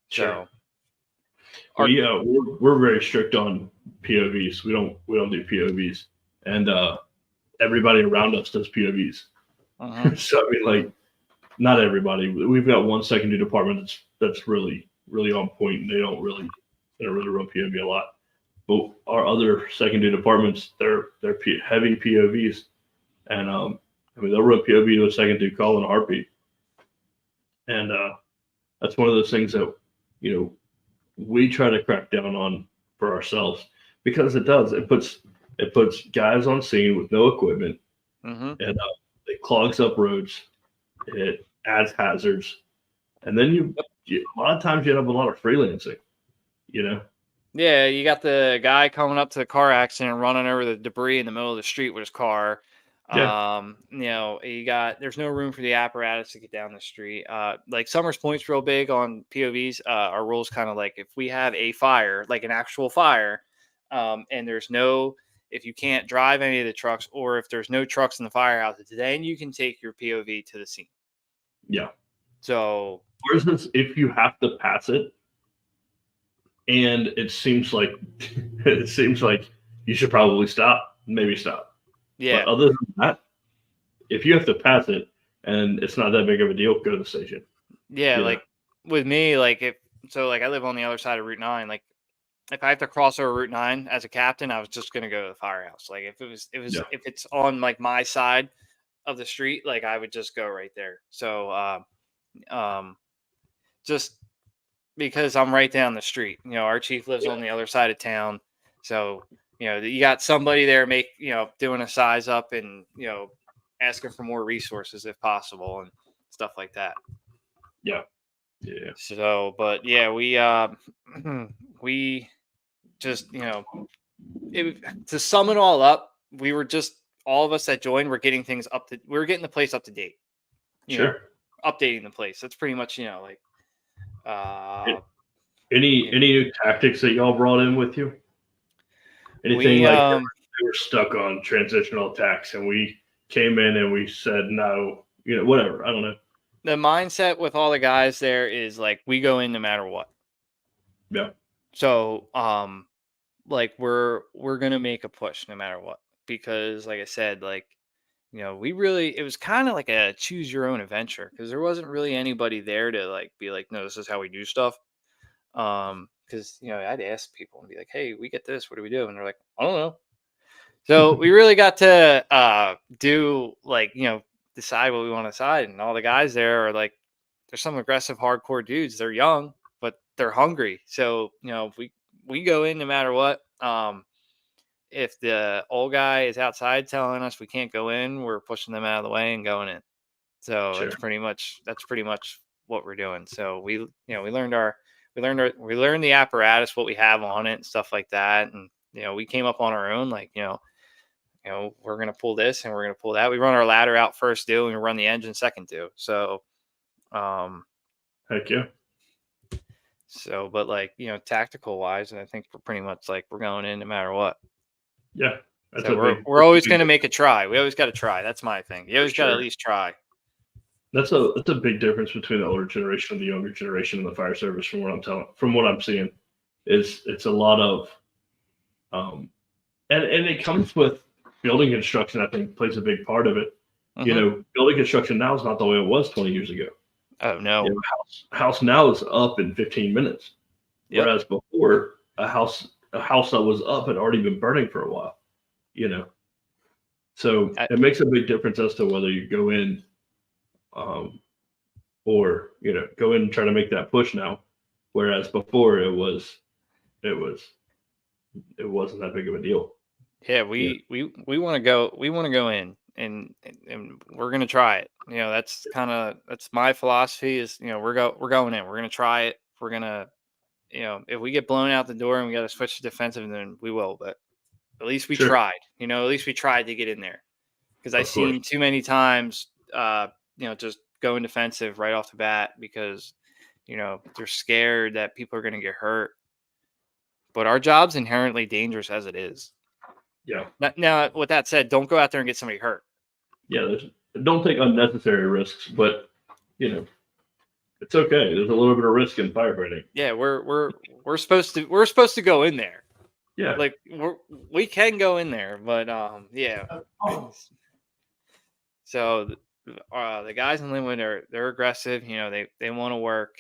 So we're very strict on POVs. We don't do POVs, and everybody around us does POVs. So I mean, like, not everybody. We've got one secondary department that's really on point, and they don't really run POV a lot. But our other secondary departments, they're heavy POVs, and I mean they'll run POV to a secondary call in a heartbeat, and that's one of those things that we try to crack down on for ourselves, because it puts guys on scene with no equipment, and it clogs up roads, it adds hazards, and then a lot of times you end up with a lot of freelancing, Yeah, you got the guy coming up to the car accident, running over the debris in the middle of the street with his car. There's no room for the apparatus to get down the street. Like Summers Point's real big on POVs. Our rules kind of like if we have a fire, like an actual fire, and if you can't drive any of the trucks, or if there's no trucks in the firehouse, then you can take your POV to the scene. Yeah. So, for instance, if you have to pass it, and it seems like you should probably stop, maybe stop. Yeah. But other than that, if you have to pass it and it's not that big of a deal, go to the station. Yeah, like with me, like I live on the other side of Route 9. Like if I have to cross over Route 9 as a captain, I was just gonna go to the firehouse. Like if it's on like my side of the street, like I would just go right there. So just because I'm right down the street. Our chief lives on the other side of town. So, you got somebody there doing a size up and, asking for more resources if possible and stuff like that. Yeah. Yeah. So, but yeah, we just, to sum it all up, we were just, all of us that joined were getting things we were getting the place up to date. Updating the place. That's pretty much, like, any new tactics that y'all brought in with you? Anything like they were stuck on transitional attacks and we came in and we said no, whatever. I don't know. The mindset with all the guys there is like we go in no matter what. Yeah. So like we're gonna make a push no matter what, because like I said, like it was kind of like a choose your own adventure, because there wasn't really anybody there to like be like, no, this is how we do stuff. Because I'd ask people and be like, hey, we get this, what do we do? And they're like, I don't know. So we really got to do like decide what we want to decide. And all the guys there are like, there's some aggressive hardcore dudes. They're young, but they're hungry. So we go in no matter what. If the old guy is outside telling us we can't go in, we're pushing them out of the way and going in. So that's pretty much what we're doing. So we learned the apparatus, what we have on it and stuff like that. And, we came up on our own, like, we're going to pull this and we're going to pull that. We run our ladder out first do, and we run the engine second do. So, heck yeah. So, but like, tactical wise, and I think we're pretty much like, we're going in no matter what. Yeah. So we're always going to make a try. We always got to try. That's my thing. You always got to at least try. That's a big difference between the older generation and the younger generation in the fire service. From what I'm seeing, it's a lot of, and it comes with building construction. I think plays a big part of it. Building construction now is not the way it was 20 years ago. Oh no, house now is up in 15 minutes, whereas before a house that was up had already been burning for a while. So it makes a big difference as to whether you go in. Or go in and try to make that push now, whereas before it wasn't that big of a deal. Yeah, we want to go. We want to go in, and we're gonna try it. That's my philosophy. Is we're going in. We're gonna try it. We're gonna if we get blown out the door and we got to switch to defensive, then we will. But at least we Sure. tried. At least we tried to get in there. Because I've seen too many times, just going defensive right off the bat because they're scared that people are going to get hurt. But our job's inherently dangerous as it is. Yeah. Now, with that said, don't go out there and get somebody hurt. Yeah, don't take unnecessary risks, but it's okay. There's a little bit of risk in firefighting. Yeah, we're supposed to go in there. Yeah, like we can go in there, but yeah. So the guys in Linwood they're aggressive. They want to work.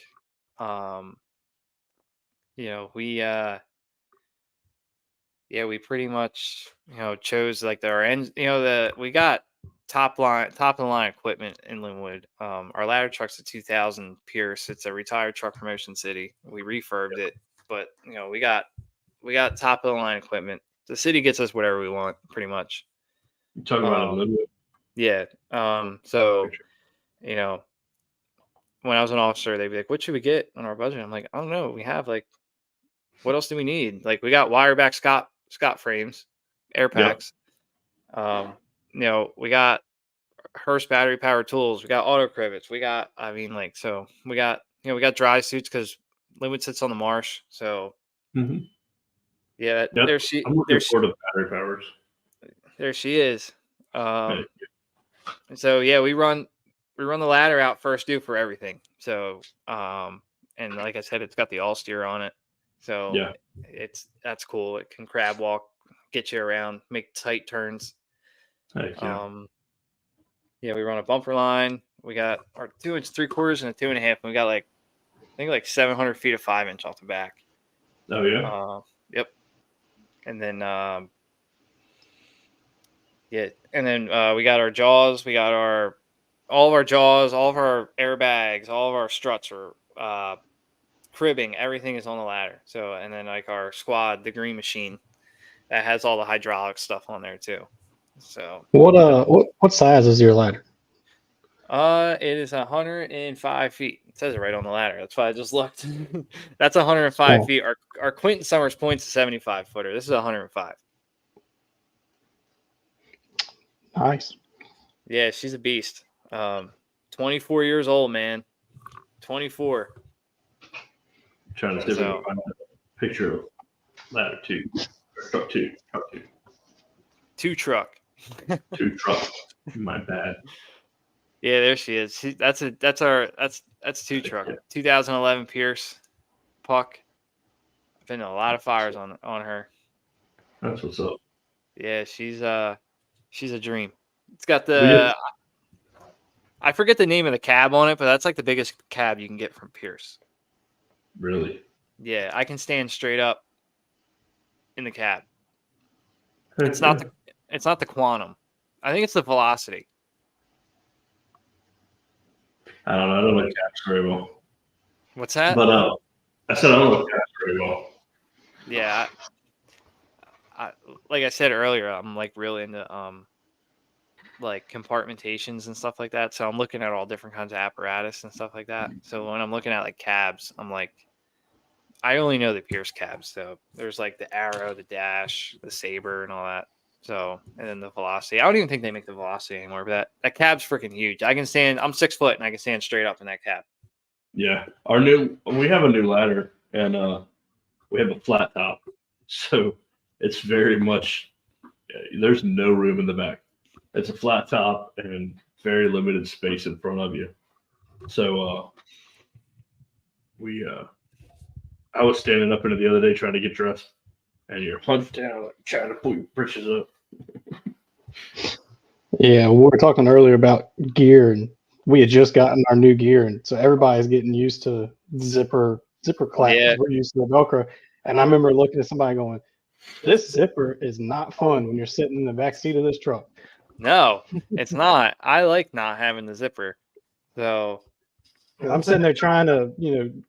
We pretty much chose like our ends. We got top of the line equipment in Linwood. Our ladder truck's a 2000 Pierce. It's a retired truck from Ocean City. We refurbed it, but we got top of the line equipment. The city gets us whatever we want, pretty much. You talking about in Linwood? Yeah. So when I was an officer, they'd be like, "What should we get on our budget?" I'm like, "I don't know. We have like, what else do we need? Like, we got wire back Scott frames, air packs. We got Hearst battery powered tools. We got auto crivets. We got, so we got, we got dry suits because Linwood sits on the marsh. So yeah, there she battery powers. There she is. So yeah, we run the ladder out first due for everything. So and like I said, it's got the all steer on it. So yeah, that's cool. It can crab walk, get you around, make tight turns. Heck yeah. We run a bumper line. We got our 2 3/4 and a 2.5. And we got like 700 feet of 5-inch off the back. Oh yeah. Yep. And then we got our jaws. We got all of our jaws, all of our airbags, all of our struts are cribbing. Everything is on the ladder. So, and then like our squad, the green machine, that has all the hydraulic stuff on there too. So what size is your ladder? It is 105 feet. It says it right on the ladder. That's why I just looked. That's 105 feet. Our Quentin Summers Point's a 75 footer. This is 105. Nice. Yeah, she's a beast. 24 years old, man. 24. I'm trying to see if I can find a picture of ladder 2. Truck 2. Two truck. 2 truck. My bad. Yeah, there she is. That's 2 truck. 2011 Pierce Puck. Been a lot of fires on her. That's what's up. Yeah, she's a dream. It's got I forget the name of the cab on it, but that's like the biggest cab you can get from Pierce. Really? Yeah, I can stand straight up in the cab. It's not the Quantum. I think it's the Velocity. I don't know. I don't like cabs very well. What's that? But I said I don't like cabs very well. Yeah. I like I said earlier, I'm like really into like compartmentations and stuff like that. So I'm looking at all different kinds of apparatus and stuff like that. So when I'm looking at like cabs, I'm like, I only know the Pierce cabs. So there's like the Arrow, the Dash, the Saber, and all that. So, and then the Velocity. I don't even think they make the Velocity anymore, but that cab's freaking huge. I'm 6 foot and I can stand straight up in that cab. Yeah. We have a new ladder and we have a flat top. So it's very much, there's no room in the back. It's a flat top and very limited space in front of you. So I was standing up in it the other day trying to get dressed, and you're hunched down, like, trying to pull your britches up. Yeah, we were talking earlier about gear, and we had just gotten our new gear, and so everybody's getting used to zipper clamp. Yeah. We're used to the Velcro, and I remember looking at somebody going, "This zipper is not fun when you're sitting in the back seat of this truck." No, it's not. I like not having the zipper. So, I'm sitting there trying to,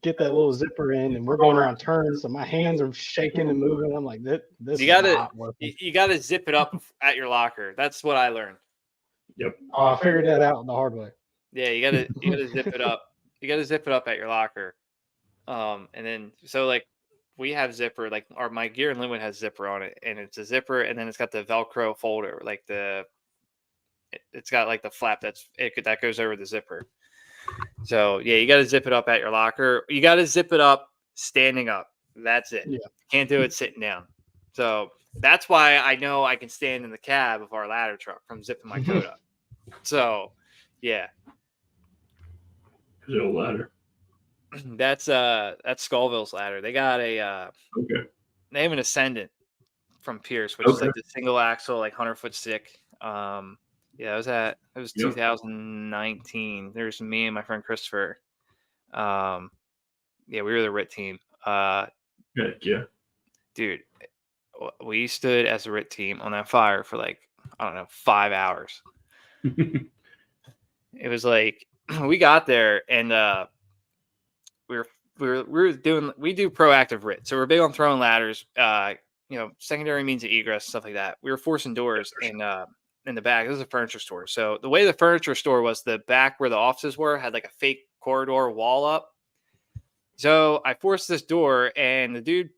get that little zipper in, and we're going around turns, so my hands are shaking and moving. I'm like, this is not working. You gotta zip it up at your locker. That's what I learned. Yep. Oh, I figured that out the hard way. Yeah, you gotta zip it up. You gotta zip it up at your locker. And then so like we have zipper, like my gear and Linwood has zipper on it, and it's a zipper, and then it's got the Velcro folder, like it's got like the flap that goes over the zipper. So yeah, you got to zip it up at your locker. You got to zip it up standing up. That's it. Yeah. Can't do it sitting down. So that's why I know I can stand in the cab of our ladder truck from zipping my coat up. So yeah, The old ladder. that's Skullville's ladder. They got Okay. they have an Ascendant from Pierce, which is like the single axle, like 100-foot stick. Yeah, it was 2019. There's me and my friend Christopher. Yeah, we were the RIT team. Heck yeah. Dude, we stood as a RIT team on that fire for like, I don't know, 5 hours. It was like we got there and we do proactive RIT. So we're big on throwing ladders, secondary means of egress, stuff like that. We were forcing doors in the back. This is a furniture store. So the way the furniture store was, the back where the offices were had like a fake corridor wall up. So I forced this door, and the dude,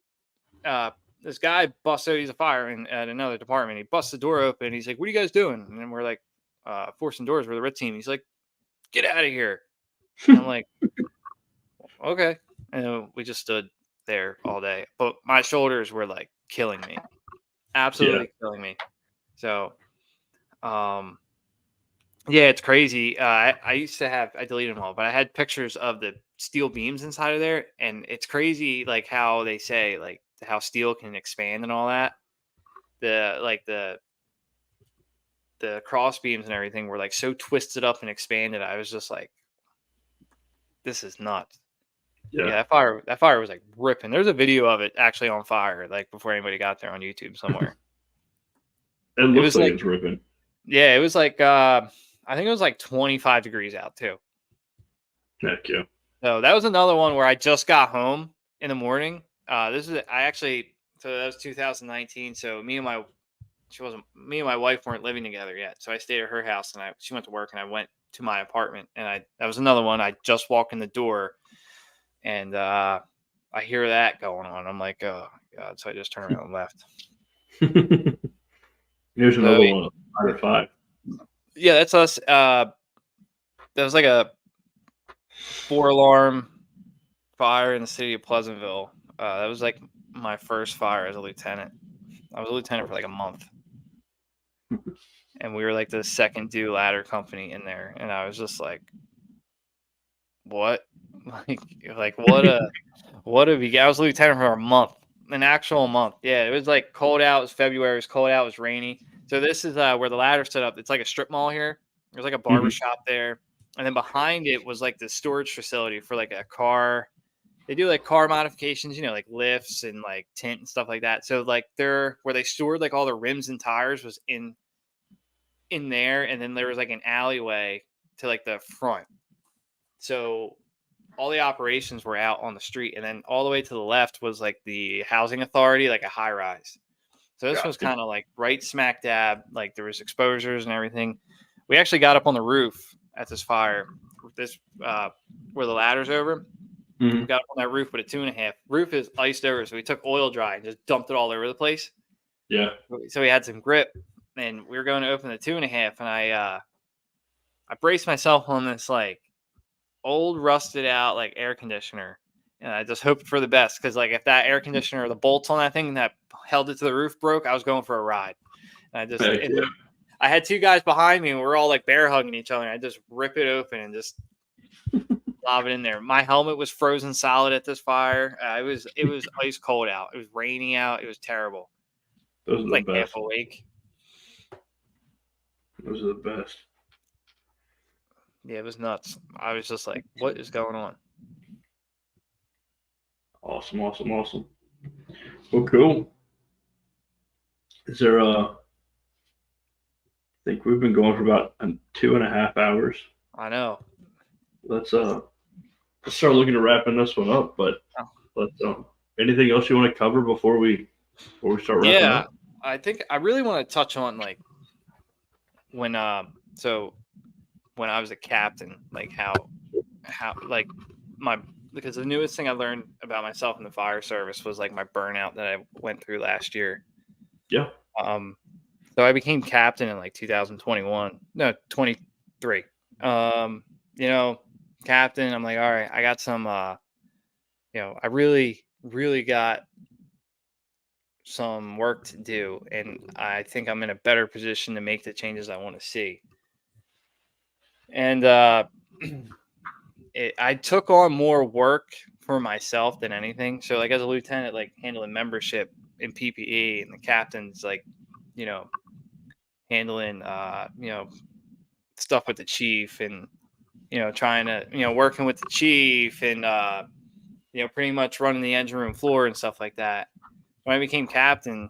this guy busted. He's a fireman at another department. He busts the door open. He's like, "What are you guys doing?" And then we're like, "Forcing doors. We're the RIT team." He's like, "Get out of here!" And I'm like, "Okay." And we just stood there all day. But my shoulders were like killing me, absolutely killing me. So. Yeah, it's crazy. I used to I deleted them all, but I had pictures of the steel beams inside of there, and it's crazy, like how they say, like how steel can expand and all that. The cross beams and everything were like so twisted up and expanded. I was just like, this is nuts. Yeah, that fire was like ripping. There's a video of it actually on fire, like before anybody got there on YouTube somewhere. It looks like it's ripping. Yeah, it was like I think it was like 25 degrees out too. Heck yeah. So that was another one where I just got home in the morning. So that was 2019. So me and my wife weren't living together yet. So I stayed at her house, and she went to work, and I went to my apartment, and that was another one. I just walked in the door, and I hear that going on. I'm like, oh God. So I just turned around and left. Here's another one, 5. Yeah, that's us. That was like a 4-alarm fire in the city of Pleasantville. That was like my first fire as a lieutenant. I was a lieutenant for like a month. And we were like the second due ladder company in there. And I was just like, what? Like what have you got? I was a lieutenant for a month, an actual month. Yeah, it was like cold out. It was February. It was cold out. It was rainy. So this is where the ladder set up. It's like a strip mall here. There's like a barber shop there. And then behind it was like the storage facility for like a car. They do like car modifications, like lifts and like tint and stuff like that. So like where they stored like all the rims and tires was in there. And then there was like an alleyway to like the front. So all the operations were out on the street. And then all the way to the left was like the housing authority, like a high rise. So this was kind of like right smack dab. Like there was exposures and everything. We actually got up on the roof at this fire, where the ladder's over. We got up on that roof with a 2.5. Roof is iced over, so we took oil dry and just dumped it all over the place. Yeah. So we had some grip, and we were going to open the 2.5, and I braced myself on this like old rusted out like air conditioner, and I just hoped for the best, because like if that air conditioner or the bolts on that thing that held it to the roof broke, I was going for a ride. And I had 2 guys behind me, and we're all like bear hugging each other. And I just rip it open and just lob it in there. My helmet was frozen solid at this fire. It was ice cold out. It was raining out. It was terrible. Those are the like best. Half awake. Those are the best. Yeah, it was nuts. I was just like, what is going on? Awesome. Well, cool. Is there I think we've been going for about 2.5 hours. I know. Let's start looking at wrapping this one up. But anything else you want to cover before we start wrapping Yeah, up? I think I really want to touch on like when so when I was a captain, like how like my because the newest thing I learned about myself in the fire service was like my burnout that I went through last year. Yeah. So I became captain in like 2021, no 23. You know, captain. I'm like, all right, I got some. I really got some work to do, and I think I'm in a better position to make the changes I want to see. And I took on more work for myself than anything. So, like as a lieutenant, like handling membership in PPE, and the captain's like, you know, handling, stuff with the chief, and trying to, working with the chief, and pretty much running the engine room floor and stuff like that. When I became captain,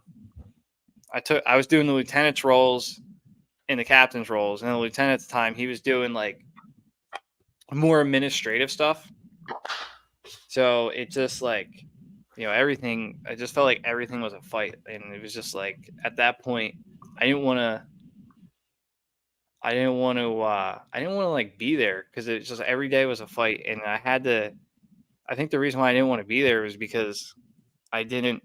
I was doing the lieutenant's roles and the captain's roles, and the lieutenant at the time he was doing like more administrative stuff. So it just like, everything. I just felt like everything was a fight, and it was just like at that point, I didn't want to. I didn't want to. I didn't want to like be there because it's just every day was a fight, and I had to. I think the reason why I didn't want to be there was because I didn't.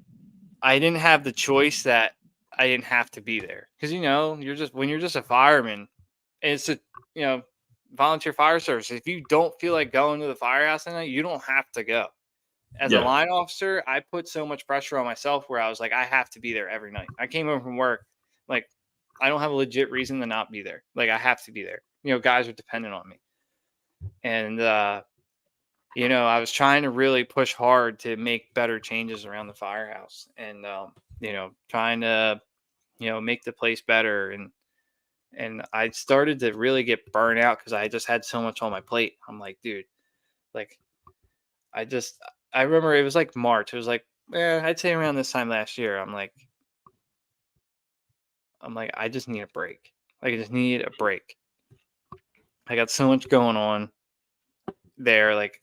I didn't have the choice that I didn't have to be there because you're just a fireman, and it's a volunteer fire service. If you don't feel like going to the firehouse at night, you don't have to go. As a Yeah. line officer, I put so much pressure on myself where I was like, I have to be there every night. I came home from work, like, I don't have a legit reason to not be there. Like, I have to be there. Guys are dependent on me. And, I was trying to really push hard to make better changes around the firehouse and, trying to, make the place better. And I started to really get burnt out because I just had so much on my plate. I'm like, dude, like, I just I remember it was like March. It was like, I'd say around this time last year. I'm like, I just need a break. Like, I just need a break. I got so much going on there, like,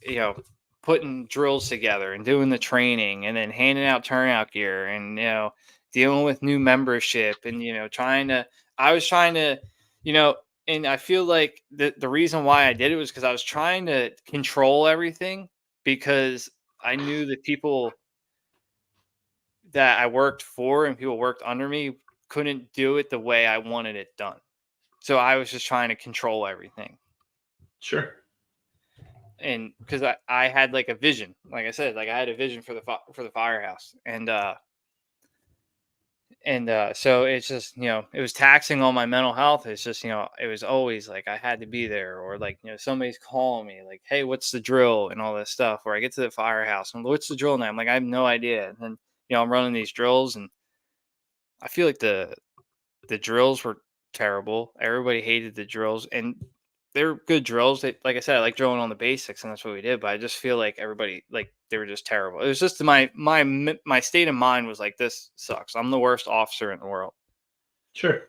putting drills together and doing the training and then handing out turnout gear and, dealing with new membership and, I was trying to, you know, and I feel like the reason why I did it was because I was trying to control everything because I knew that people that I worked for and people worked under me couldn't do it the way I wanted it done. So I was just trying to control everything. Sure. And because I had like a vision, like I said, like I had a vision for the firehouse, and so it's just it was taxing on my mental health. It's just it was always like I had to be there, or like somebody's calling me like, hey, what's the drill and all this stuff. Or I get to the firehouse and what's the drill now? I'm like, I have no idea. And then I'm running these drills, and I feel like the drills were terrible. Everybody hated the drills, and they're good drills. They, like I said, I like drilling on the basics, and that's what we did. But I just feel like everybody, like, they were just terrible. It was just my state of mind was like, this sucks. I'm the worst officer in the world. Sure.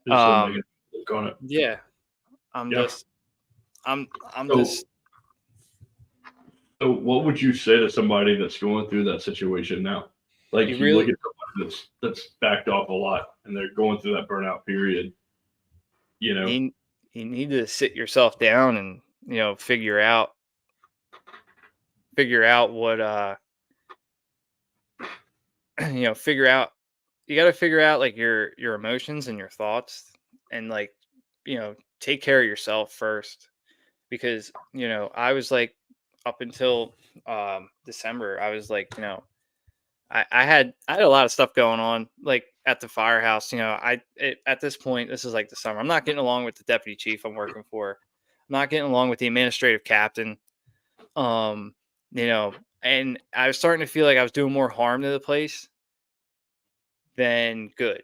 Just a negative look on it. Yeah, I'm Yeah. just, I'm So- just. So, what would you say to somebody that's going through that situation now? Like, You if you really, look at somebody that's backed off a lot and they're going through that burnout period, you, you need to sit yourself down and figure out what figure out you got to figure out like your emotions and your thoughts, and like take care of yourself first, because I was like, up until December, I was like, I had a lot of stuff going on like at the firehouse. At this point, this is like the summer, I'm not getting along with the deputy chief I'm working for. I'm not getting along with the administrative captain. um and I was starting to feel like I was doing more harm to the place than good.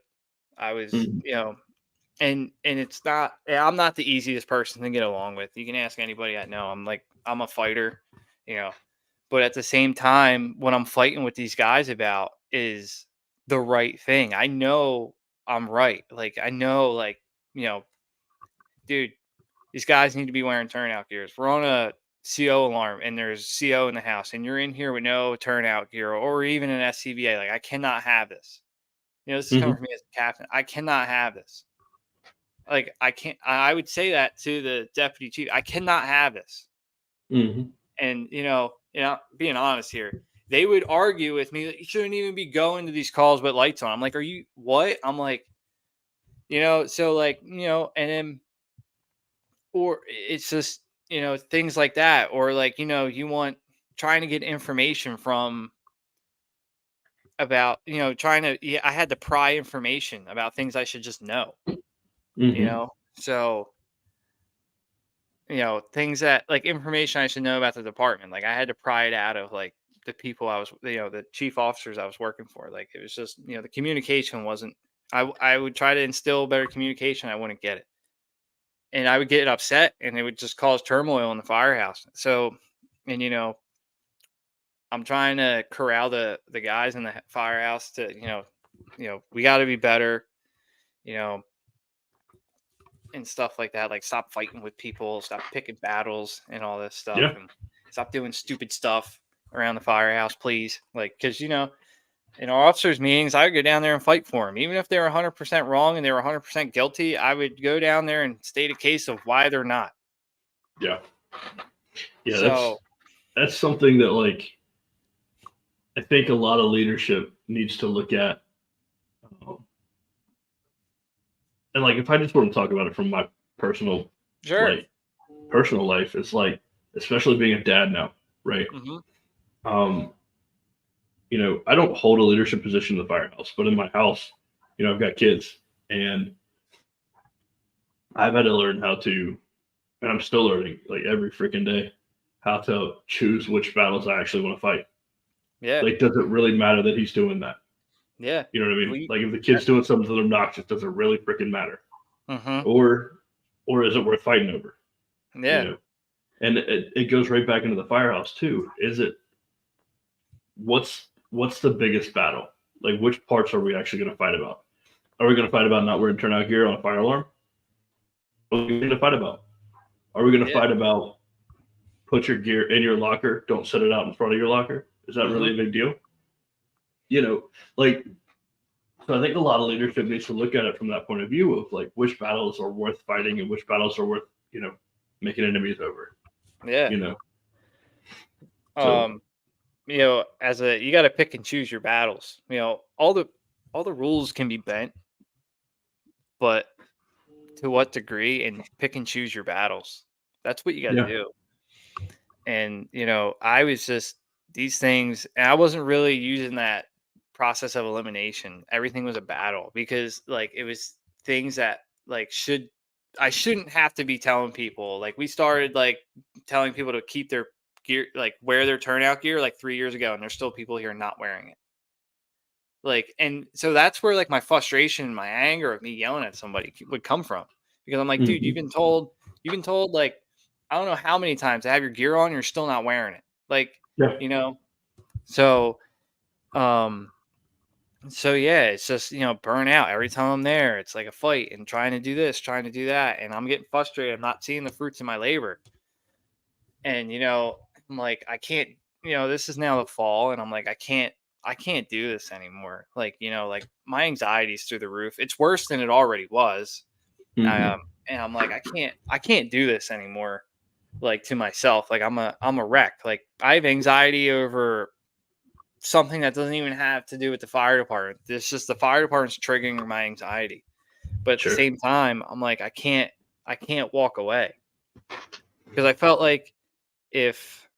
I was, Mhm. and it's not. I'm not the easiest person to get along with. You can ask anybody I know. I'm a fighter, you know. But at the same time, what I'm fighting with these guys about is the right thing. I know I'm right. Like I know, like dude, these guys need to be wearing turnout gears. We're on a CO alarm and there's CO in the house and you're in here with no turnout gear or even an SCBA. Like, I cannot have this. This is coming from me as a captain. I cannot have this. Like, I can't. I would say that to the deputy chief. I cannot have this. Mm-hmm. And being honest here, they would argue with me that you shouldn't even be going to these calls with lights on. I'm like, are you what? I'm like, so like, and then, or it's just, things like that, or like, you want trying to get information from about, trying to, I had to pry information about things I should just know, so, things that like information I should know about the department. Like, I had to pry it out of like the people I was, the chief officers I was working for. Like, it was just, the communication wasn't, I would try to instill better communication. I wouldn't get it. And I would get upset and it would just cause turmoil in the firehouse. So, and, I'm trying to corral the guys in the firehouse to, we got to be better, you know, and stuff like that. Like, stop fighting with people, stop picking battles and all this stuff. Yeah. And stop doing stupid stuff around the firehouse, please. Like, because, in our officers' meetings, I would go down there and fight for them. Even if they were 100% wrong and they were 100% guilty, I would go down there and state a case of why they're not. Yeah. Yeah. So, that's something that, like, I think a lot of leadership needs to look at. And like, if I just want to talk about it from my personal, sure. personal life, it's like, especially being a dad now, right? Mm-hmm. I don't hold a leadership position in the firehouse, but in my house, I've got kids, and I've had to learn how to, and I'm still learning, like, every freaking day, how to choose which battles I actually want to fight. Yeah. Like, does it really matter that he's doing that? Yeah. You know what I mean? Like, if the kid's doing something that's obnoxious, does it really freaking matter? Mm-hmm. Or is it worth fighting over? Yeah. And it goes right back into the firehouse too. Is it, what's the biggest battle? Like, which parts are we actually going to fight about? Are we going to fight about not wearing turnout gear on a fire alarm? What are we going to fight about? Are we going to fight about put your gear in your locker, don't set it out in front of your locker? Is that really a big deal? Like, so I think a lot of leadership needs to look at it from that point of view of like, which battles are worth fighting and which battles are worth, making enemies over. Yeah. So, you got to pick and choose your battles. All the rules can be bent, but to what degree? And pick and choose your battles. That's what you got to do. And I was just these things, and I wasn't really using that process of elimination. Everything was a battle because like it was things that like I shouldn't have to be telling people. Like, we started like telling people to keep their gear, like wear their turnout gear, like 3 years ago, and there's still people here not wearing it. Like, and so that's where like my frustration and my anger of me yelling at somebody would come from, because I'm like, dude, you've been told like, I don't know how many times to have your gear on, you're still not wearing it. Like, so, so yeah, it's just, burn out every time I'm there. It's like a fight and trying to do this, trying to do that. And I'm getting frustrated. I'm not seeing the fruits of my labor. And, I'm like, I can't, this is now the fall, and I'm like, I can't do this anymore. Like, like my anxiety's through the roof. It's worse than it already was. And I'm like, I can't do this anymore. Like, to myself, like I'm a wreck. Like, I have anxiety over something that doesn't even have to do with the fire department. It's just the fire department's triggering my anxiety. But at the same time, I'm like, I can't walk away, because I felt like if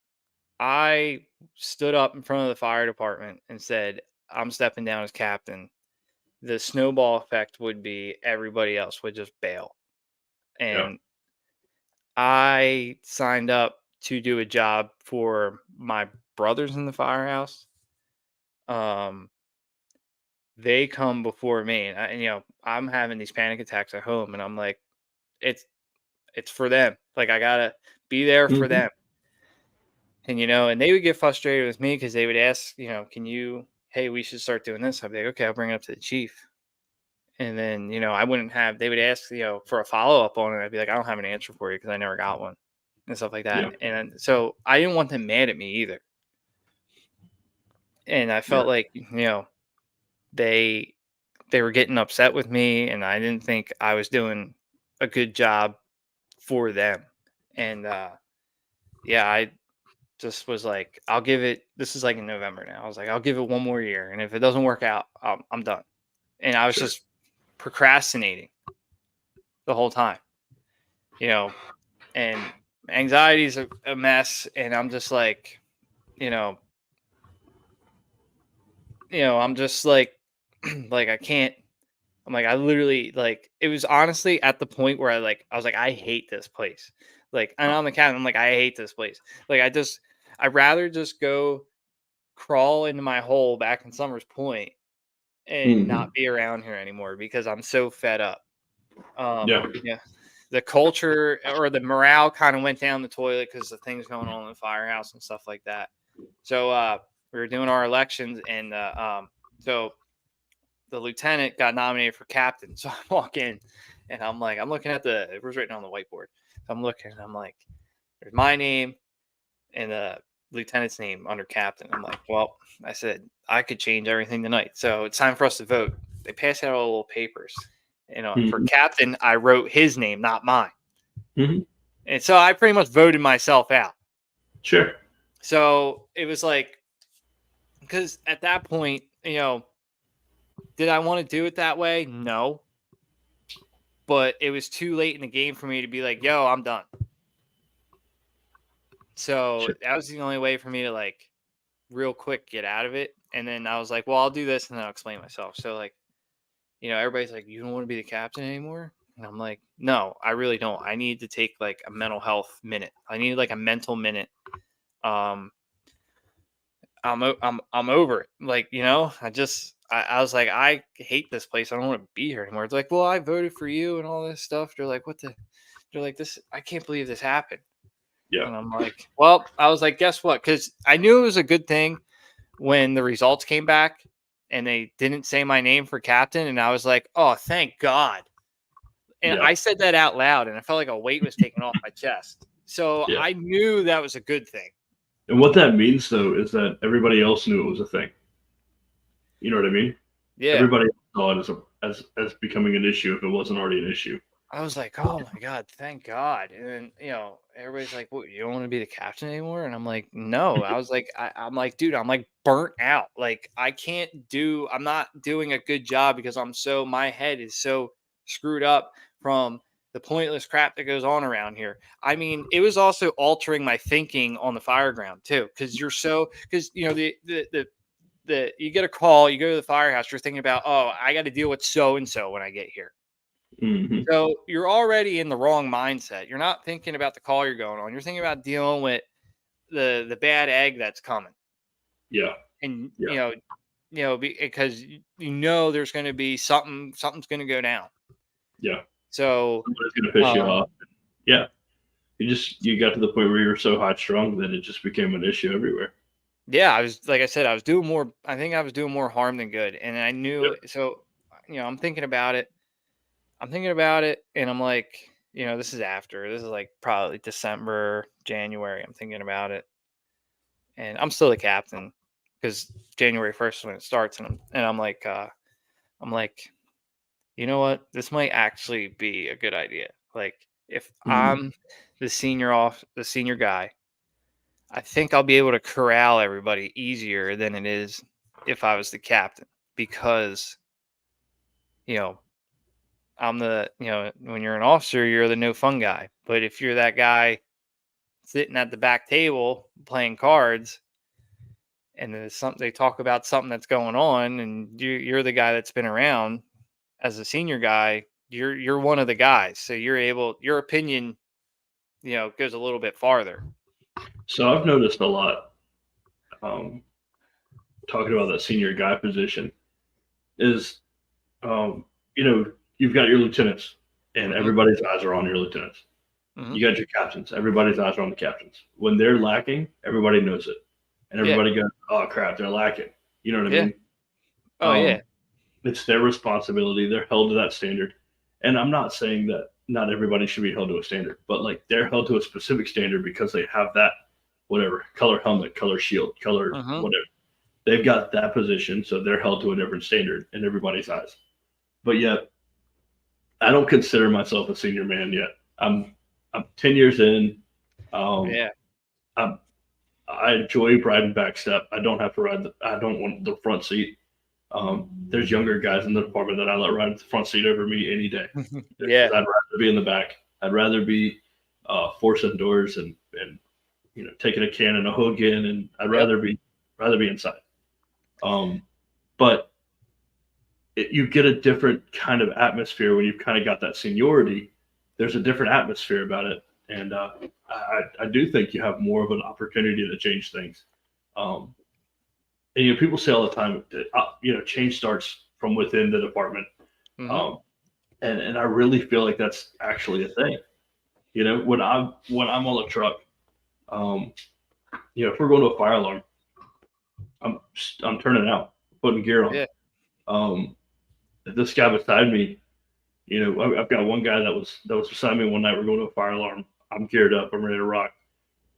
I stood up in front of the fire department and said, I'm stepping down as captain, the snowball effect would be everybody else would just bail. And I signed up to do a job for my brothers in the firehouse. They come before me, and I'm having these panic attacks at home, and I'm like, it's for them. Like, I gotta be there for them. And, and they would get frustrated with me because they would ask, hey, we should start doing this. I'd be like, okay, I'll bring it up to the chief. And then, they would ask, for a follow up on it. I'd be like, I don't have an answer for you because I never got one. and stuff like that. And so I didn't want them mad at me either. And I felt like, they were getting upset with me, and I didn't think I was doing a good job for them. And I just was like, I'll give it. This is like in November now. I was like, I'll give it one more year, and if it doesn't work out, I'm done. And I was just procrastinating the whole time, and anxiety is a mess, and I'm just like, I'm just like, like I can't. I'm like, I literally like. It was honestly at the point where I was like, I hate this place. Like, and I'm the captain. I'm like, I hate this place. Like, I'd rather just go crawl into my hole back in Summers Point and not be around here anymore because I'm so fed up. The culture or the morale kind of went down the toilet because of things going on in the firehouse and stuff like that. So we were doing our elections, and so the lieutenant got nominated for captain. So I walk in, and I'm looking at it was written on the whiteboard. I'm looking, and I'm like, there's my name and the lieutenant's name under captain. I'm like, well, I said I could change everything tonight, so it's time for us to vote. They passed out all the little papers. For captain, I wrote his name, not mine. And so I pretty much voted myself out. Sure. So it was like, because at that point, did I want to do it that way? No. But it was too late in the game for me to be like, yo, I'm done. So that was the only way for me to like real quick get out of it. And then I was like, well, I'll do this and then I'll explain myself. So like, everybody's like, you don't want to be the captain anymore? And I'm like, no, I really don't. I need to take like a mental health minute. I need like a mental minute. I'm over it. Like, I was like, I hate this place. I don't want to be here anymore. It's like, well, I voted for you and all this stuff. They're like, they're like, this, I can't believe this happened. Yeah. And I'm like, well, I was like, guess what? Because I knew it was a good thing when the results came back and they didn't say my name for captain. And I was like, oh, thank God. And I said that out loud, and I felt like a weight was taken off my chest. So I knew that was a good thing. And what that means, though, is that everybody else knew it was a thing. You know what I mean? Yeah. Everybody saw it as becoming an issue if it wasn't already an issue. I was like, oh my God, thank God. And then, everybody's like, what, you don't want to be the captain anymore? And I'm like, no. I was like, I'm like, dude, I'm like burnt out. Like, I'm not doing a good job because my head is so screwed up from the pointless crap that goes on around here. I mean, it was also altering my thinking on the fire ground too. Cause you get a call, you go to the firehouse, you're thinking about, oh, I got to deal with so-and-so when I get here. So you're already in the wrong mindset. You're not thinking about the call you're going on. You're thinking about dealing with the bad egg that's coming. Yeah. And because there's going to be something's going to go down. Yeah. So somebody's going to piss you off. Yeah. You got to the point where you were so high strung that it just became an issue everywhere. Yeah, I was doing more. I think I was doing more harm than good, and I knew. So, I'm thinking about it. And I'm like, this is like probably December, January. I'm thinking about it, and I'm still the captain because January 1st is when it starts, and I'm like, you know what? This might actually be a good idea. Like, if I'm the senior guy, I think I'll be able to corral everybody easier than it is if I was the captain, because, I'm when you're an officer, you're the no fun guy. But if you're that guy sitting at the back table playing cards and there's they talk about something that's going on and you're the guy that's been around as a senior guy, you're one of the guys. So your opinion, goes a little bit farther. So I've noticed a lot, talking about that senior guy position is, you've got your lieutenants and everybody's eyes are on your lieutenants. You got your captains. Everybody's eyes are on the captains. When they're lacking, everybody knows it. And everybody goes, oh, crap, they're lacking. You know what I mean? Oh, yeah. It's their responsibility. They're held to that standard. And I'm not saying that not everybody should be held to a standard, but like they're held to a specific standard because they have that whatever color helmet, color shield, color whatever. They've got that position, so they're held to a different standard in everybody's eyes. But yet, I don't consider myself a senior man yet. I'm 10 years in. I enjoy riding back step. I don't have to ride. I don't want the front seat. There's younger guys in the department that I let ride the front seat over me any day. Yeah, I'd rather be in the back. I'd rather be forcing doors and taking a can and a hook in, and I'd rather be inside. But you get a different kind of atmosphere when you've kind of got that seniority. There's a different atmosphere about it, and I do think you have more of an opportunity to change things. And people say all the time that change starts from within the department. And I really feel like that's actually a thing. When I'm on the truck, if we're going to a fire alarm, I'm turning out, putting gear on. Yeah. This guy beside me, I've got one guy that was beside me one night. We're going to a fire alarm. I'm geared up. I'm ready to rock.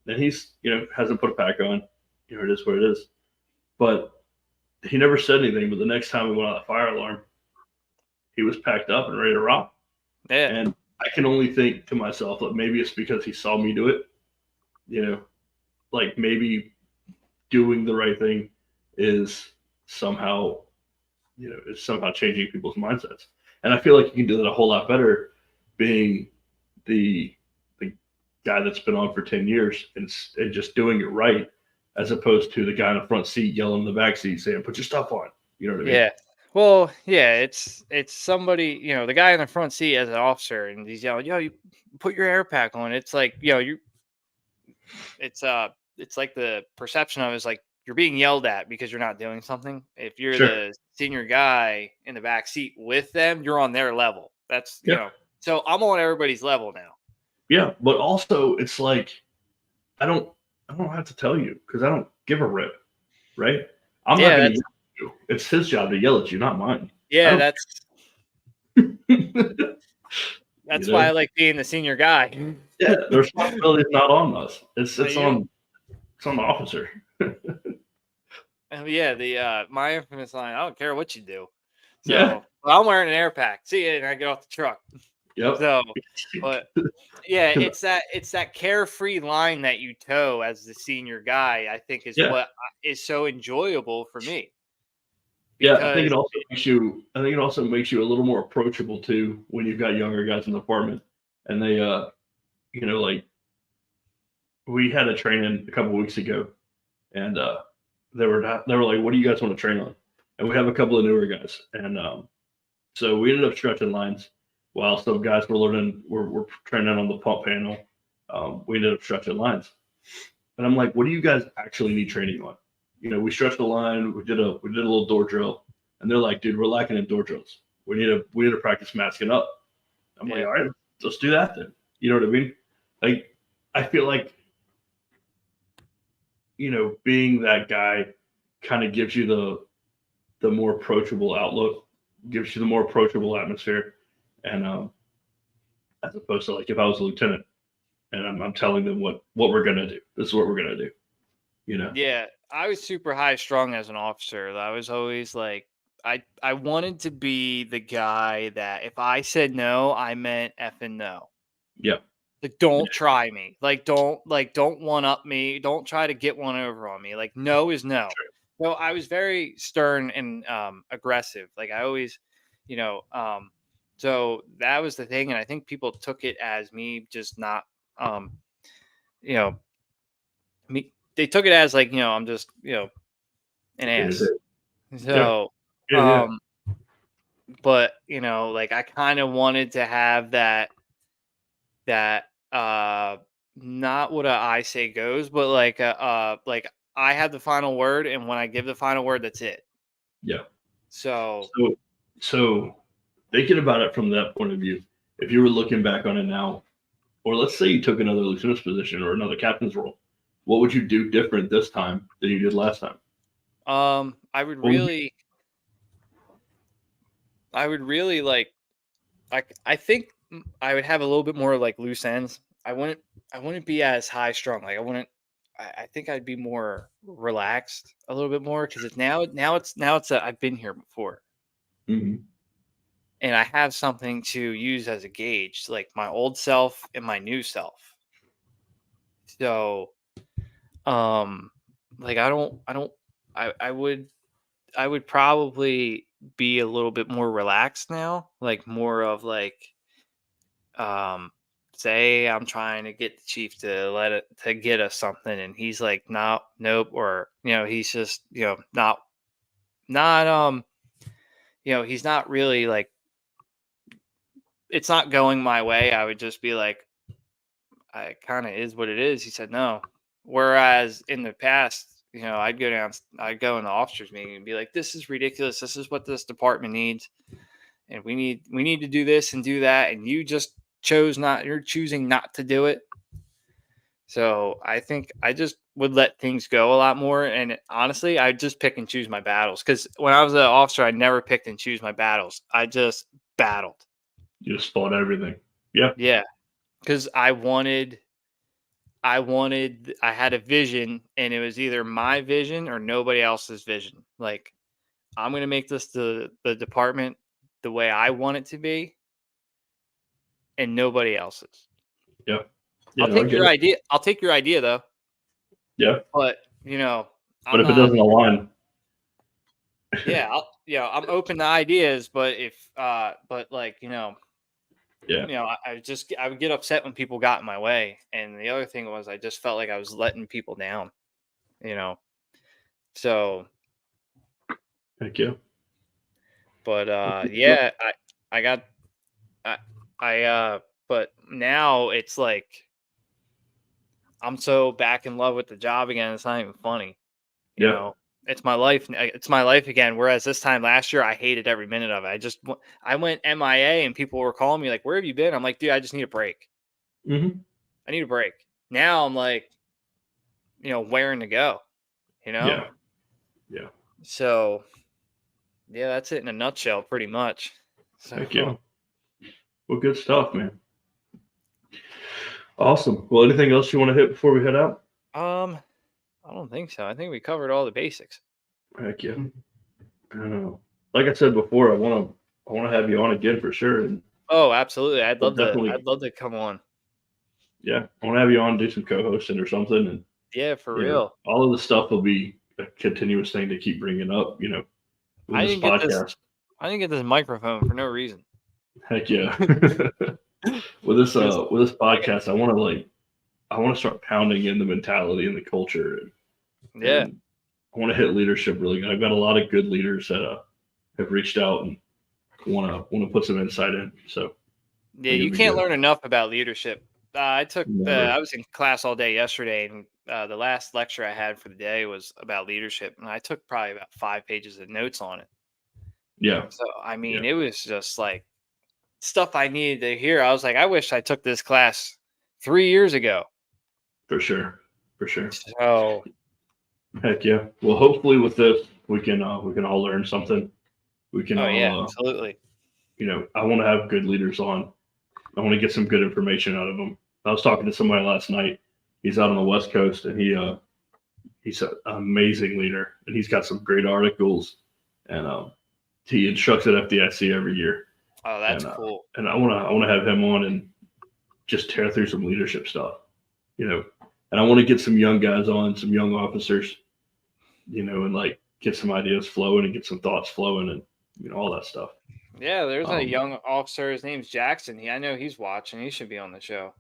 And he's, hasn't put a pack on. It is what it is. But he never said anything. But the next time we went on the fire alarm, he was packed up and ready to rock. Yeah. And I can only think to myself that maybe it's because he saw me do it. Like maybe doing the right thing is somehow changing people's mindsets. And I feel like you can do that a whole lot better being the guy that's been on for 10 years and just doing it right, as opposed to the guy in the front seat yelling in the back seat saying, "Put your stuff on." You know what I mean? Yeah. Well, yeah, it's somebody, the guy in the front seat as an officer, and he's yelling, "Yo, you put your air pack on." It's like, it's like the perception of it is like you're being yelled at because you're not doing something. If you're Sure. the senior guy in the back seat with them, you're on their level. That's so I'm on everybody's level now. Yeah, but also it's like I don't have to tell you because I don't give a rip, right? I'm not going to yell at you. It's his job to yell at you, not mine. Yeah, that's why I like being the senior guy. Yeah, the responsibility is not on us. It's on the officer. Yeah, my infamous line, "I don't care what you do." So Yeah. I'm wearing an air pack. See ya, and I get off the truck. Yep. So, but yeah, it's that carefree line that you toe as the senior guy. I think is what is so enjoyable for me. Yeah, I think it also makes you a little more approachable too when you've got younger guys in the department, and they, like we had a training a couple weeks ago, and they were like, "What do you guys want to train on?" And we have a couple of newer guys, and so we ended up stretching lines while some guys were learning. We're training on the pump panel. We ended up stretching lines, and I'm like, "What do you guys actually need training on?" We stretched the line. We did a little door drill, and they're like, "Dude, we're lacking in door drills. We need to practice masking up." I'm like, "All right, let's do that then." You know what I mean? Like, I feel like being that guy kind of gives you the more approachable outlook, gives you the more approachable atmosphere, and as opposed to like if I was a lieutenant and I'm telling them what we're gonna do. This is what we're gonna do. Yeah, I was super high strung as an officer. I was always like, I wanted to be the guy that if I said no, I meant effing no. Yeah. Like, don't try me. Don't one up me. Don't try to get one over on me. Like, no is no. Sure. So I was very stern and aggressive. Like I always, so that was the thing. And I think people took it as me just not, they took it as like, I'm just, an ass. So, Yeah. but like I kind of wanted to have that not what I say goes, but like I have the final word, and when I give the final word, that's it. Yeah. So thinking about it from that point of view, if you were looking back on it now, or let's say you took another lieutenant's position or another captain's role, what would you do different this time than you did last time? I would really like I think I would have a little bit more like loose ends. I wouldn't be as high strung. Like I think I'd be more relaxed a little bit more because I've been here before Mhm. and I have something to use as a gauge, like my old self and my new self. So, like I would probably be a little bit more relaxed now, like more of like, um, say I'm trying to get the chief to get us something, and he's like, no, nope, or he's just not he's not really like it's not going my way. I would just be like, I kind of is what it is. He said no. Whereas in the past, I'd go in the officers meeting and be like, this is ridiculous. This is what this department needs. And we need to do this and do that. And you're choosing not to do it. So I think I just would let things go a lot more. And honestly, I just pick and choose my battles. Cause when I was an officer, I never picked and choose my battles. I just battled. You just fought everything. Yeah. Yeah. Cause I had a vision and it was either my vision or nobody else's vision. Like I'm going to make this the department the way I want it to be and nobody else's. Yeah. I'll No, I take get your it. idea. I'll take your idea though. Yeah. But, But if it doesn't align, I'm open to ideas, but yeah. I would get upset when people got in my way. And the other thing was I just felt like I was letting people down, So, Thank you. but I got but now it's like I'm so back in love with the job again. It's not even funny. It's my life. It's my life again. Whereas this time last year, I hated every minute of it. I went MIA and people were calling me like, where have you been? I'm like, dude, I just need a break. Mm-hmm. I need a break. Now I'm like, whereing to go, Yeah. So yeah, that's it in a nutshell, pretty much. So, Thank you. Well, good stuff, man. Awesome. Well, anything else you want to hit before we head out? I don't think so. I think we covered all the basics. Heck yeah. Like I said before, I want to have you on again for sure. And oh, absolutely. I'd love to come on. Yeah, I want to have you on, do some co-hosting or something, and yeah, for real. All of the stuff will be a continuous thing to keep bringing up. With this podcast. I didn't get this microphone for no reason. Heck yeah. with this podcast, I want to start pounding in the mentality and the culture. And I want to hit leadership really good. I've got a lot of good leaders that have reached out and want to put some insight in. So yeah, you can't learn enough about leadership. I was in class all day yesterday, and the last lecture I had for the day was about leadership, and I took probably about 5 pages of notes on it. Yeah. So I mean, it was just like stuff I needed to hear. I was like, I wish I took this class 3 years ago. For sure. So, heck yeah. Well, hopefully with this, we can all learn something. We can. Absolutely. I want to have good leaders on. I want to get some good information out of them. I was talking to somebody last night. He's out on the West Coast, and he's an amazing leader, and he's got some great articles, and he instructs at FDIC every year. Oh, that's cool. And I want to have him on and just tear through some leadership stuff, and I want to get some young guys on, some young officers, and like get some ideas flowing and get some thoughts flowing and all that stuff. Yeah, there's a young officer. His name's Jackson. I know he's watching. He should be on the show.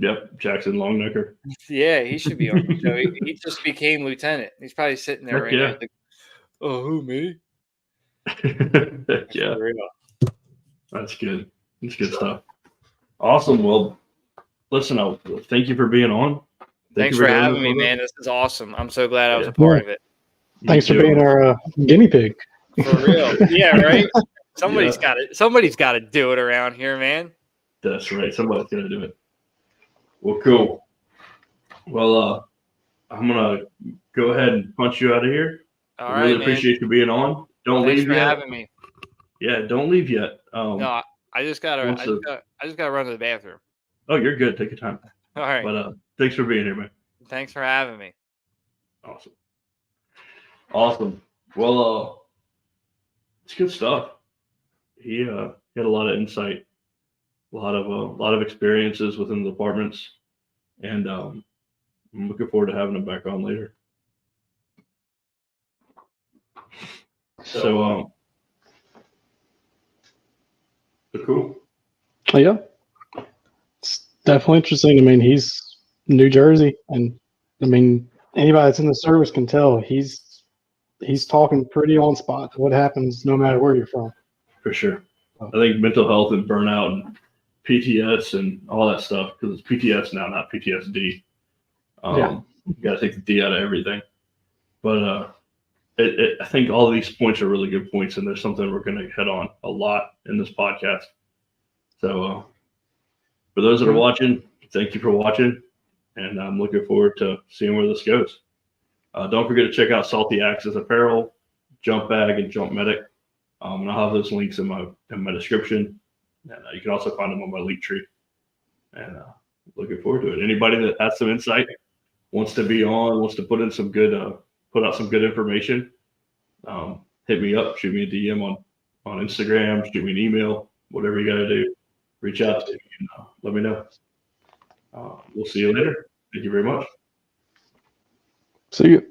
Yep, Jackson Longnecker. Yeah, he should be on the show. He just became lieutenant. He's probably sitting there right now. Like, oh, who, me? Yeah. That's good. That's good stuff. Awesome. Well, listen, thank you for being on. Thanks for having me, man. This is awesome. I'm so glad I was a part of it. Thanks for being our guinea pig. For real. Yeah, right? Somebody's got to do it around here, man. That's right. Somebody's got to do it. Well, cool. Well, I'm going to go ahead and punch you out of here. All right, really appreciate you being on. Don't leave yet. Thanks for having me. Yeah, don't leave yet. No, I I just gotta wants to. run to the bathroom. Oh, you're good. Take your time. All right. But thanks for being here, man. Thanks for having me. Awesome. Well, it's good stuff. He had a lot of insight, a lot of experiences within the departments, and I'm looking forward to having him back on later. So cool. Oh, yeah, it's definitely interesting. I mean, he's New Jersey, and I mean, anybody that's in the service can tell he's talking pretty on spot to what happens no matter where you're from. For sure. I think mental health and burnout and PTS and all that stuff, because it's PTS now, not PTSD. You got to take the D out of everything. But I think all of these points are really good points, and there's something we're going to hit on a lot in this podcast. So for those that are watching, thank you for watching, and I'm looking forward to seeing where this goes. Don't forget to check out Salty Axis Apparel, Jump Bag, and Jump Medic. And I'll have those links in my description. And you can also find them on my link tree. And looking forward to it. Anybody that has some insight, wants to be on, wants to put out some good information, hit me up, shoot me a DM on Instagram, shoot me an email, whatever you got to do. Reach out to me and let me know. We'll see you later. Thank you very much. See you.